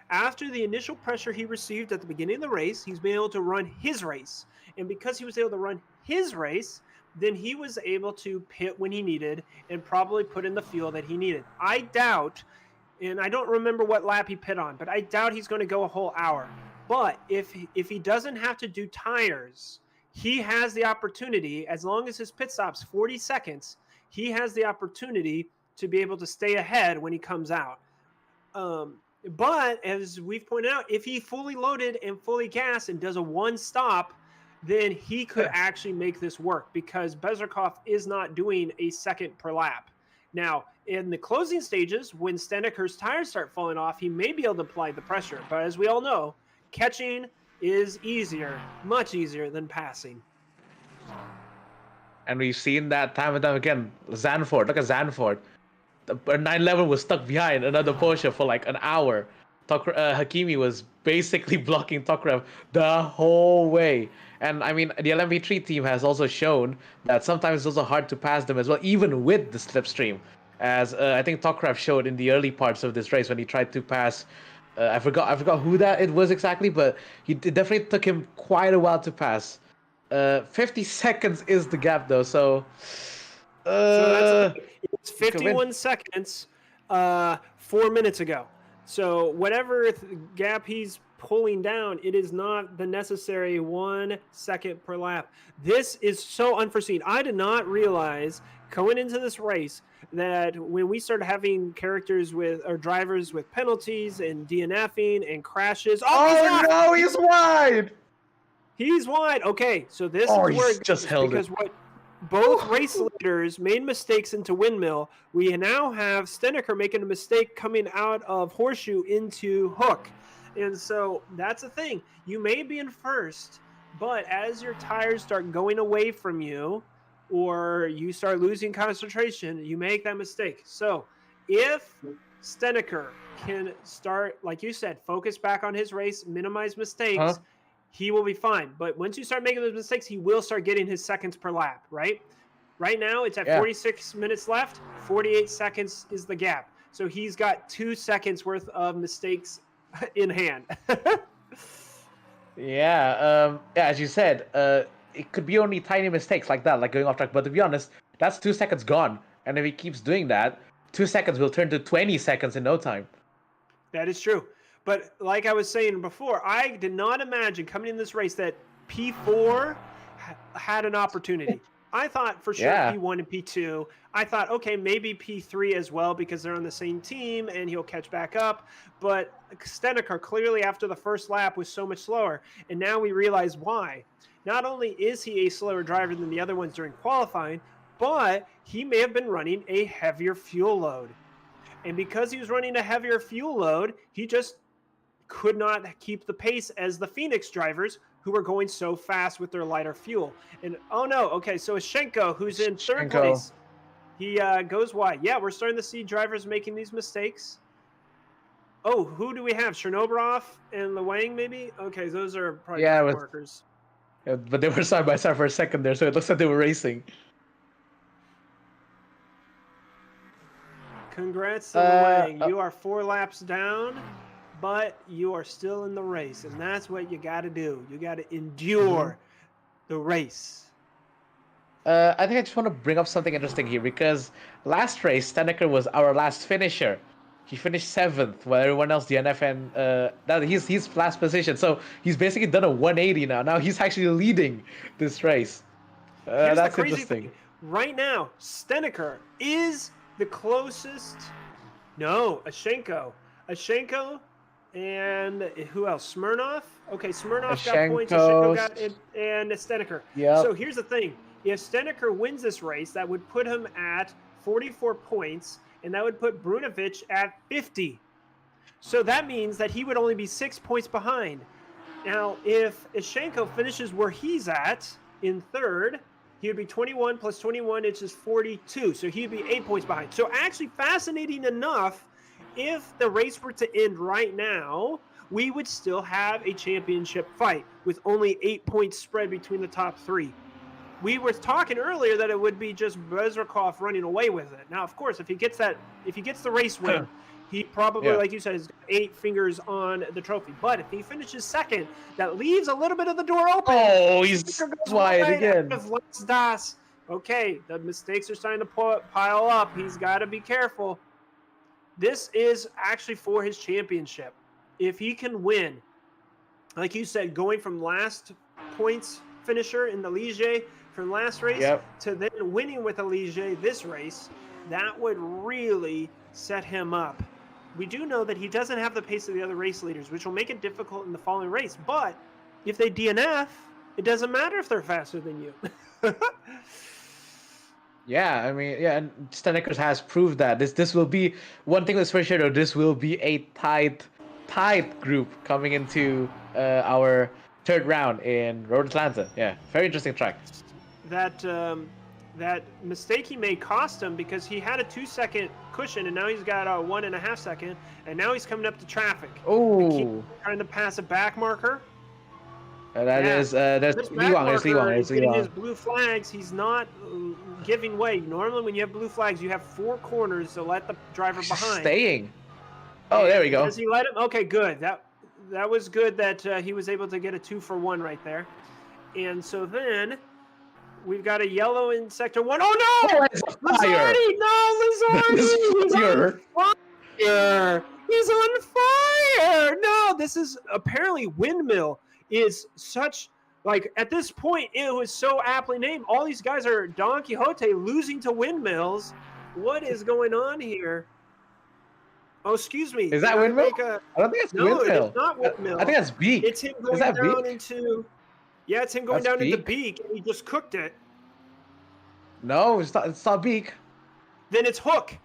After the initial pressure he received at the beginning of the race, he's been able to run his race. And because he was able to run his race, then he was able to pit when he needed and probably put in the fuel that he needed. I doubt, and I don't remember what lap he pit on, but I doubt he's going to go a whole hour. But if he doesn't have to do tires, he has the opportunity, as long as his pit stop's 40 seconds, he has the opportunity to be able to stay ahead when he comes out. But as we've pointed out, if he fully loaded and fully gassed and does a one stop, then he could actually make this work because Bezrikov is not doing a second per lap. Now, in the closing stages, when Steneker's tires start falling off, he may be able to apply the pressure. But as we all know, catching is easier, much easier than passing. And we've seen that time and time again. Zandvoort, look at Zandvoort. The 911 was stuck behind another Porsche for like an hour. Hakimi was basically blocking Tokrev the whole way. And I mean, the LMV3 team has also shown that sometimes it's also hard to pass them as well, even with the slipstream. As I think Tokrev showed in the early parts of this race when he tried to pass. I forgot who that it was exactly, but it definitely took him quite a while to pass. 50 seconds is the gap though, so. So it's 51 seconds 4 minutes ago. So whatever gap he's pulling down, it is not the necessary 1 second per lap. This is so unforeseen. I did not realize going into this race that when we started having characters with or drivers with penalties and DNFing and crashes. Oh no, he's wide. He's wide. Okay, so this is where it just held because it. what both race leaders made mistakes into windmill. We now have Steneker making a mistake coming out of horseshoe into hook. And so that's the thing. You may be in first, but as your tires start going away from you or you start losing concentration, you make that mistake. So if Steneker can start, like you said, focus back on his race, minimize mistakes, he will be fine. But once you start making those mistakes, he will start getting his seconds per lap, right? Right now, it's at 46 minutes left. 48 seconds is the gap. So he's got 2 seconds worth of mistakes in hand. As you said, it could be only tiny mistakes like that, like going off track. But to be honest, that's 2 seconds gone. And if he keeps doing that, 2 seconds will turn to 20 seconds in no time. That is true. But like I was saying before, I did not imagine coming in this race that P4 had an opportunity. I thought for sure P1 and P2. I thought, okay, maybe P3 as well because they're on the same team and he'll catch back up. But Steneker clearly after the first lap was so much slower. And now we realize why. Not only is he a slower driver than the other ones during qualifying, but he may have been running a heavier fuel load. And because he was running a heavier fuel load, he just could not keep the pace as the Phoenix drivers who were going so fast with their lighter fuel. And oh no, okay, so it's Schenko who's in third place. He goes wide. Yeah, we're starting to see drivers making these mistakes. Oh, who do we have? Chernobrov and Lewang maybe? Okay, those are probably markers. Yeah, but they were side by side for a second there, so it looks like they were racing. Congrats to Lewang. You are 4 laps down. But you are still in the race, and that's what you got to do. You got to endure the race. I think I just want to bring up something interesting here because last race, Steneker was our last finisher. He finished 7th, while everyone else DNF and that he's last position. So he's basically done a 180 now. Now he's actually leading this race. Here's the That's crazy interesting. thing. Right now, Steneker is the closest. No, Ashenko. Ashenko and who else? Smirnov? Okay, Smirnov got points, Ashenko got it, and Steneker. Yep. So here's the thing. If Steneker wins this race, that would put him at 44 points, and that would put Brunovic at 50. So that means that he would only be 6 points behind. Now, if Ashenko finishes where he's at in 3rd, he would be 21 plus 21, which is 42. So he'd be 8 points behind. So actually fascinating enough, if the race were to end right now, we would still have a championship fight with only 8 points spread between the top 3. We were talking earlier that it would be just Bezrakov running away with it. Now, of course, if he gets the race win, he probably, like you said, has got 8 fingers on the trophy. But if he finishes 2nd, that leaves a little bit of the door open. Oh, he's wide again. Das. Okay, the mistakes are starting to pile up. He's got to be careful. This is actually for his championship. If he can win, like you said, going from last points finisher in the Ligier from last race to then winning with a Ligier this race, that would really set him up. We do know that he doesn't have the pace of the other race leaders, which will make it difficult in the following race. But if they DNF, it doesn't matter if they're faster than you. Yeah, I mean, yeah, and Steneker has proved that this will be one thing that's for sure. Though, this will be a tight group coming into our 3rd round in Road Atlanta. Yeah, very interesting track. That mistake he made cost him because he had a 2-second cushion and now he's got a 1.5 second, and now he's coming up to traffic. Oh, trying to pass a back marker. There's Liwang. Getting his blue flags, he's not giving way. Normally, when you have blue flags, you have 4 corners to let the driver behind. Staying. Oh, there we go. Does he let him? Okay, good. That was good that he was able to get a 2-for-1 right there. And so then we've got a yellow in sector 1. Oh no! Lizardi! No, Lizardi! He's on fire! He's on fire! No, this is apparently Windmill is such, like, at this point it was so aptly named. All these guys are Don Quixote losing to windmills. What is going on here? Oh, excuse me. Is that Windmill? I don't think it's Windmill. No, it's not Windmill. I think that's Beak. It's him going down into. Yeah, it's him going down into Beak, and he just cooked it. No, it's not Beak. Then it's Hook.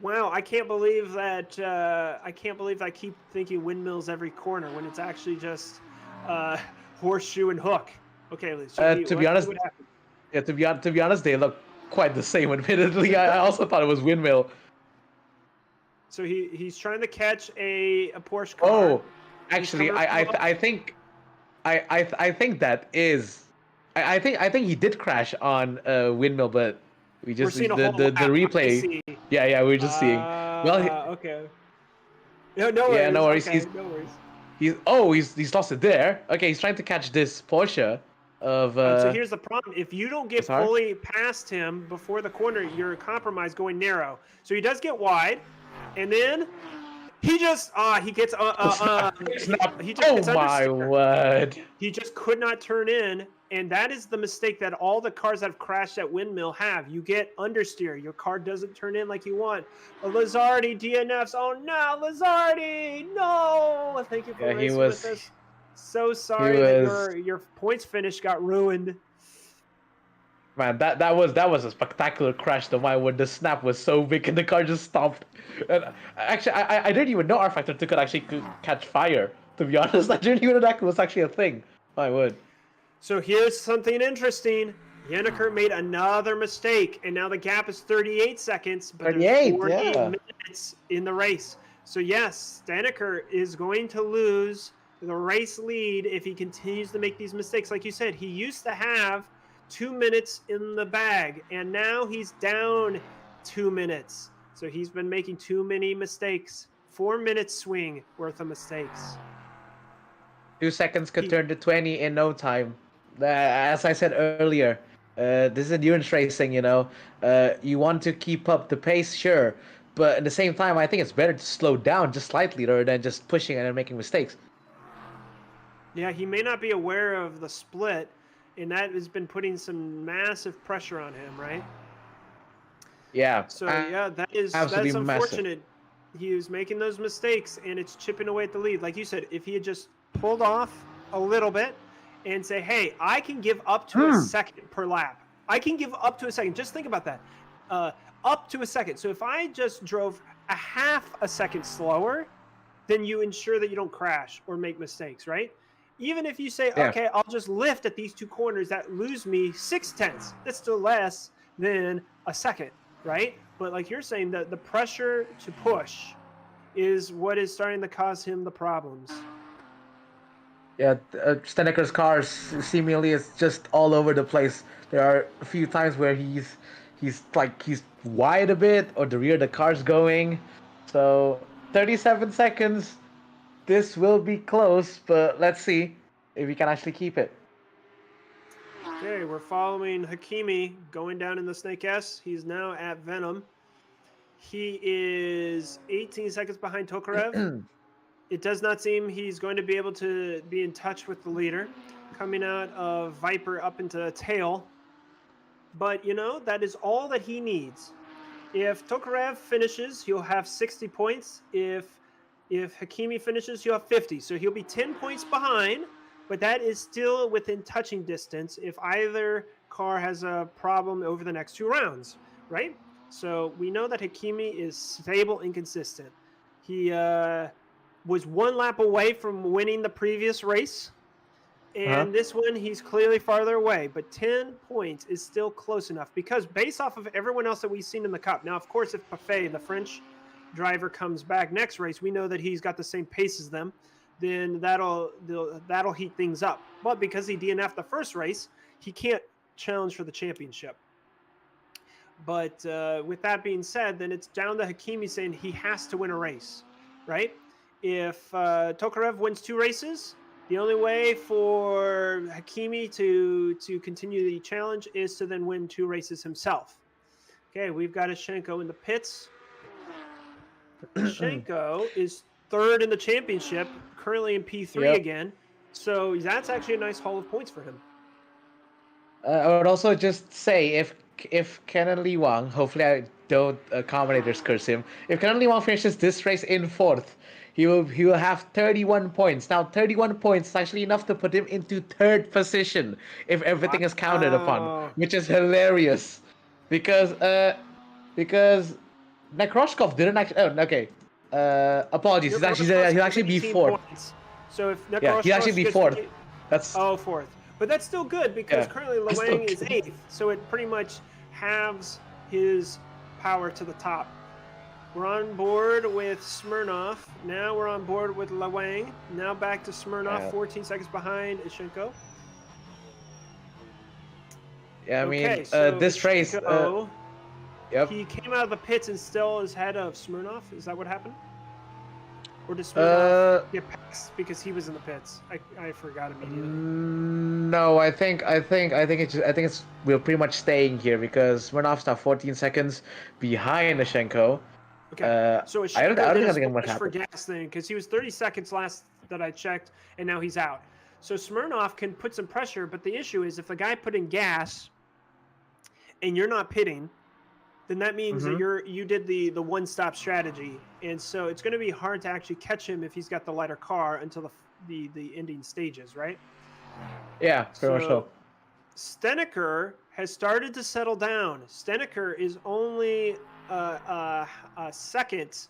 Wow, I can't believe that. I can't believe I keep thinking windmills every corner when it's actually just Horseshoe and Hook. Okay, Liz. To be honest, to be honest, they look quite the same. Admittedly, I also thought it was Windmill. So he's trying to catch a Porsche car. Oh, actually, I think that is. I think he did crash on Windmill, but we just the replay. Yeah, we're just seeing. Well, okay. No worries. Yeah, no worries. Okay, no worries. He's lost it there. Okay, he's trying to catch this Porsche of. So here's the problem: if you don't get fully past him before the corner, you're compromised going narrow. So he does get wide, and then he just he gets he just gets my word! He just could not turn in. And that is the mistake that all the cars that have crashed at Windmill have. You get understeer. Your car doesn't turn in like you want. Lizardi DNFs. Oh no, Lizardi! No! Thank you for racing with us. So sorry that your points finish got ruined. Man, that was a spectacular crash. The one when the snap was so big and the car just stopped. And actually, I didn't even know R Factor 2 could catch fire. To be honest, I didn't even know that was actually a thing. My word. So here's something interesting. Yenneker made another mistake, and now the gap is 38 seconds, but there's 48 minutes in the race. So yes, Steneker is going to lose the race lead if he continues to make these mistakes. Like you said, he used to have 2 minutes in the bag, and now he's down 2 minutes. So he's been making too many mistakes. 4 minutes swing worth of mistakes. 2 seconds could turn to 20 in no time. As I said earlier, This is endurance racing, you know. You want to keep up the pace, sure, but at the same time, I think it's better to slow down just slightly rather than just pushing and then making mistakes. Yeah, he may not be aware of the split, and that has been putting some massive pressure on him, right? Yeah, So yeah, absolutely that's massive. unfortunate. He was making those mistakes, and it's chipping away at the lead. Like you said, if he had just pulled off a little bit and say, "Hey, I can give up to a second per lap. I can give up to a second." Just think about that. Uh, up to a second. So if I just drove a half a second slower, then you ensure that you don't crash or make mistakes, right? Even if you say, Yeah. okay, I'll just lift at these two corners that lose me 6/10, that's still less than a second, right? But like you're saying, the pressure to push is what is starting to cause him the problems. Yeah, Steneker's car seemingly is just all over the place. There are a few times where he's wide a bit, or the rear of the car's going. So 37 seconds. This will be close, but let's see if we can actually keep it. Okay, we're following Hakimi going down in the Snake S. He's now at Venom. He is 18 seconds behind Tokarev. It does not seem he's going to be able to be in touch with the leader. Coming out of Viper up into tail. But, you know, that is all that he needs. If Tokarev finishes, he'll have 60 points. If Hakimi finishes, he'll have 50. So he'll be 10 points behind, but that is still within touching distance if either car has a problem over the next two rounds, right? So we know that Hakimi is stable and consistent. He was one lap away from winning the previous race. Uh-huh. And this one, he's clearly farther away, but 10 points is still close enough because based off of everyone else that we've seen in the Cup. Now, of course, if Parfait, the French driver, comes back next race, we know that he's got the same pace as them. Then that'll heat things up. But because he DNF'd the first race, he can't challenge for the championship. But with that being said, then it's down to Hakimi saying he has to win a race, right? If Tokarev wins two races, the only way for Hakimi to continue the challenge is to then win two races himself. Okay, we've got Ashenko in the pits. Ashenko is third in the championship, currently in P3 Yep. again. So that's actually a nice haul of points for him. I would also just say if Kenan Lee Wang, hopefully I don't commentators curse him. If Kenan Lee Wang finishes this race in fourth, he will have 31 points. Now 31 points is actually enough to put him into third position if everything is counted upon, which is hilarious, because Nekroshkov didn't actually. Oh, okay. Apologies. He'll actually be 18 fourth. points. So if Yeah, he'll actually Nekroshkov be gets fourth. That's fourth. But that's still good because yeah. currently That's still Lewang is good. eighth. So it pretty much halves his power to the top. We're on board with Smirnov. Now we're on board with Lewang. Now back to Smirnov, Yeah. 14 seconds behind Ishenko. Yeah, I mean, Okay, so this race. Ishenko, Yep. he came out of the pits and still is ahead of Smirnov. Is that what happened? Or did Smirnov get past because he was in the pits? I forgot immediately. No, I think we're pretty much staying here because Smirnov's now 14 seconds behind Ashenko. Okay, so I Ashenko don't did think a anything much splash for happened. gas then because he was 30 seconds last that I checked, and now he's out. So Smirnov can put some pressure, but the issue is if the guy put in gas and you're not pitting, then that means that you did the one-stop strategy, and so it's going to be hard to actually catch him if he's got the lighter car until the ending stages, right? Yeah, pretty much so. Steneker has started to settle down. Steneker is only a second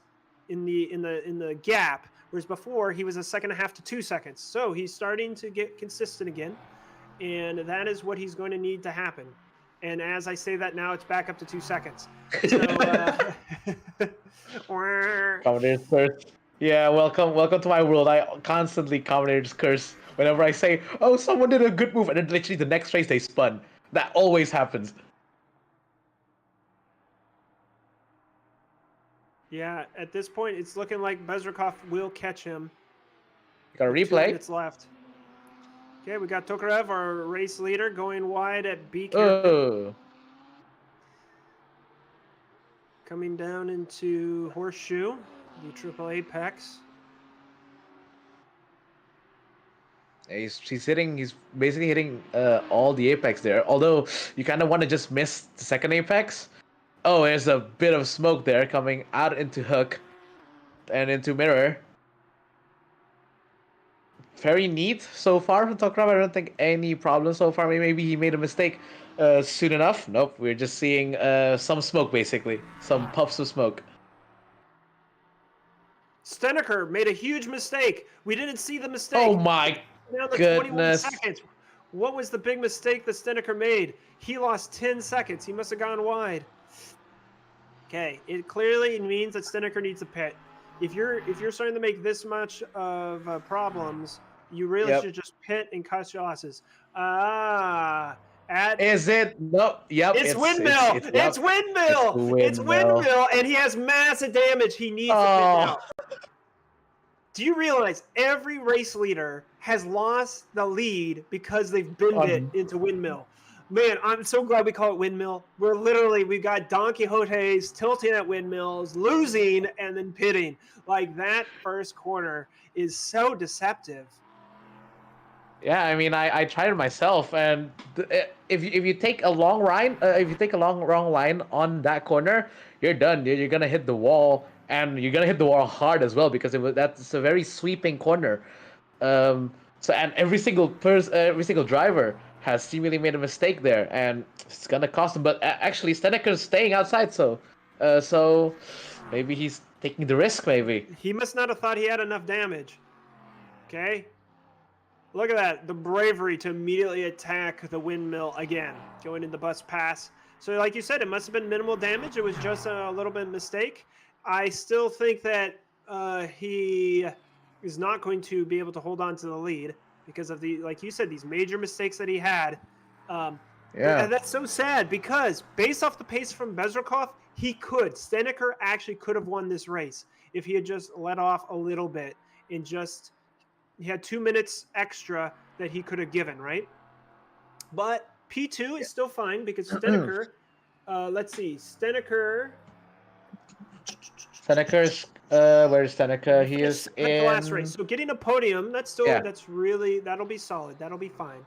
in the gap, whereas before he was a second and a half to 2 seconds. So he's starting to get consistent again, and that is what he's going to need to happen. And as I say that now, it's back up to 2 seconds. So, Commentators curse. Yeah, welcome to my world. I constantly commentators curse whenever I say, "Oh, someone did a good move," and then literally the next race they spun. That always happens. yeah, at this point, it's looking like Bezrikov will catch him. You got a with 2 replay. minutes left. Okay, we got Tokarev, our race leader, going wide at Beak Hairpin. Oh. Coming down into Horseshoe, the triple apex. He's basically hitting all the apex there. Although you kind of want to just miss the second apex. Oh, there's a bit of smoke there coming out into hook and into mirror. Very neat so far from Tokrav. I don't think any problem so far. Maybe he made a mistake soon enough. Nope, we're just seeing some smoke basically, some puffs of smoke. Steneker made a huge mistake. We didn't see the mistake. Oh my Down to 21 goodness! seconds. What was the big mistake that Steneker made? He lost 10 seconds. He must have gone wide. Okay, it clearly means that Steneker needs a pit. If you're starting to make this much of problems, you really should just pit and cut your losses. Is it? No. Yep. It's Windmill. It's Windmill. It's Windmill, and he has massive damage. He needs to pit now. Do you realize every race leader has lost the lead because they've binned it into Windmill? Man, I'm so glad we call it Windmill. We've got Don Quixotes tilting at windmills, losing, and then pitting. Like, that first corner is so deceptive. Yeah, I mean, I tried it myself, and if you take a long line, wrong line on that corner, you're done, dude. You're gonna hit the wall, and you're gonna hit the wall hard as well because that's a very sweeping corner. And every single driver has seemingly made a mistake there, and it's gonna cost him. But actually, Steneker's staying outside, so maybe he's taking the risk. Maybe he must not have thought he had enough damage. Okay. Look at that, the bravery to immediately attack the windmill again, going in the bus pass. So like you said, it must have been minimal damage. It was just a little bit of mistake. I still think that he is not going to be able to hold on to the lead because of like you said, these major mistakes that he had. And that's so sad because based off the pace from Bezrikov, Steneker actually could have won this race if he had just let off a little bit and just... He had 2 minutes extra that he could have given, right? But P2 is still fine because Steneker, let's see, Steneker's, where's Steneker? He is in the last race. So getting a podium, that'll be solid. That'll be fine.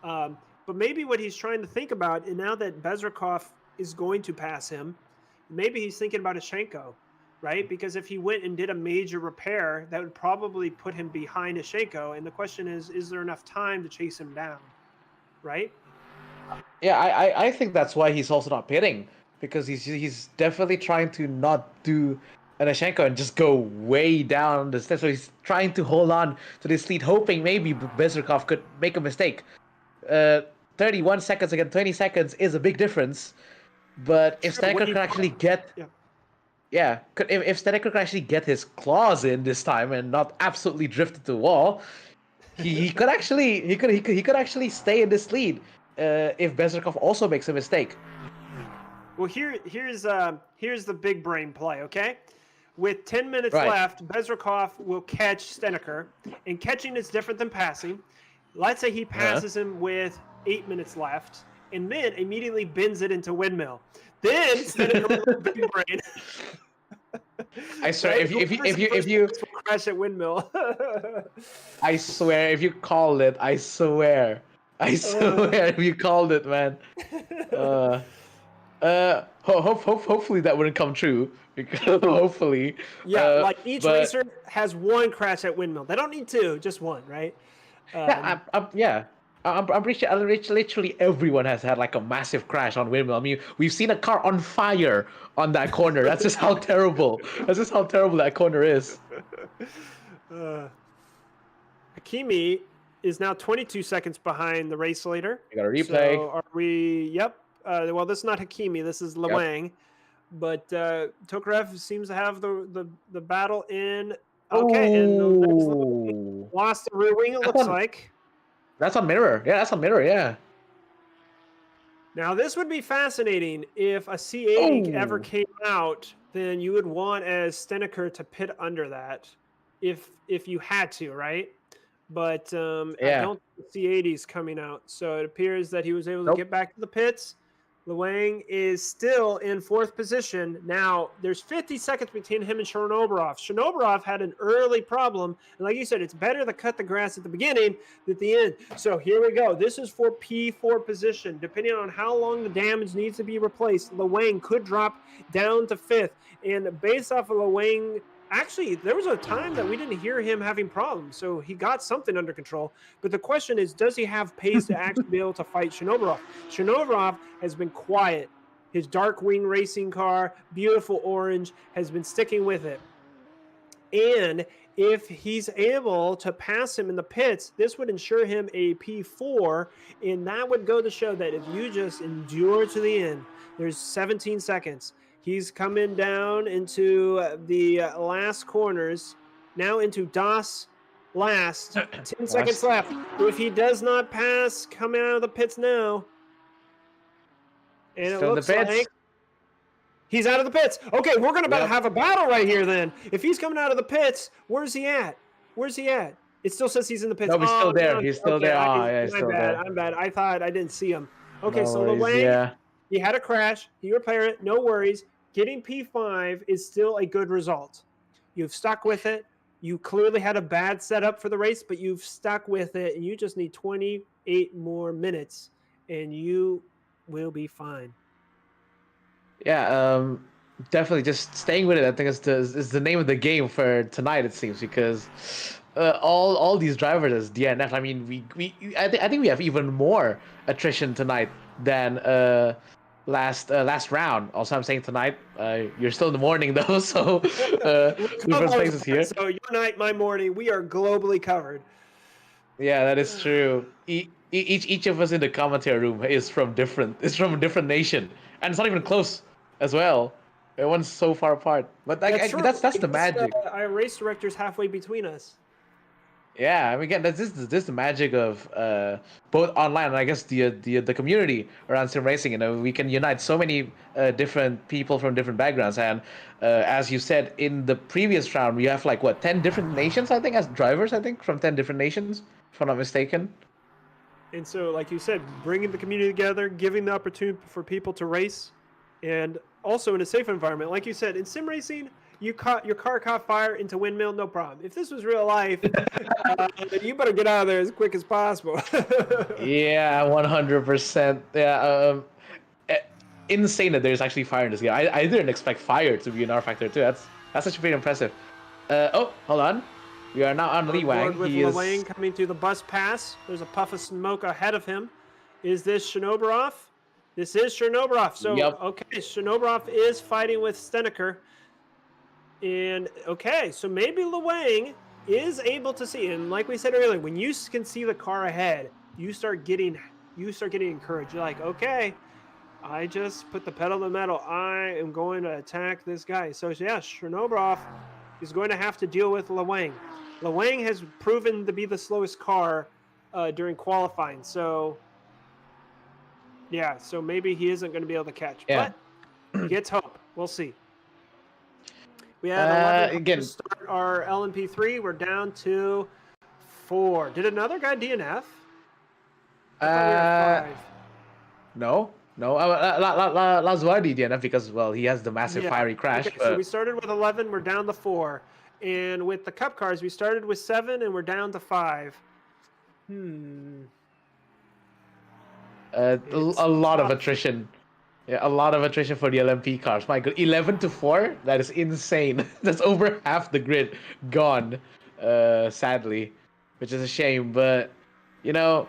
But maybe what he's trying to think about, and now that Bezrikov is going to pass him, maybe he's thinking about a Shenko. Right? Because if he went and did a major repair, that would probably put him behind Ishenko. And the question is there enough time to chase him down? Right? Yeah, I think that's why he's also not pitting. Because he's definitely trying to not do an Ishenko and just go way down the steps. So he's trying to hold on to this lead, hoping maybe Bezrikov could make a mistake. 31 seconds against 20 seconds is a big difference. But if Steneker could actually get... Yeah, if Steneker could actually get his claws in this time and not absolutely drift into the wall, he could actually stay in this lead if Bezrikov also makes a mistake. Well, here's the big brain play. Okay, with 10 minutes left, Bezrikov will catch Steneker, and catching is different than passing. Let's say he passes him with 8 minutes left, and then immediately bends it into windmill. Then Steneker will big brain. I swear, if you crash at windmill. I swear, if you called it, I swear, if you called it, man. Hopefully that wouldn't come true. Because hopefully. Yeah, like each racer has one crash at windmill. They don't need two, just one, right? I'm pretty sure literally everyone has had like a massive crash on windmill. I mean, we've seen a car on fire on that corner. That's just how terrible. That corner is. Hakimi is now 22 seconds behind the race leader. You got a replay. So are we? Yep. Well, this is not Hakimi. This is Lewang. But Tokarev seems to have the battle in. Okay, and the next lost the rear wing. It looks like. That's on mirror. Yeah, that's on mirror. Yeah. Now, this would be fascinating if a C8 ever came out. Then you would want as Steneker to pit under that, if you had to, right? but I Yeah. don't see 80s coming out. So it appears that he was able to Nope. get back to the pits. Luang is still in fourth position. Now, there's 50 seconds between him and Chernobrov. Chernobrov had an early problem. And like you said, it's better to cut the grass at the beginning than at the end. So here we go. This is for P4 position. Depending on how long the damage needs to be replaced, Luang could drop down to fifth. And based off of Luang, actually, there was a time that we didn't hear him having problems. So he got something under control. But the question is, does he have pace to actually be able to fight Chernobrov? Chernobrov has been quiet. His Darkwing racing car, beautiful orange, has been sticking with it. And if he's able to pass him in the pits, this would ensure him a P4. And that would go to show that if you just endure to the end, there's 17 seconds. He's coming down into the last corners, now into DOS last. 10 seconds left. If he does not pass, coming out of the pits now. And Still it looks like he's out of the pits. Okay, we're going to have a battle right here then. If he's coming out of the pits, where's he at? Where's he at? It still says he's in the pits. No, he's still there. He's still there. He's still there. I'm bad. I thought I didn't see him. Okay, No so worries, he had a crash. He repaired it. No worries. Getting P5 is still a good result. You've stuck with it. You clearly had a bad setup for the race, but you've stuck with it, and you just need 28 more minutes, and you will be fine. Yeah, definitely just staying with it. I think is the name of the game for tonight. It seems because all these drivers as DNF. I mean, I think we have even more attrition tonight than last round. Also, I'm saying tonight. You're still in the morning though, so different places here. So your night, my morning. We are globally covered. Yeah, that is true. Each of us in the commentary room is from a different nation, and it's not even close as well. Everyone's so far apart. But that's the magic. Our race director's halfway between us. Yeah, I mean, again, this is the magic of both online and I guess the community around sim racing. You know, we can unite so many different people from different backgrounds, and as you said in the previous round, we have like 10 different nations, I think, as drivers. I think from 10 different nations, if I'm not mistaken. And so, like you said, bringing the community together, giving the opportunity for people to race, and also in a safe environment. Like you said, in sim racing, your car caught fire into windmill, no problem. If this was real life, you better get out of there as quick as possible. Yeah, 100%. Yeah, insane that there's actually fire in this game. I didn't expect fire to be an R factor too. That's actually pretty impressive. Oh, hold on. We are now on Luang. With Luang coming through the bus pass. There's a puff of smoke ahead of him. Is this Chernobrov? This is Chernobrov. So, okay, Chernobrov is fighting with Steneker. And, okay, so maybe Luang is able to see. And like we said earlier, when you can see the car ahead, you start getting encouraged. You're like, okay, I just put the pedal to the metal. I am going to attack this guy. So, yeah, Chernobrov is going to have to deal with Luang. Luang has proven to be the slowest car during qualifying. So, yeah, so maybe he isn't going to be able to catch. Yeah. But he gets hope. We'll see. We had 11 again to start our LMP3. We're down to 4. Did another guy DNF? I thought we had 5. No. Lazuardi DNF because, well, he has the massive fiery crash. Okay, so we started with 11. We're down to 4. And with the cup cars, we started with 7 and we're down to 5. A lot of attrition. Yeah, a lot of attrition for the LMP cars. My God, 11 to 4? That is insane. That's over half the grid gone, sadly, which is a shame. But, you know,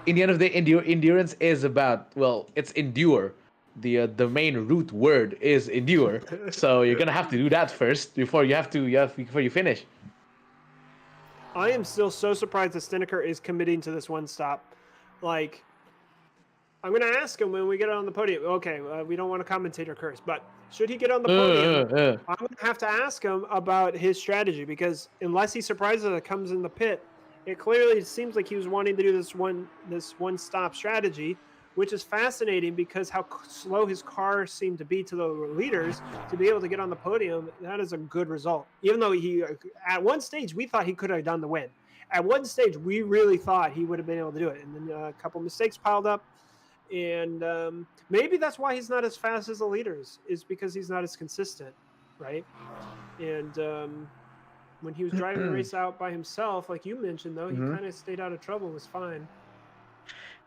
in the end of the day, endurance is about, well, it's endure. The main root word is endure. So you're going to have to do that first before you finish. I am still so surprised that Steneker is committing to this one stop. Like, I'm going to ask him when we get on the podium. Okay, we don't want to commentate or curse, but should he get on the podium, I'm going to have to ask him about his strategy because unless he surprises us, comes in the pit, it clearly seems like he was wanting to do this one stop strategy, which is fascinating because how slow his car seemed to be to the leaders to be able to get on the podium. That is a good result. Even though he, at one stage, we thought he could have done the win. at one stage we really thought he would have been able to do it, and then a couple mistakes piled up, and maybe that's why he's not as fast as the leaders, is because he's not as consistent, right? And when he was driving the race out by himself, like you mentioned, though, he kind of stayed out of trouble, was fine.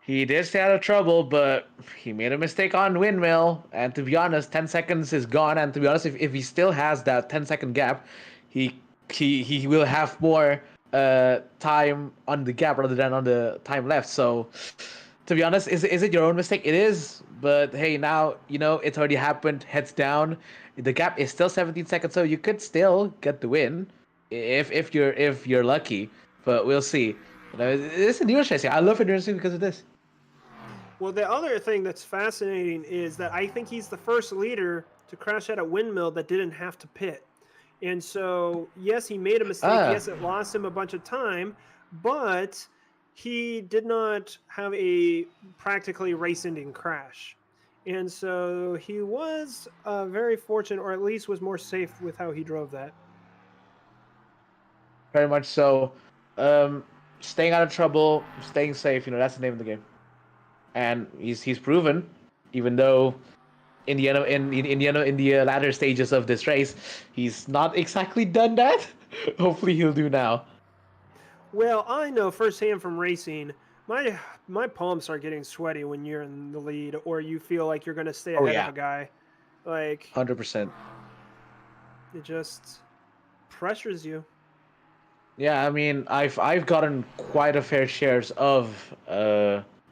He did stay out of trouble, but he made a mistake on windmill. And to be honest, 10 seconds is gone. And to be honest, if he still has that 10-second gap, he will have more time on the gap rather than on the time left. So, to be honest, is it your own mistake? It is. But hey, now, it's already happened. Heads down. The gap is still 17 seconds, so you could still get the win if you're lucky. But we'll see. It's endurance racing. I love endurance racing because of this. Well, the other thing that's fascinating is that I think he's the first leader to crash at a windmill that didn't have to pit. And so, yes, he made a mistake. Yes, it lost him a bunch of time, but he did not have a practically race-ending crash. And so he was very fortunate, or at least was more safe with how he drove that. Very much so. Staying out of trouble, staying safe, that's the name of the game. And he's proven, even though in the latter stages of this race, he's not exactly done that. Hopefully he'll do now. Well, I know firsthand from racing, my palms start getting sweaty when you're in the lead, or you feel like you're going to stay ahead of a guy. Like 100%. It just pressures you. Yeah, I mean, I've gotten quite a fair shares of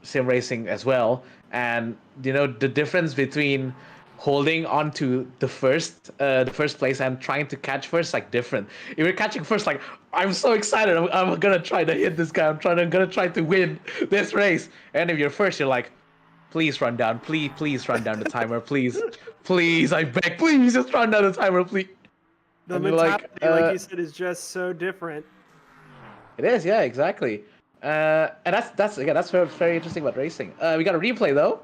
sim racing as well, and the difference between holding on to the first place and trying to catch first, like, different. If you're catching first, like, I'm so excited, I'm gonna try to hit this guy, I'm gonna try to win this race. And if you're first, you're like, please run down, please run down the timer, please, I beg, please just run down the timer, please. The mentality, like you said, is just so different. It is, yeah, exactly. And that's very interesting about racing. We got a replay though.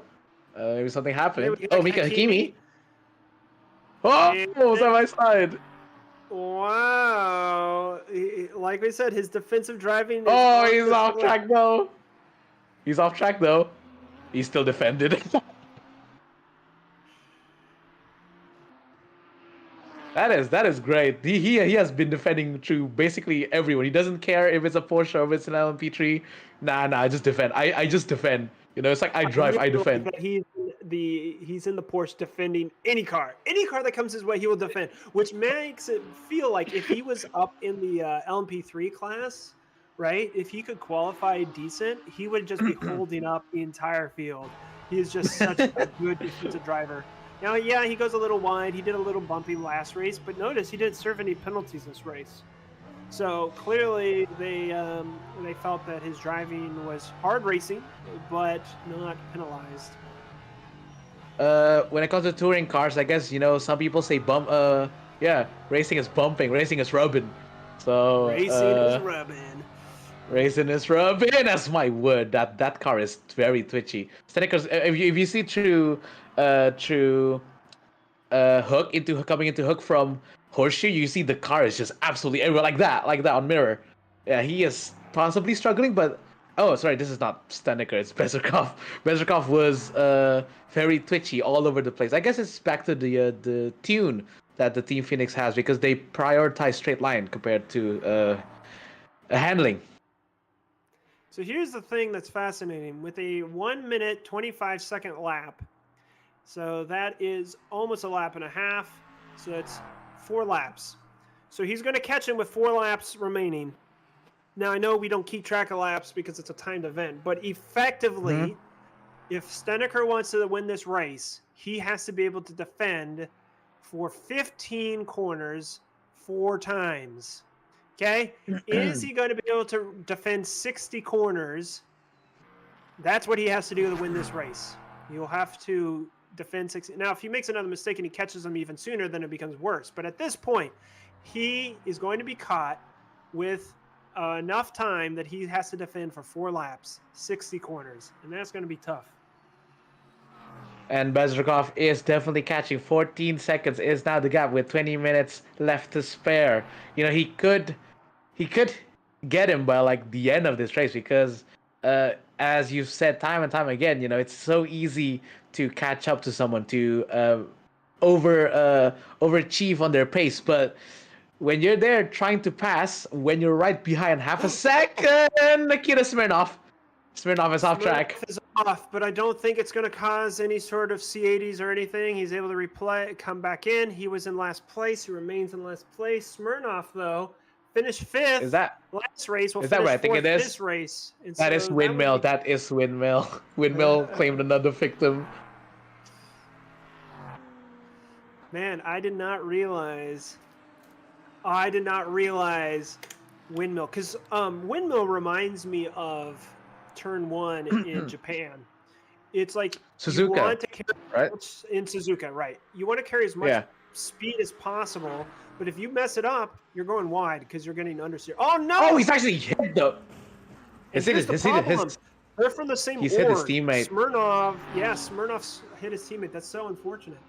Maybe something happened. Oh, Mika Hakimi. Oh, it was on my side. Wow. Like we said, his defensive driving. Oh, he's off track though. He still defended. That is great. He has been defending through basically everyone. He doesn't care if it's a Porsche or if it's an LMP3. Nah, I just defend. I just defend. It's like I drive, I defend. Like he's in the Porsche defending any car that comes his way, he will defend. Which makes it feel like if he was up in the LMP3 class, right? If he could qualify decent, he would just be holding up the entire field. He is just such a good defensive driver. Now, yeah, he goes a little wide. He did a little bumpy last race, but notice he didn't serve any penalties this race. So clearly they felt that his driving was hard racing, but not penalized. When it comes to touring cars, I guess, some people say racing is bumping, racing is rubbing. So Racing is rubbing. That's my word. That car is very twitchy. Because if you see through hook coming into hook from Horseshoe, you see the car is just absolutely everywhere, like that on mirror. Yeah, he is possibly struggling, but oh, sorry, this is not Steneker, it's Bezerkov. Bezerkov was very twitchy all over the place. I guess it's back to the tune that the Team Phoenix has, because they prioritize straight line compared to handling. So here's the thing that's fascinating. With a 1 minute 25 second lap, so that is almost a lap and a half, so it's 4 laps. So he's going to catch him with 4 laps remaining. Now, I know we don't keep track of laps because it's a timed event, but effectively, if Steneker wants to win this race, he has to be able to defend for 15 corners 4 times. Okay? Is he going to be able to defend 60 corners? That's what he has to do to win this race. You'll have to defend 60. Now, if he makes another mistake and he catches them even sooner, then it becomes worse. But at this point, he is going to be caught with enough time that he has to defend for 4 laps, 60 corners. And that's going to be tough. And Bezrikov is definitely catching. 14 seconds is now the gap with 20 minutes left to spare. He could get him by like the end of this race because, as you've said time and time again, it's so easy to catch up to someone to overachieve on their pace, but when you're there trying to pass, when you're right behind half a second, Nikita Smirnov is off track. Smirnoff is off, but I don't think it's going to cause any sort of C80s or anything. He's able to come back in. He was in last place. He remains in last place. Smirnoff, though, finished fifth. Is that last race? Will is that finish what I think fourth it is? this race. And That is Windmill. That is Windmill. Windmill claimed another victim. Man, I did not realize Windmill, because Windmill reminds me of Turn 1 in Japan. It's like Suzuka, you want to carry right? in Suzuka, right? You want to carry as much speed as possible, but if you mess it up, you're going wide because you're getting understeer. Oh no! Oh, he's actually hit though. They're from the same org. He's hit his teammate. Smirnoff's hit his teammate. That's so unfortunate.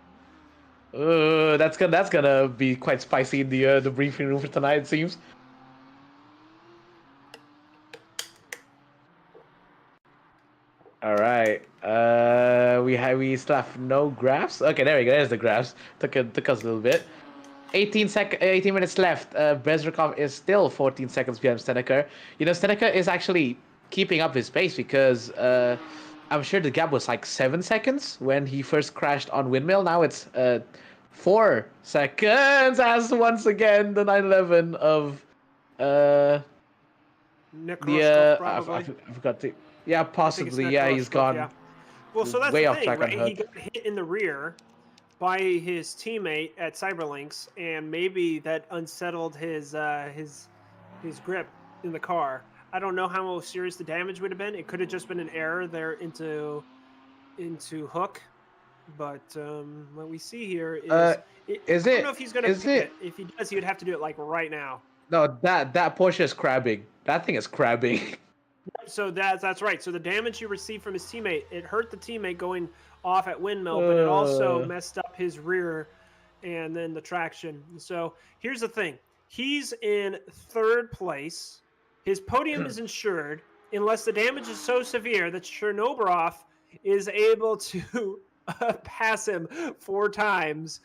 That's gonna be quite spicy in the briefing room for tonight, it seems. All right. We still have no graphs. Okay, there we go. There's the graphs. Took us a little bit. 18 minutes left. Bezrikov is still 14 seconds behind Steneker. Steneker is actually keeping up his pace because I'm sure the gap was like 7 seconds when he first crashed on Windmill. Now it's 4 seconds as once again the 911 of I forgot to. Yeah, possibly. Yeah, he's gone. Yeah. Well, so that's way the off thing, track right? on He got hit in the rear by his teammate at Cyberlinks, and maybe that unsettled his grip in the car. I don't know how serious the damage would have been. It could have just been an error there into hook, but what we see here is I don't know if he's going to make it. If he does, he would have to do it like right now. No, that Porsche is crabbing. That thing is crabbing. So that's right. So the damage he received from his teammate, it hurt the teammate going off at Windmill, but it also messed up his rear and then the traction. So here's the thing. He's in 3rd place. His podium is insured unless the damage is so severe that Chernobrov is able to pass him 4 times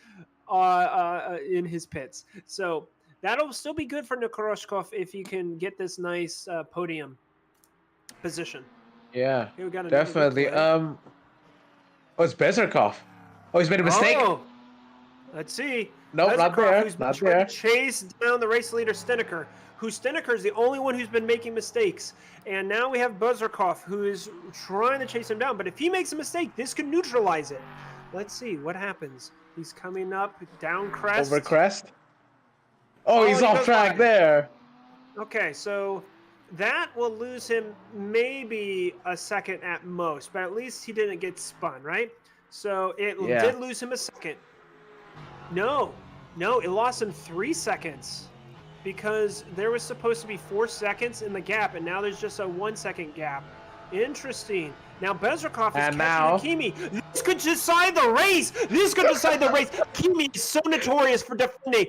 in his pits. So that'll still be good for Nikoroshkov if he can get this nice podium position. Yeah, definitely. Oh, it's Bezrikov. Oh, he's made a mistake. Oh, let's see. Nope, Bezrikov, not there. Who's been trying to chase down the race leader Steneker. Steneker is the only one who's been making mistakes. And now we have Bezrikov, who is trying to chase him down. But if he makes a mistake, this could neutralize it. Let's see what happens. He's coming up down crest. Over crest. Oh, he's off track there. Okay, so that will lose him maybe a second at most, but at least he didn't get spun, right? So it did lose him a second. No, it lost him 3 seconds because there was supposed to be 4 seconds in the gap, and now there's just a 1 second gap. Interesting. Now Bezrikov is catching Hakimi. This could decide the race. Hakimi is so notorious for defending.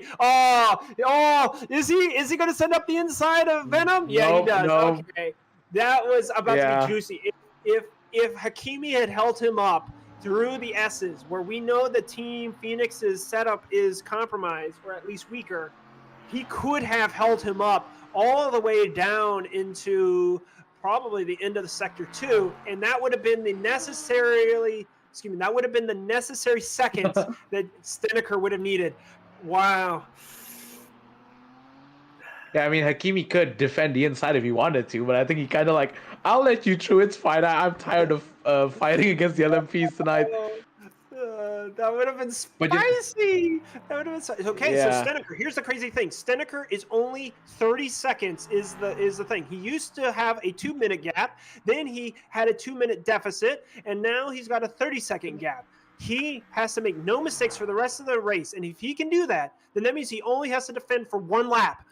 Is he going to send up the inside of Venom? Yeah, he does. No. Okay, that was about to be juicy. If Hakimi had held him up through the S's, where we know the Team Phoenix's setup is compromised or at least weaker, he could have held him up all the way down into probably the end of the sector 2, and that would have been the necessary seconds that Steneker would have needed. Wow. Yeah, I mean, Hakimi could defend the inside if he wanted to, but I think he kind of like, I'll let you through, it's fine. I'm tired of fighting against the LMPs tonight. That would have been spicy. Okay, so Steneker, here's the crazy thing. Steneker is only 30 seconds is the thing. He used to have a 2-minute gap, then he had a 2-minute deficit, and now he's got a 30-second gap. He has to make no mistakes for the rest of the race, and if he can do that, then that means he only has to defend for 1 lap.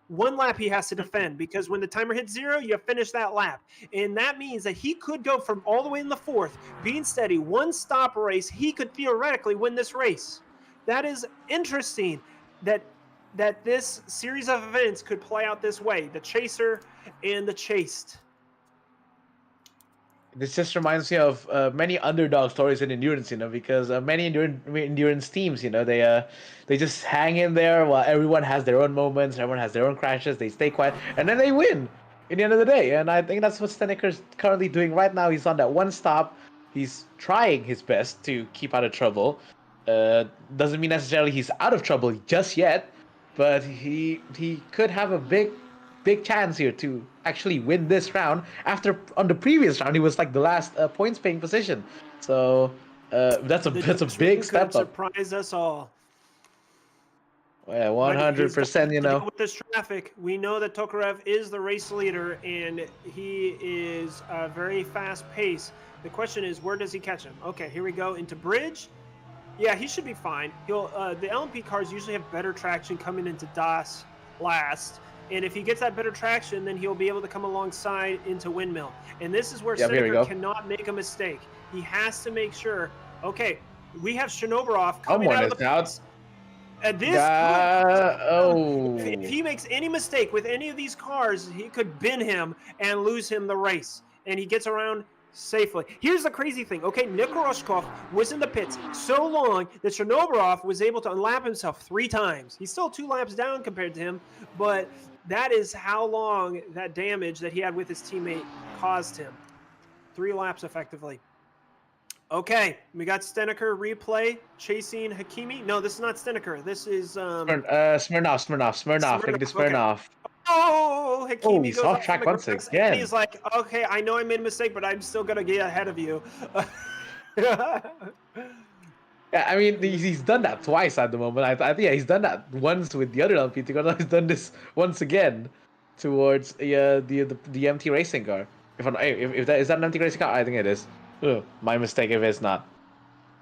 1 lap he has to defend, because when the timer hits 0, you finish that lap. And that means that he could go from all the way in the 4th, being steady, 1-stop race. He could theoretically win this race. That is interesting that that this series of events could play out this way: the chaser and the chased. This just reminds me of many underdog stories in endurance, because many endurance teams, they just hang in there while everyone has their own moments, everyone has their own crashes, they stay quiet, and then they win in the end of the day. And I think that's what Steneker's currently doing right now. He's on that one stop. He's trying his best to keep out of trouble. Doesn't mean necessarily he's out of trouble just yet, but he could have a big chance here to actually win this round. After on the previous round, he was like the last points paying position. So that's a big step could up. surprise us all. Yeah, 100%. To deal with this traffic, we know that Tokarev is the race leader, and he is very fast pace. The question is, where does he catch him? Okay, here we go into bridge. Yeah, he should be fine. He'll. The LMP cars usually have better traction coming into DAS last. And if he gets that better traction, then he'll be able to come alongside into Windmill. And this is where Seneca cannot make a mistake. He has to make sure, okay, we have Shinobarov coming out of the pits. At this if he makes any mistake with any of these cars, he could bin him and lose him the race. And he gets around safely. Here's the crazy thing. Okay, Nikoroshkov was in the pits so long that Chernobyov was able to unlap himself 3 times. He's still 2 laps down compared to him, but that is how long that damage that he had with his teammate caused him. 3 laps effectively. Okay, we got Steneker replay chasing Hakimi. No, this is not Steneker. This is Smirnov. Look at Smirnov. Oh, Hakimi goes off track once again. He's like, okay, I know I made a mistake, but I'm still gonna get ahead of you. Yeah, I mean, he's done that twice at the moment. I think he's done that once with the other LPT car. He's done this once again towards the MT racing car. If that is that an MT racing car, I think it is. Ugh, my mistake if it's not.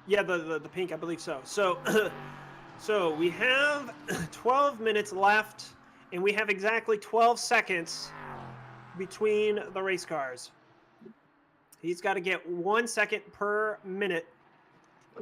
Yeah, the pink, I believe so. So, so we have 12 minutes left, and we have exactly 12 seconds between the race cars. He's got to get 1 second per minute.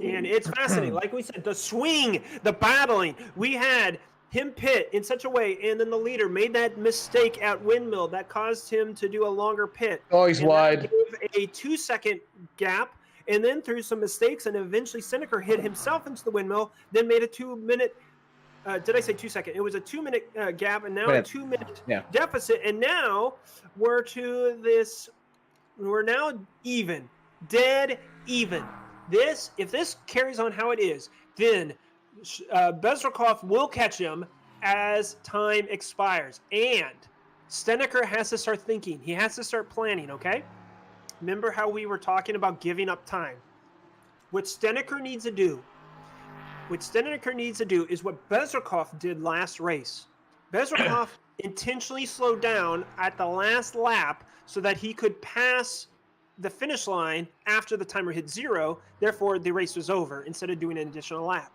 And it's fascinating. Like we said, the swing, the battling. We had him pit in such a way, and then the leader made that mistake at Windmill that caused him to do a longer pit. Oh, he's wide. Gave a 2 second gap, and then through some mistakes, and eventually Seneker hit himself into the Windmill, then made a 2 minute. Did I say 2 second? It was a 2 minute gap, and now a 2 minute deficit. And now we're to this. We're now even, dead even. If this carries on how it is, then Bezrikov will catch him as time expires. And Steneker has to start thinking. He has to start planning, okay? Remember how we were talking about giving up time? What Steneker needs to do is what Bezrikov did last race. Bezrikov intentionally slowed down at the last lap so that he could pass the finish line after the timer hit 0. Therefore, the race was over instead of doing an additional lap.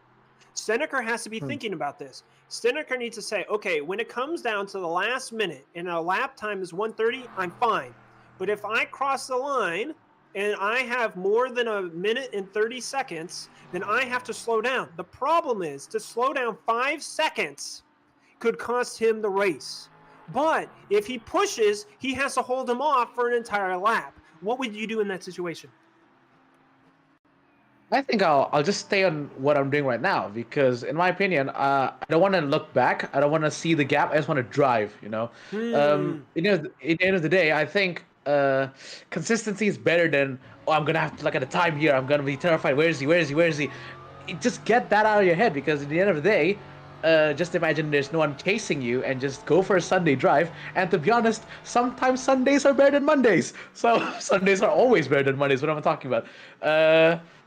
Steneker has to be thinking about this. Steneker needs to say, okay, when it comes down to the last minute and a lap time is 1:30, I'm fine. But if I cross the line and I have more than 1 minute and 30 seconds, then I have to slow down. The problem is to slow down 5 seconds could cost him the race. But if he pushes, he has to hold him off for an entire lap. What would you do in that situation? I think I'll just stay on what I'm doing right now because, in my opinion, I don't want to look back. I don't want to see the gap. I just want to drive. At the end of the day, I think consistency is better than I'm gonna have to look at the time here. I'm gonna be terrified. Where is he? Just get that out of your head because at the end of the day, just imagine there's no one chasing you and just go for a Sunday drive. And to be honest, sometimes Sundays are better than Mondays. So Sundays are always better than Mondays. What am I talking about?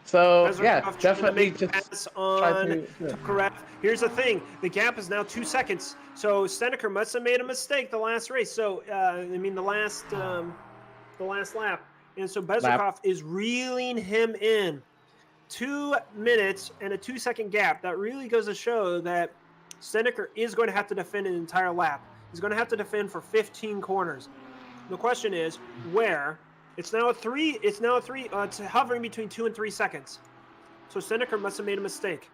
So yeah, definitely just pass on to correct. Here's the thing: the gap is now 2 seconds. So Steneker must have made a mistake the last race. So the last lap. And so Bezrikov is reeling him in. 2 minutes and a 2 second gap. That really goes to show that Steneker is going to have to defend an entire lap. He's going to have to defend for 15 corners. The question is where. It's now a 3. It's hovering between 2 and 3 seconds. So Steneker must have made a mistake.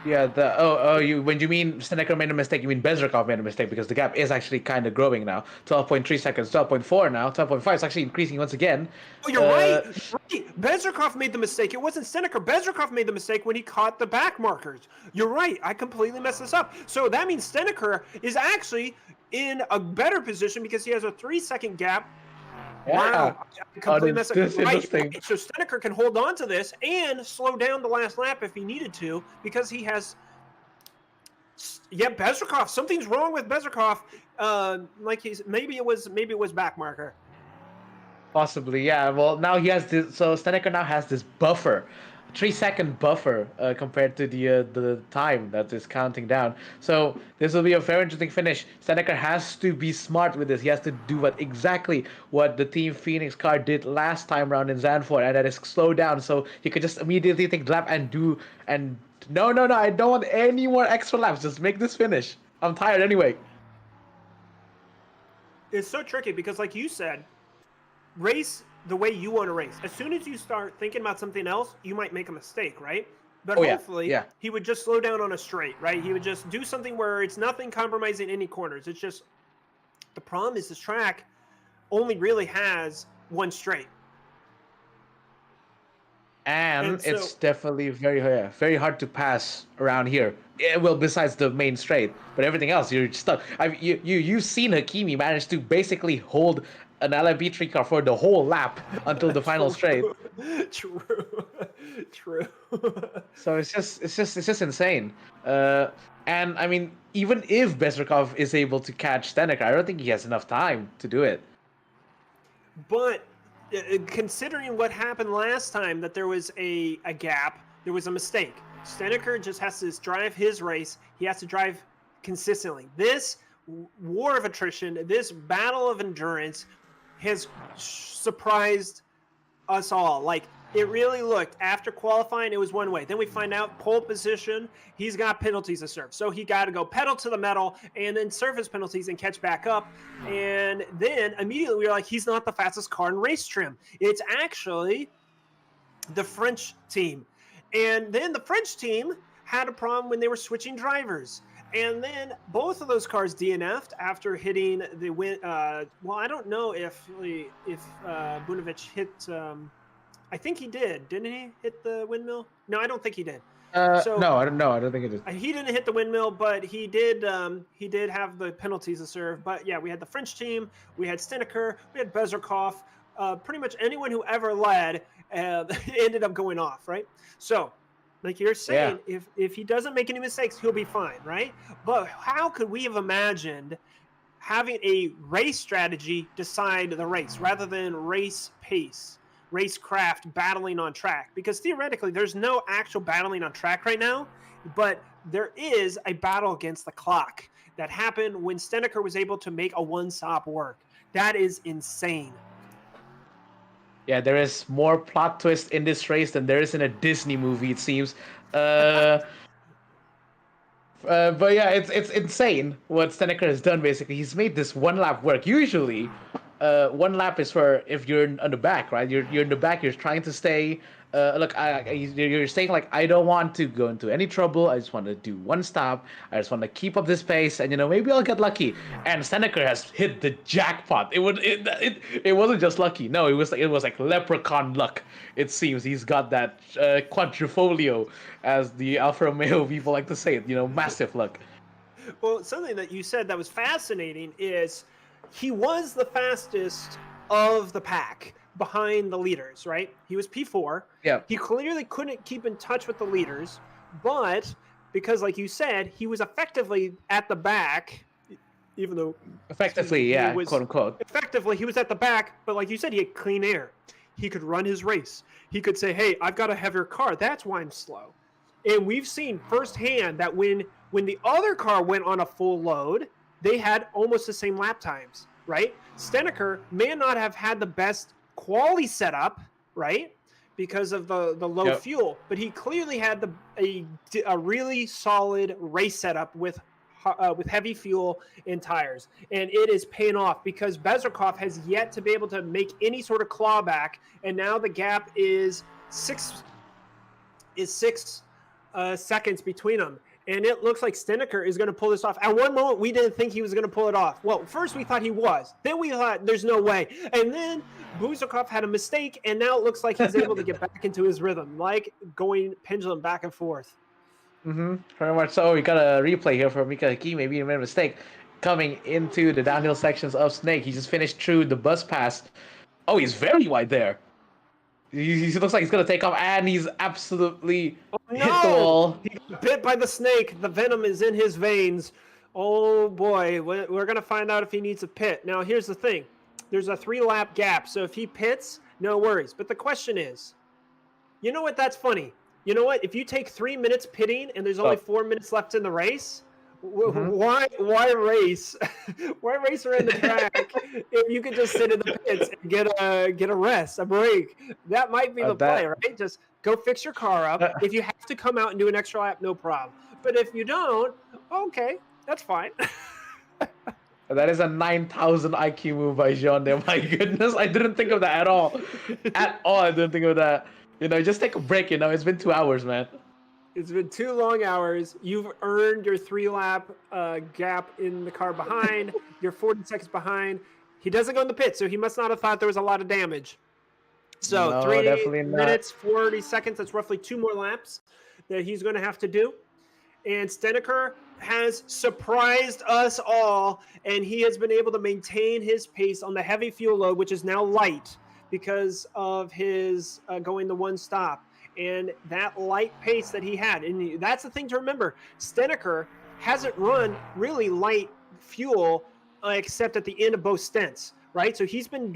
Yeah, you when you mean Snedeker made a mistake, you mean Bezrikov made a mistake because the gap is actually kind of growing now. 12.3 seconds, 12.4 now, 12.5 is actually increasing once again. Oh, you're right. You're right. Bezrikov made the mistake. It wasn't Steneker. Bezrikov made the mistake when he caught the back markers. You're right. I completely messed this up. So that means Steneker is actually in a better position because he has a 3-second gap. Yeah. Wow. I completely messed up. This Right. interesting. So Steneker can hold on to this and slow down the last lap if he needed to because he has. Yeah, Bezrikov. Something's wrong with Bezrikov. Like maybe it was back marker. Possibly, yeah. Well, now he has this. So Steneker now has this buffer, 3-second buffer compared to the time that is counting down. So this will be a very interesting finish. Steneker has to be smart with this. He has to do exactly what the Team Phoenix car did last time around in Zandvoort, and that is slow down. So he could just immediately take the lap and do and no. I don't want any more extra laps. Just make this finish. I'm tired anyway. It's so tricky because, like you said, race the way you want to race. As soon as you start thinking about something else, you might make a mistake, right? But hopefully, he would just slow down on a straight, right? He would just do something where it's nothing compromising any corners. It's just the problem is this track only really has one straight. And so, it's definitely very hard to pass around here. Well, besides the main straight, but everything else you're stuck. You've seen Hakimi manage to basically hold an LMP3 car for the whole lap until the final straight. True. So it's just insane. And I mean, even if Bezrikov is able to catch Steneker, I don't think he has enough time to do it. But considering what happened last time, that there was a gap, there was a mistake. Steneker just has to drive his race. He has to drive consistently. This war of attrition, this battle of endurance has surprised us all. Like, it really looked, after qualifying, it was one way. Then we find out pole position, he's got penalties to serve. So he got to go pedal to the metal and then serve his penalties and catch back up. And then immediately we were like, he's not the fastest car in race trim. It's actually the French team. And then the French team had a problem when they were switching drivers. And then both of those cars DNF'd after hitting the win. Well, I don't know if Bunovic hit. I think he did. Didn't he hit the windmill? No, I don't think he did. No, I don't know. I don't think it did. He didn't hit the windmill, but he did. He did have the penalties to serve. But yeah, we had the French team. We had Steneker. We had Bezrikov. Pretty much anyone who ever led ended up going off, right? So, like you're saying, if he doesn't make any mistakes, he'll be fine, right? But how could we have imagined having a race strategy decide the race rather than race pace, racecraft battling on track? Because theoretically, there's no actual battling on track right now, but there is a battle against the clock that happened when Steneker was able to make a one-stop work. That is insane. Yeah, there is more plot twist in this race than there is in a Disney movie, it seems. But yeah, it's insane what Steneker has done, basically. He's made this one lap work. Usually, one lap is for if you're on the back, right? You're in the back, you're trying to stay... you're saying, like, I don't want to go into any trouble. I just want to do one stop. I just want to keep up this pace, and maybe I'll get lucky. And Steneker has hit the jackpot. It wasn't just lucky. No, it was like leprechaun luck. It seems he's got that quadrifolio, as the Alfa Romeo people like to say it. Massive luck. Well, something that you said that was fascinating is he was the fastest of the pack behind the leaders, right? He was P4. Yeah. He clearly couldn't keep in touch with the leaders, but because, like you said, he was effectively at the back, even though... Effectively, yeah, quote unquote. Effectively, he was at the back, but like you said, he had clean air. He could run his race. He could say, hey, I've got a heavier car. That's why I'm slow. And we've seen firsthand that when the other car went on a full load, they had almost the same lap times, right? Steneker may not have had the best quality setup, right, because of the low fuel, but he clearly had a really solid race setup with heavy fuel and tires, and it is paying off because Bezrikov has yet to be able to make any sort of clawback, and now the gap is six seconds between them. And it looks like Steneker is going to pull this off. At one moment, we didn't think he was going to pull it off. Well, first we thought he was. Then we thought there's no way. And then Buzikov had a mistake, and now it looks like he's able to get back into his rhythm, like going pendulum back and forth. Very much so. We got a replay here for Mika Hakimi. Maybe he made a mistake coming into the downhill sections of Snake. He just finished through the bus pass. Oh, he's very wide there. He looks like he's going to take off, and he's absolutely hit the wall. He got bit by the snake. The venom is in his veins. Oh, boy. We're going to find out if he needs a pit. Now, here's the thing. There's a 3-lap gap, so if he pits, no worries. But the question is, you know what? That's funny. You know what? If you take 3 minutes pitting and there's only 4 minutes left in the race, why race? Why race around the track if you could just sit in the pits and get a rest, a break? That might be the play, right? Just go fix your car up. If you have to come out and do an extra lap, no problem. But if you don't, okay, that's fine. That is a 9,000 IQ move by Jean there. My goodness, I didn't think of that at all. At all, I didn't think of that. Just take a break. It's been 2 hours, man. It's been 2 long hours. You've earned your 3-lap gap in the car behind. You're 40 seconds behind. He doesn't go in the pit, so he must not have thought there was a lot of damage. So no, 3 minutes, 40 seconds. That's roughly 2 more laps that he's going to have to do. And Steneker has surprised us all, and he has been able to maintain his pace on the heavy fuel load, which is now light because of his going the one stop. And that light pace that he had, and that's the thing to remember. Steneker hasn't run really light fuel except at the end of both stints, right? So he's been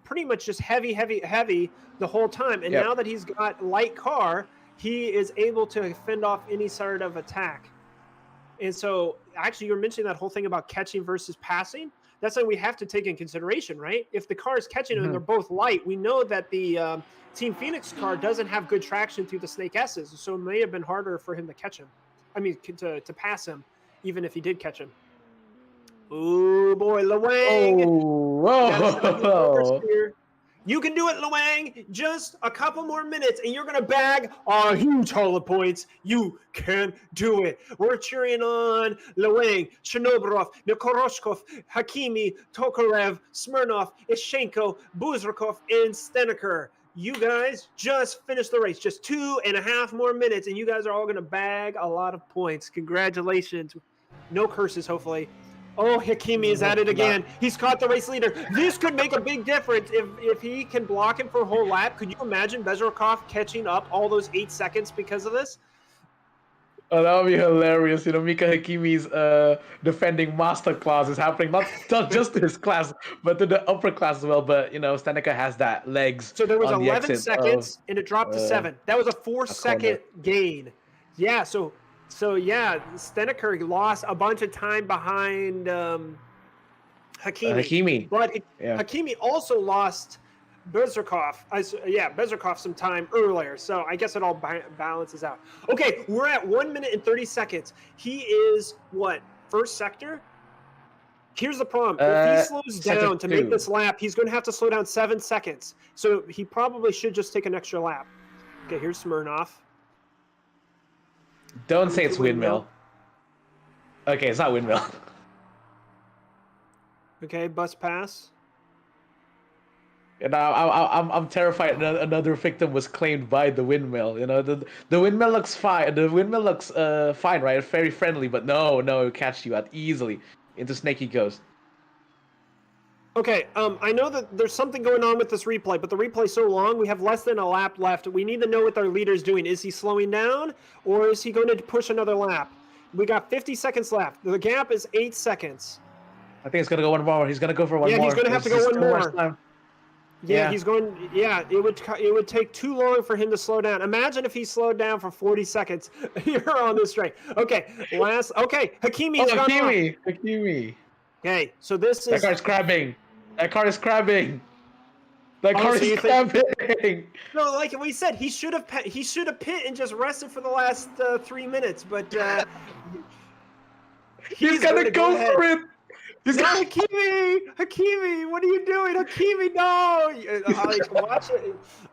pretty much just heavy the whole time. And now that he's got light car, he is able to fend off any sort of attack. And so actually you're mentioning that whole thing about catching versus passing. That's something we have to take in consideration, right? If the car is catching and they're both light, we know that the Team Phoenix car doesn't have good traction through the Snake S's, so it may have been harder for him to catch him. I mean, to pass him, even if he did catch him. Oh boy, Lewang! Oh, whoa! You can do it, Lewang. Just a couple more minutes, and you're going to bag a huge haul of points. You can do it. We're cheering on Lewang, Chernobyrov, Nikoroshkov, Hakimi, Tokarev, Smirnov, Ishenko, Buzrakov, and Steneker. You guys just finished the race. Just 2.5 more minutes, and you guys are all going to bag a lot of points. Congratulations. No curses, hopefully. Oh, Hakimi is at it again. He's caught the race leader. This could make a big difference if he can block him for a whole lap. Could you imagine Bezrikov catching up all those 8 seconds because of this? Oh, that would be hilarious. Mika Hakimi's defending masterclass is happening not just to his class, but to the upper class as well. But, Steneker has that legs. So there was 11 seconds, and it dropped to 7. That was a 4-second gain. Yeah, So yeah, Steneker lost a bunch of time behind Hakimi. But Hakimi also lost Bezrikov. Bezrikov some time earlier. So I guess it all balances out. Okay, we're at 1 minute and 30 seconds. He is what? First sector? Here's the problem. If he slows down to make this lap, he's going to have to slow down 7 seconds. So he probably should just take an extra lap. Okay, here's Smirnov. Don't say it's windmill. Okay, it's not windmill. Okay, bus pass. And I'm terrified another victim was claimed by the windmill. The windmill looks fine. The windmill looks fine, right? Very friendly, but no, it'll catch you out easily. Into Snaky goes. Okay, I know that there's something going on with this replay, but the replay's so long, we have less than a lap left. We need to know what our leader's doing. Is he slowing down, or is he going to push another lap? We got 50 seconds left. The gap is 8 seconds. I think he's going to go one more. He's going to go for one more. Yeah, he's going to have to go one more. Yeah, he's going. Yeah, it would take too long for him to slow down. Imagine if he slowed down for 40 seconds. You're on this train. Okay, Hakimi's gone off. Hakimi. Okay, so this is. That car is crabbing. That car is crabbing. No, like we said, he should have pit and just rested for the last 3 minutes, but he's gonna go for it. He's Not got Hakimi! Hakimi, what are you doing? Hakimi, no!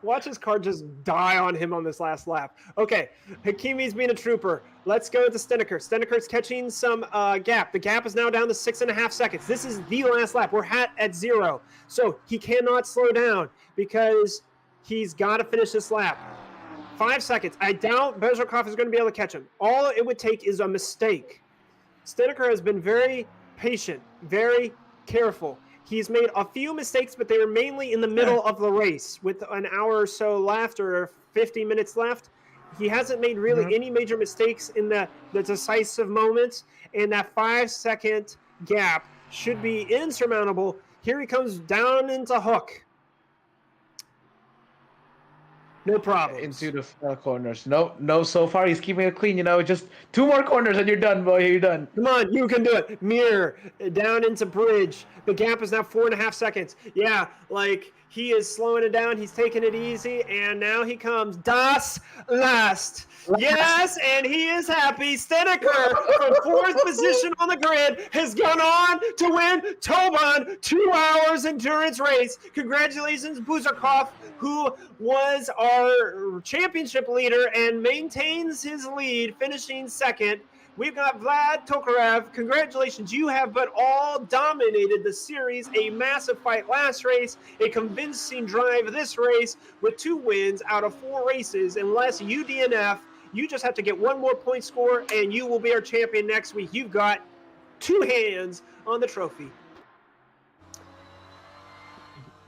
Watch his car just die on him on this last lap. Okay, Hakimi's being a trooper. Let's go to Steneker. Steneker's catching some gap. The gap is now down to 6.5 seconds. This is the last lap. We're at 0. So he cannot slow down because he's got to finish this lap. 5 seconds. I doubt Bezrikov is going to be able to catch him. All it would take is a mistake. Steneker has been very patient, very careful. He's made a few mistakes, but they are mainly in the middle of the race with an hour or so left or 50 minutes left. He hasn't made really any major mistakes in the decisive moments, and that 5-second gap should be insurmountable. Here he comes down into hook. No problem. into the corners. No, so far he's keeping it clean. Just 2 more corners and you're done, boy. You're done. Come on, you can do it. Mirror down into bridge. The gap is now 4.5 seconds. Yeah, like he is slowing it down. He's taking it easy, and now he comes. Das last. Yes, and he is happy. Steneker from 4th position on the grid has gone on to win Toban 2 hours endurance race. Congratulations, Buzarkov, who was our championship leader and maintains his lead, finishing 2nd. We've got Vlad Tokarev. Congratulations. You have but all dominated the series. A massive fight last race, a convincing drive this race with 2 wins out of 4 races. Unless you DNF, you just have to get 1 more point score and you will be our champion next week. You've got 2 hands on the trophy.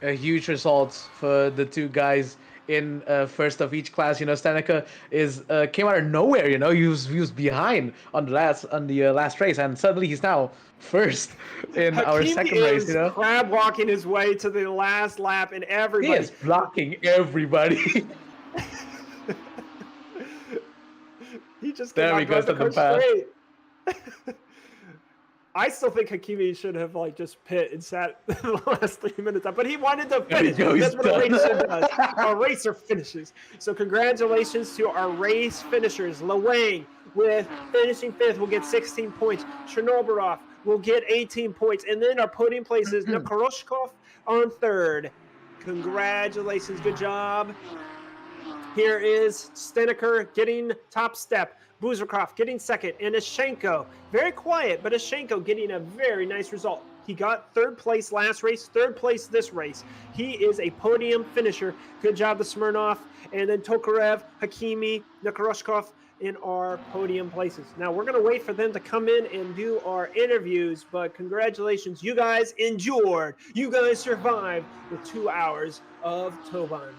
A huge result for the 2 guys in first of each class. Steneker came out of nowhere. He was behind on the last race, and suddenly he's now first in our second race. Crab walking his way to the last lap, and everybody he is blocking everybody. He just there he goes to the pass. I still think Hakimi should have just pit and sat the last 3 minutes up, but he wanted to finish. That's what a racer does. A racer finishes. So congratulations to our race finishers. Lewang with finishing 5th will get 16 points. Chernobyl will get 18 points. And then our podium places, Nakoroshkov on 3rd. Congratulations. Good job. Here is Steneker getting top step. Buzarkov getting 2nd, and Ashenko, very quiet, but Ashenko getting a very nice result. He got 3rd place last race, 3rd place this race. He is a podium finisher. Good job to Smirnov, and then Tokarev, Hakimi, Nikoroshkov in our podium places. Now, we're going to wait for them to come in and do our interviews, but congratulations. You guys endured. You guys survived the 2 hours of Toban.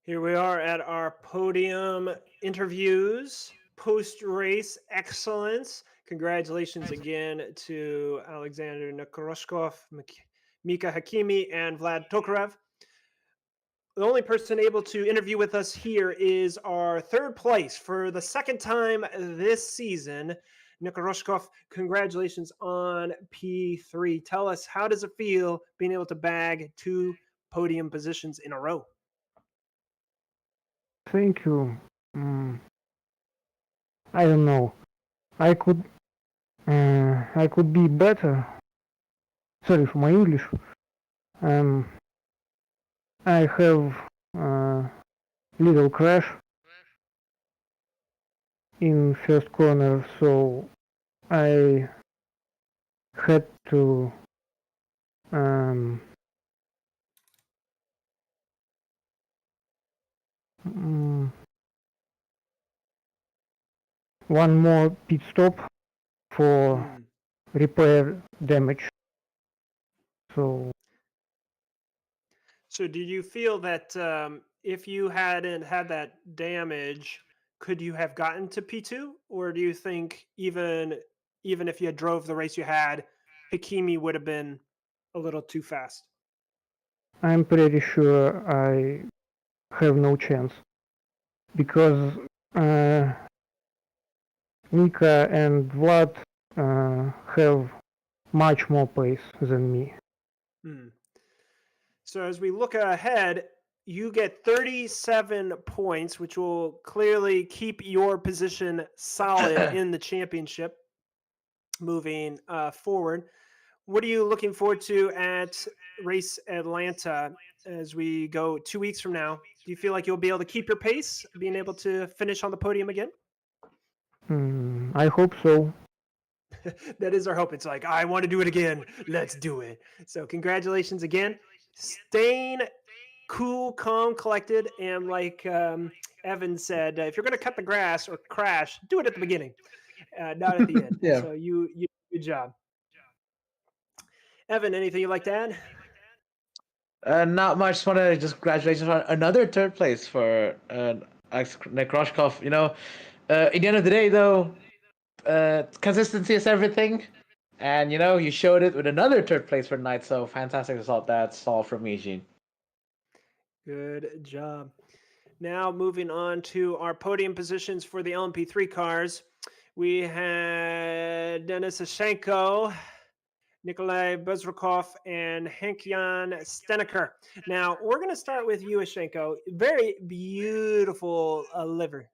Here we are at our podium interviews, post race excellence. Congratulations again to Alexander Nekoroshkov, Mika Hakimi, and Vlad Tokarev. The only person able to interview with us here is our third place for the second time this season. Nikoroshkov, congratulations on P3. Tell us, how does it feel being able to bag 2 podium positions in a row? Thank you. I don't know. I could be better. Sorry for my English. I have little crash in first corner, so I had to one more pit stop for repair damage. So do you feel that if you hadn't had that damage, could you have gotten to P2? Or do you think even if you had drove the race you had, Hakimi would have been a little too fast? I'm pretty sure I have no chance because Mika and Vlad have much more pace than me. So as we look ahead, you get 37 points, which will clearly keep your position solid in the championship moving forward. What are you looking forward to at Race Atlanta as we go 2 weeks from now? Do you feel like you'll be able to keep your pace, being able to finish on the podium again? I hope so. That is our hope. It's like, I want to do it again. Let's do it. So congratulations again. Staying cool, calm, collected, and like Evan said, if you're going to cut the grass or crash, do it at the beginning, not at the end. Yeah. So you good job. Evan, anything you'd like to add? Not much. Want to just congratulations on another third place for Nekroshkov. You know, at the end of the day, though, consistency is everything, and you know you showed it with another third place for tonight. So fantastic result. That's all from me, Gene. Good job. Now moving on to our podium positions for the LMP3 cars. We had Denis Ashenko, Nikolai Bezrukov, and Henk-Jan Steneker. Now, we're going to start with you, Ashenko. Very beautiful livery.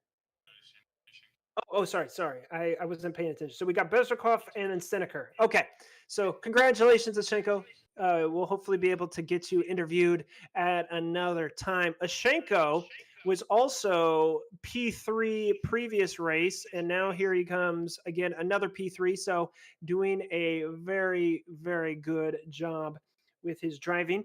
Oh, sorry. I wasn't paying attention. So we got Bezrukov and then Steneker. Okay. So congratulations, Ashenko. We'll hopefully be able to get you interviewed at another time. Ashenko was also P3 previous race, and now here he comes again, another P3. So doing a very, very good job with his driving.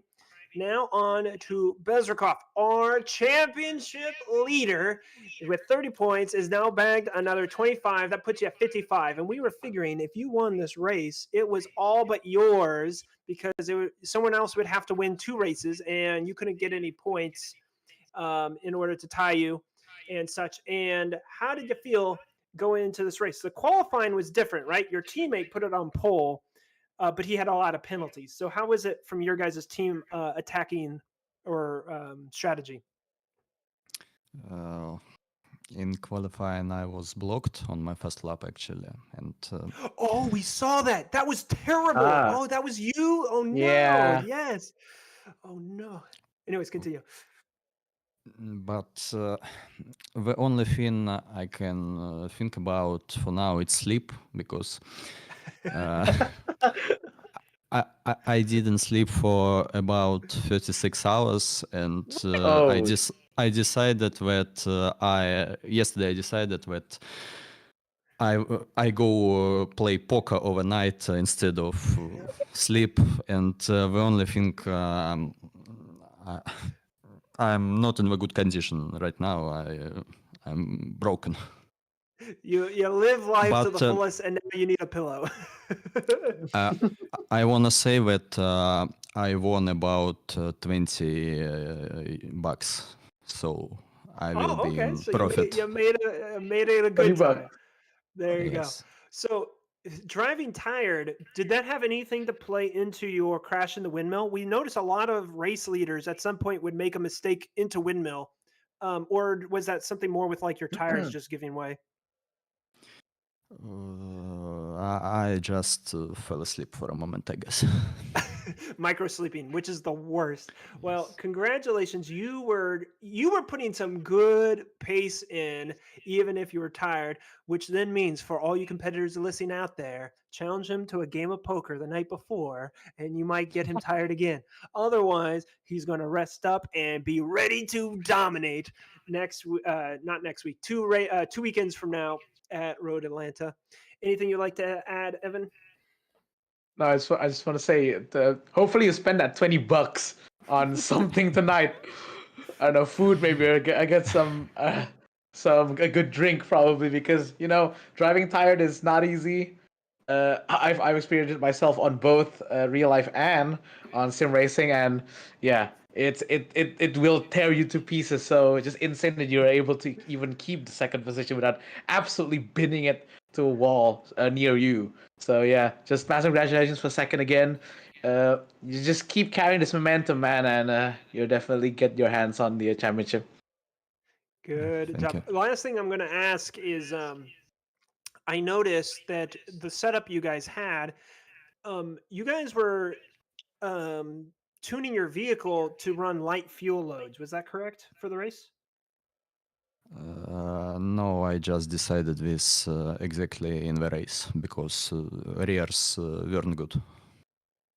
Now on to Bezrukov, our championship leader with 30 points, is now bagged another 25. That puts you at 55. And we were figuring if you won this race, it was all but yours because someone else would have to win 2 races and you couldn't get any points in order to tie you and such. And how did you feel going into this race? The qualifying was different, right? Your teammate put it on pole. But he had a lot of penalties. So how was it from your guys' team attacking or strategy? In qualifying, I was blocked on my first lap actually, and oh, we saw that. That was terrible. Oh, that was you. Oh no. Yeah. Yes. Oh no. Anyways, continue. But the only thing I can think about for now is sleep because I didn't sleep for about 36 hours, and I decided that yesterday I decided that I go play poker overnight instead of sleep, and the only thing I'm not in a good condition right now. I'm broken. You live life to the fullest, and now you need a pillow. I want to say that I won about $20. so I will be okay. in So profit. you made it a 20 good bucks. time. There you go. Yes. So driving tired, did that have anything to play into your crash in the windmill? We noticed a lot of race leaders at some point would make a mistake into windmill. Or was that something more with like your tires just giving way? I just fell asleep for a moment, I guess. Micro sleeping, which is the worst. Well, Yes. congratulations. You were putting some good pace in, even if you were tired, which then means for all you competitors listening out there, challenge him to a game of poker the night before, and you might get him tired again. Otherwise, he's going to rest up and be ready to dominate not next week, 2 weekends from now at Road Atlanta. Anything you'd like to add, Evan? No, I just want to say, hopefully you spend that 20 bucks on something tonight. I don't know, food maybe. Or I get some a good drink probably, because driving tired is not easy. I've experienced it myself on both real life and on sim racing, and yeah, it will tear you to pieces. So it's just insane that you're able to even keep the second position without absolutely binning it to a wall near you. So yeah, just massive congratulations for second again. You just keep carrying this momentum, man, and you'll definitely get your hands on the championship. Good Thank job. you. Last thing I'm going to ask is I noticed that the setup you guys had, you guys were um, tuning your vehicle to run light fuel loads. Was that correct for the race? No, I just decided this exactly in the race because rears weren't good.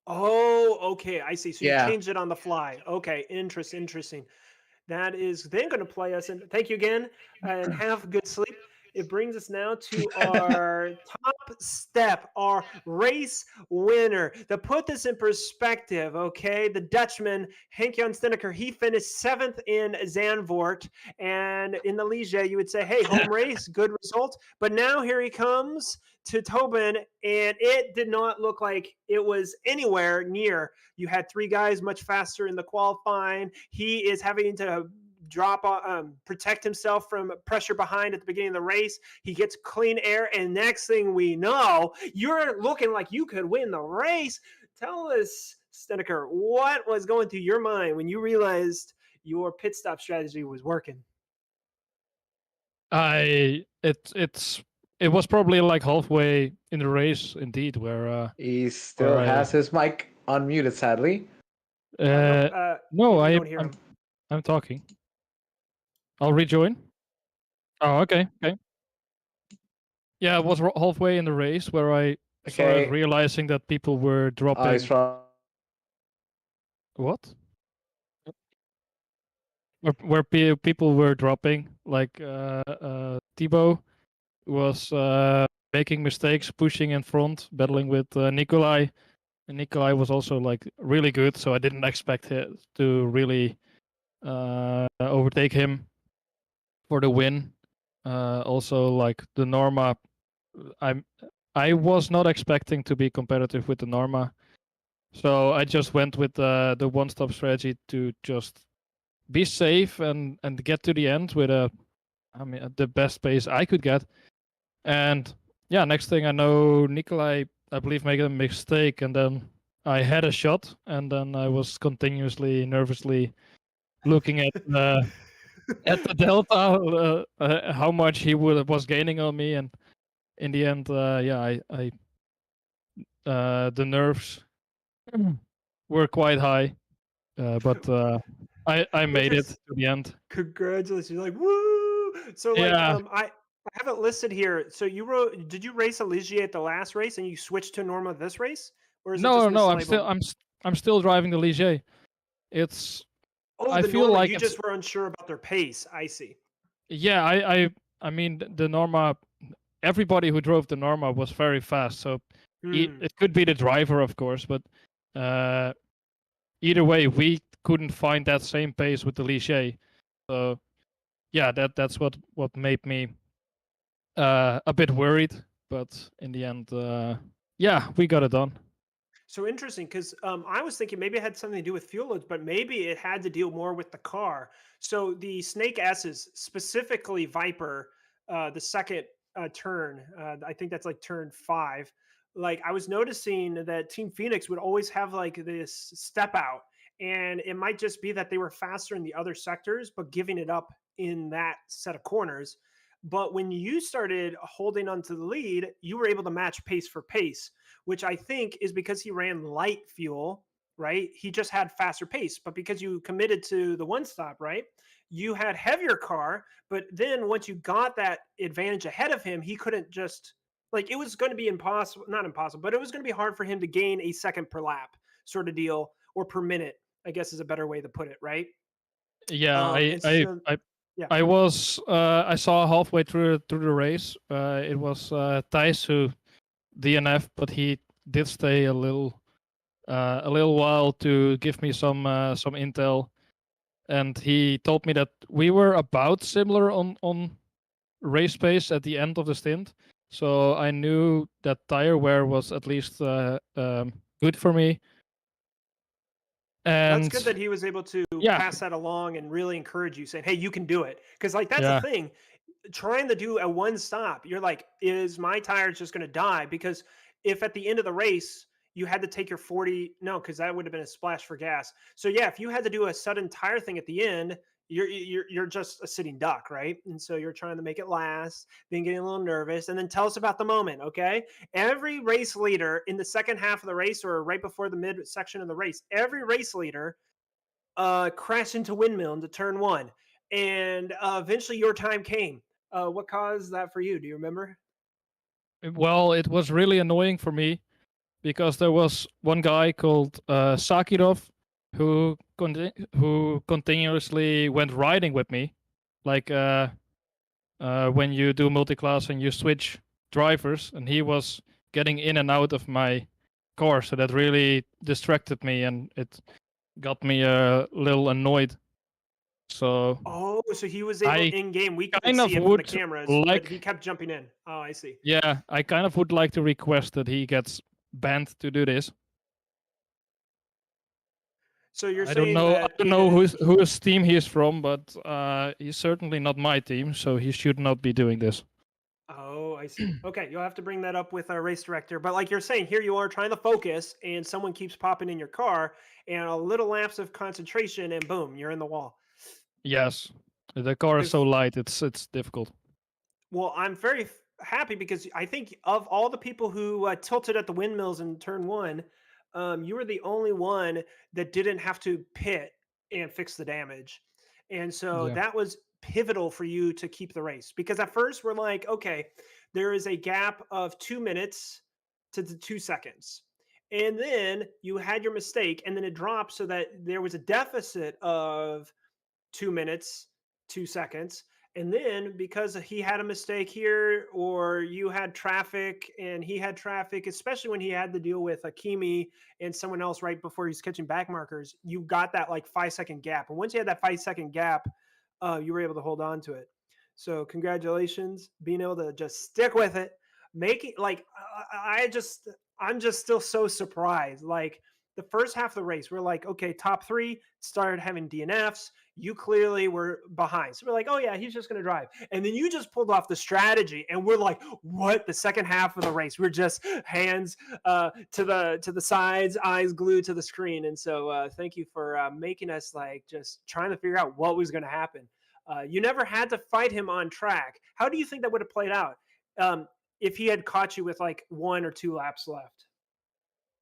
Oh, okay. I see. So you Yeah. changed it on the fly. Okay. Interesting. That is then going to play us in. Thank you again and have good sleep. It brings us now to our top step, our race winner. To put this in perspective, okay, the Dutchman, Henk-Jan Steneker, he finished seventh in Zandvoort. And in the Ligier, you would say, hey, home race, good result. But now here he comes to Toban, and it did not look like it was anywhere near. You had three guys much faster in the qualifying. He is having to protect himself from pressure behind at the beginning of the race. He gets clean air, and next thing we know, you're looking like you could win the race. Tell us, Steneker, what was going through your mind when you realized your pit stop strategy was working? It was probably like halfway in the race, indeed, where He still I has his mic unmuted, sadly. no, we don't hear him. I'm talking. I'll rejoin. Oh, okay. Yeah, it was halfway in the race where I started Okay. realizing that people were dropping. He's from. What? Where people were dropping, like Thibaut was making mistakes, pushing in front, battling with Nikolai. And Nikolai was also like really good, so I didn't expect him to really overtake him for the win. Also, like the Norma, I was not expecting to be competitive with the Norma, so I just went with the one-stop strategy to just be safe and get to the end with the best pace I could get. And yeah, next thing I know, Nikolai, I believe, made a mistake, and then I had a shot, and then I was continuously, nervously looking at the delta, how much he was gaining on me, and in the end, I the nerves were quite high, but I made it to the end. Congratulations! You're like woo. So like Yeah. I have it listed here. So did you race a Ligier at the last race and you switched to Norma this race, or is it just No, mislabeled? I'm still driving the Ligier. It's Oh, I the feel Norma. like You it's just were unsure about their pace. I see. yeah. I mean the Norma. Everybody who drove the Norma was very fast, so it could be the driver, of course, but either way, we couldn't find that same pace with the Ligier. So yeah, that's what made me a bit worried, but in the end, yeah, we got it done. So interesting, because I was thinking maybe it had something to do with fuel loads, but maybe it had to deal more with the car. So the Snake S's, specifically Viper, the second turn, I think that's like turn 5. Like I was noticing that Team Phoenix would always have like this step out, and it might just be that they were faster in the other sectors, but giving it up in that set of corners. But when you started holding onto the lead, you were able to match pace for pace, which I think is because he ran light fuel, right? He just had faster pace. But because you committed to the one stop, right? You had heavier car, but then once you got that advantage ahead of him, he couldn't just like it was going to be impossible, not impossible, but it was going to be hard for him to gain a second per lap sort of deal or per minute, I guess is a better way to put it, right? Yeah, And so yeah. I saw halfway through the race. It was Thijs who DNF, but he did stay a little while to give me some intel, and he told me that we were about similar on race pace at the end of the stint. So I knew that tire wear was at least good for me. That's And good that he was able to yeah, pass that along and really encourage you, saying, "Hey, you can do it." Because like that's the yeah, thing, trying to do a one stop, you're like, "Is my tire just going to die?" Because if at the end of the race you had to take your 40, no, because that would have been a splash for gas. So yeah, if you had to do a sudden tire thing at the end, you're just a sitting duck, right? And so you're trying to make it last, then getting a little nervous, and then tell us about the moment, okay? Every race leader in the second half of the race or right before the mid section of the race, every race leader crashed into windmill into turn 1, and eventually your time came. What caused that for you? Do you remember? well, it was really annoying for me because there was one guy called Sakirov who continuously went riding with me, like when you do multi-class and you switch drivers, and he was getting in and out of my car, so that really distracted me and it got me a little annoyed. So Oh, so he was able I in game. We couldn't kind see of it from the would cameras, but he like, kept jumping in. Oh, I see. yeah, I kind of would like to request that he gets banned to do this. So you're I don't saying know. I that don't know whose team he is from, but he's certainly not my team, so he should not be doing this. Oh, I see. Okay, you'll have to bring that up with our race director. But like you're saying, here you are trying to focus, and someone keeps popping in your car, and a little lapse of concentration, and boom, you're in the wall. Yes, the car is If so light; it's difficult. Well, I'm very happy because I think of all the people who tilted at the windmills in turn 1, you were the only one that didn't have to pit and fix the damage. And so Yeah. that was pivotal for you to keep the race because at first we're like, okay, there is a gap of 2 minutes to the 2 seconds. And then you had your mistake, and then it dropped so that there was a deficit of 2 minutes, 2 seconds. And then because he had a mistake here, or you had traffic and he had traffic, especially when he had to deal with Akimi and someone else right before he's catching back markers, you got that like 5 second gap. And once you had that 5 second gap, you were able to hold on to it. So congratulations, being able to just stick with it, make it like I'm just still so surprised. Like the first half of the race, we're like, okay, top 3 started having DNFs. You clearly were behind. So we're like, oh yeah, he's just going to drive. And then you just pulled off the strategy, and we're like, what? The second half of the race, we're just hands to the sides, eyes glued to the screen. And so thank you for making us like just trying to figure out what was going to happen. You never had to fight him on track. How do you think that would have played out if he had caught you with like 1 or 2 laps left?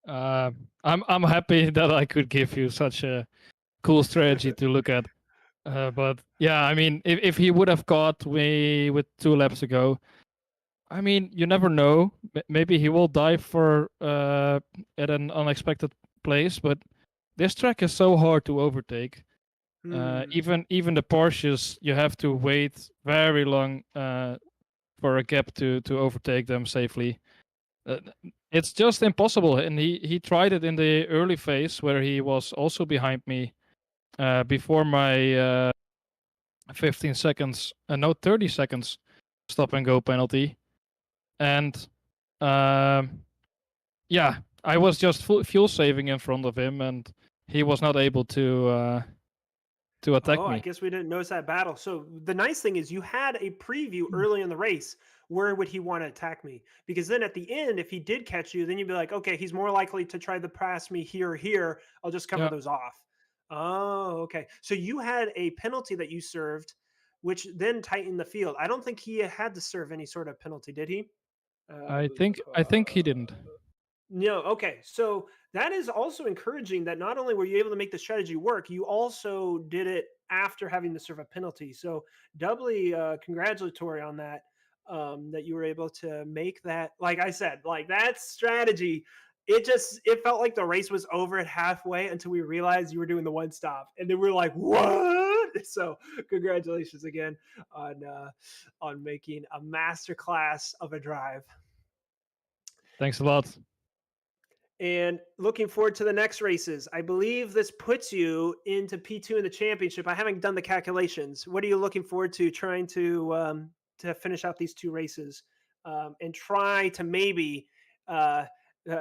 I'm happy that I could give you such a cool strategy to look at. But yeah, I mean, if he would have caught me with 2 laps to go, I mean, you never know. Maybe he will die for at an unexpected place. But this track is so hard to overtake. Even the Porsches, you have to wait very long for a gap to overtake them safely. It's just impossible. And he tried it in the early phase where he was also behind me before my 15 seconds, no, 30 seconds stop and go penalty. And yeah, I was just fuel saving in front of him, and he was not able to attack Oh, I me. guess we didn't notice that battle. So the nice thing is you had a preview early in the race. Where would he want to attack me? Because then at the end, if he did catch you, then you'd be like, okay, he's more likely to try to pass me here or here. I'll just cover Yeah. those off. Oh, okay. So you had a penalty that you served, which then tightened the field. I don't think he had to serve any sort of penalty, did he? I think he didn't. No, okay. So that is also encouraging that not only were you able to make the strategy work, you also did it after having to serve a penalty. So doubly congratulatory on that. That you were able to make that. Like I said, like that strategy. It felt like the race was over at halfway until we realized you were doing the one stop, and then we are like, what? So congratulations again on making a masterclass of a drive. Thanks a lot. And looking forward to the next races. I believe this puts you into P2 in the championship. I haven't done the calculations. What are you looking forward to trying to finish out these two races and try to maybe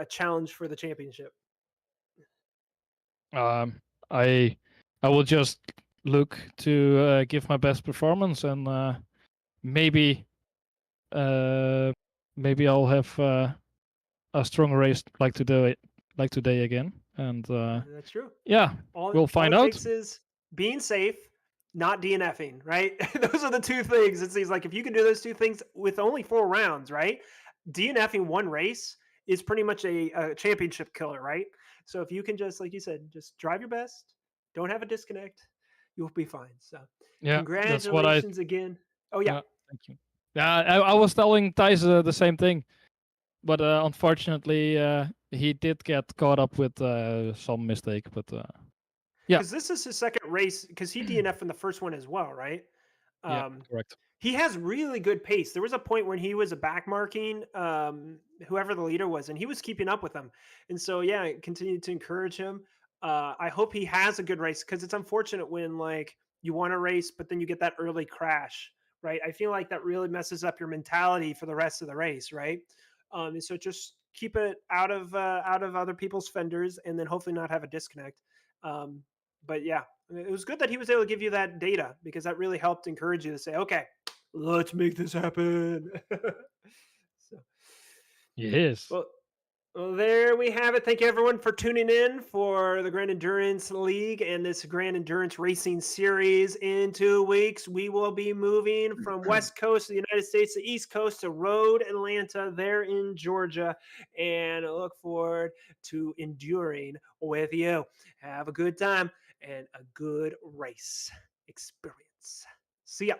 challenge for the championship? I will just look to give my best performance, and maybe maybe I'll have a strong race like today again. And That's true. yeah, we'll find all it out. takes is being safe, not DNFing, right? Those are the two things. It seems like if you can do those two things with only 4 rounds, right? DNFing one race is pretty much a championship killer, right? So if you can just, like you said, just drive your best, don't have a disconnect, you'll be fine. So Yeah, that's what congratulations again. Oh yeah. Thank you. Yeah, I was telling Thijs the same thing, but unfortunately, he did get caught up with some mistake. But yeah, Because this is his second race, because he DNF'd in the first one as well, right? yeah, Um, correct. he has really good pace. There was a point when he was a back marking whoever the leader was, and he was keeping up with them. And so, yeah, I continued to encourage him. I hope he has a good race because it's unfortunate when like you want to race, but then you get that early crash, right? I feel like that really messes up your mentality for the rest of the race, right? And so just keep it out of other people's fenders, and then hopefully not have a disconnect. But yeah, it was good that he was able to give you that data because that really helped encourage you to say, okay, let's make this happen. So, Yes. well, there we have it. Thank you, everyone, for tuning in for the Grand Endurance League and this Grand Endurance Racing Series. In 2 weeks, we will be moving from West Coast of the United States to East Coast to Road Atlanta there in Georgia. And I look forward to enduring with you. Have a good time and a good race experience. See ya.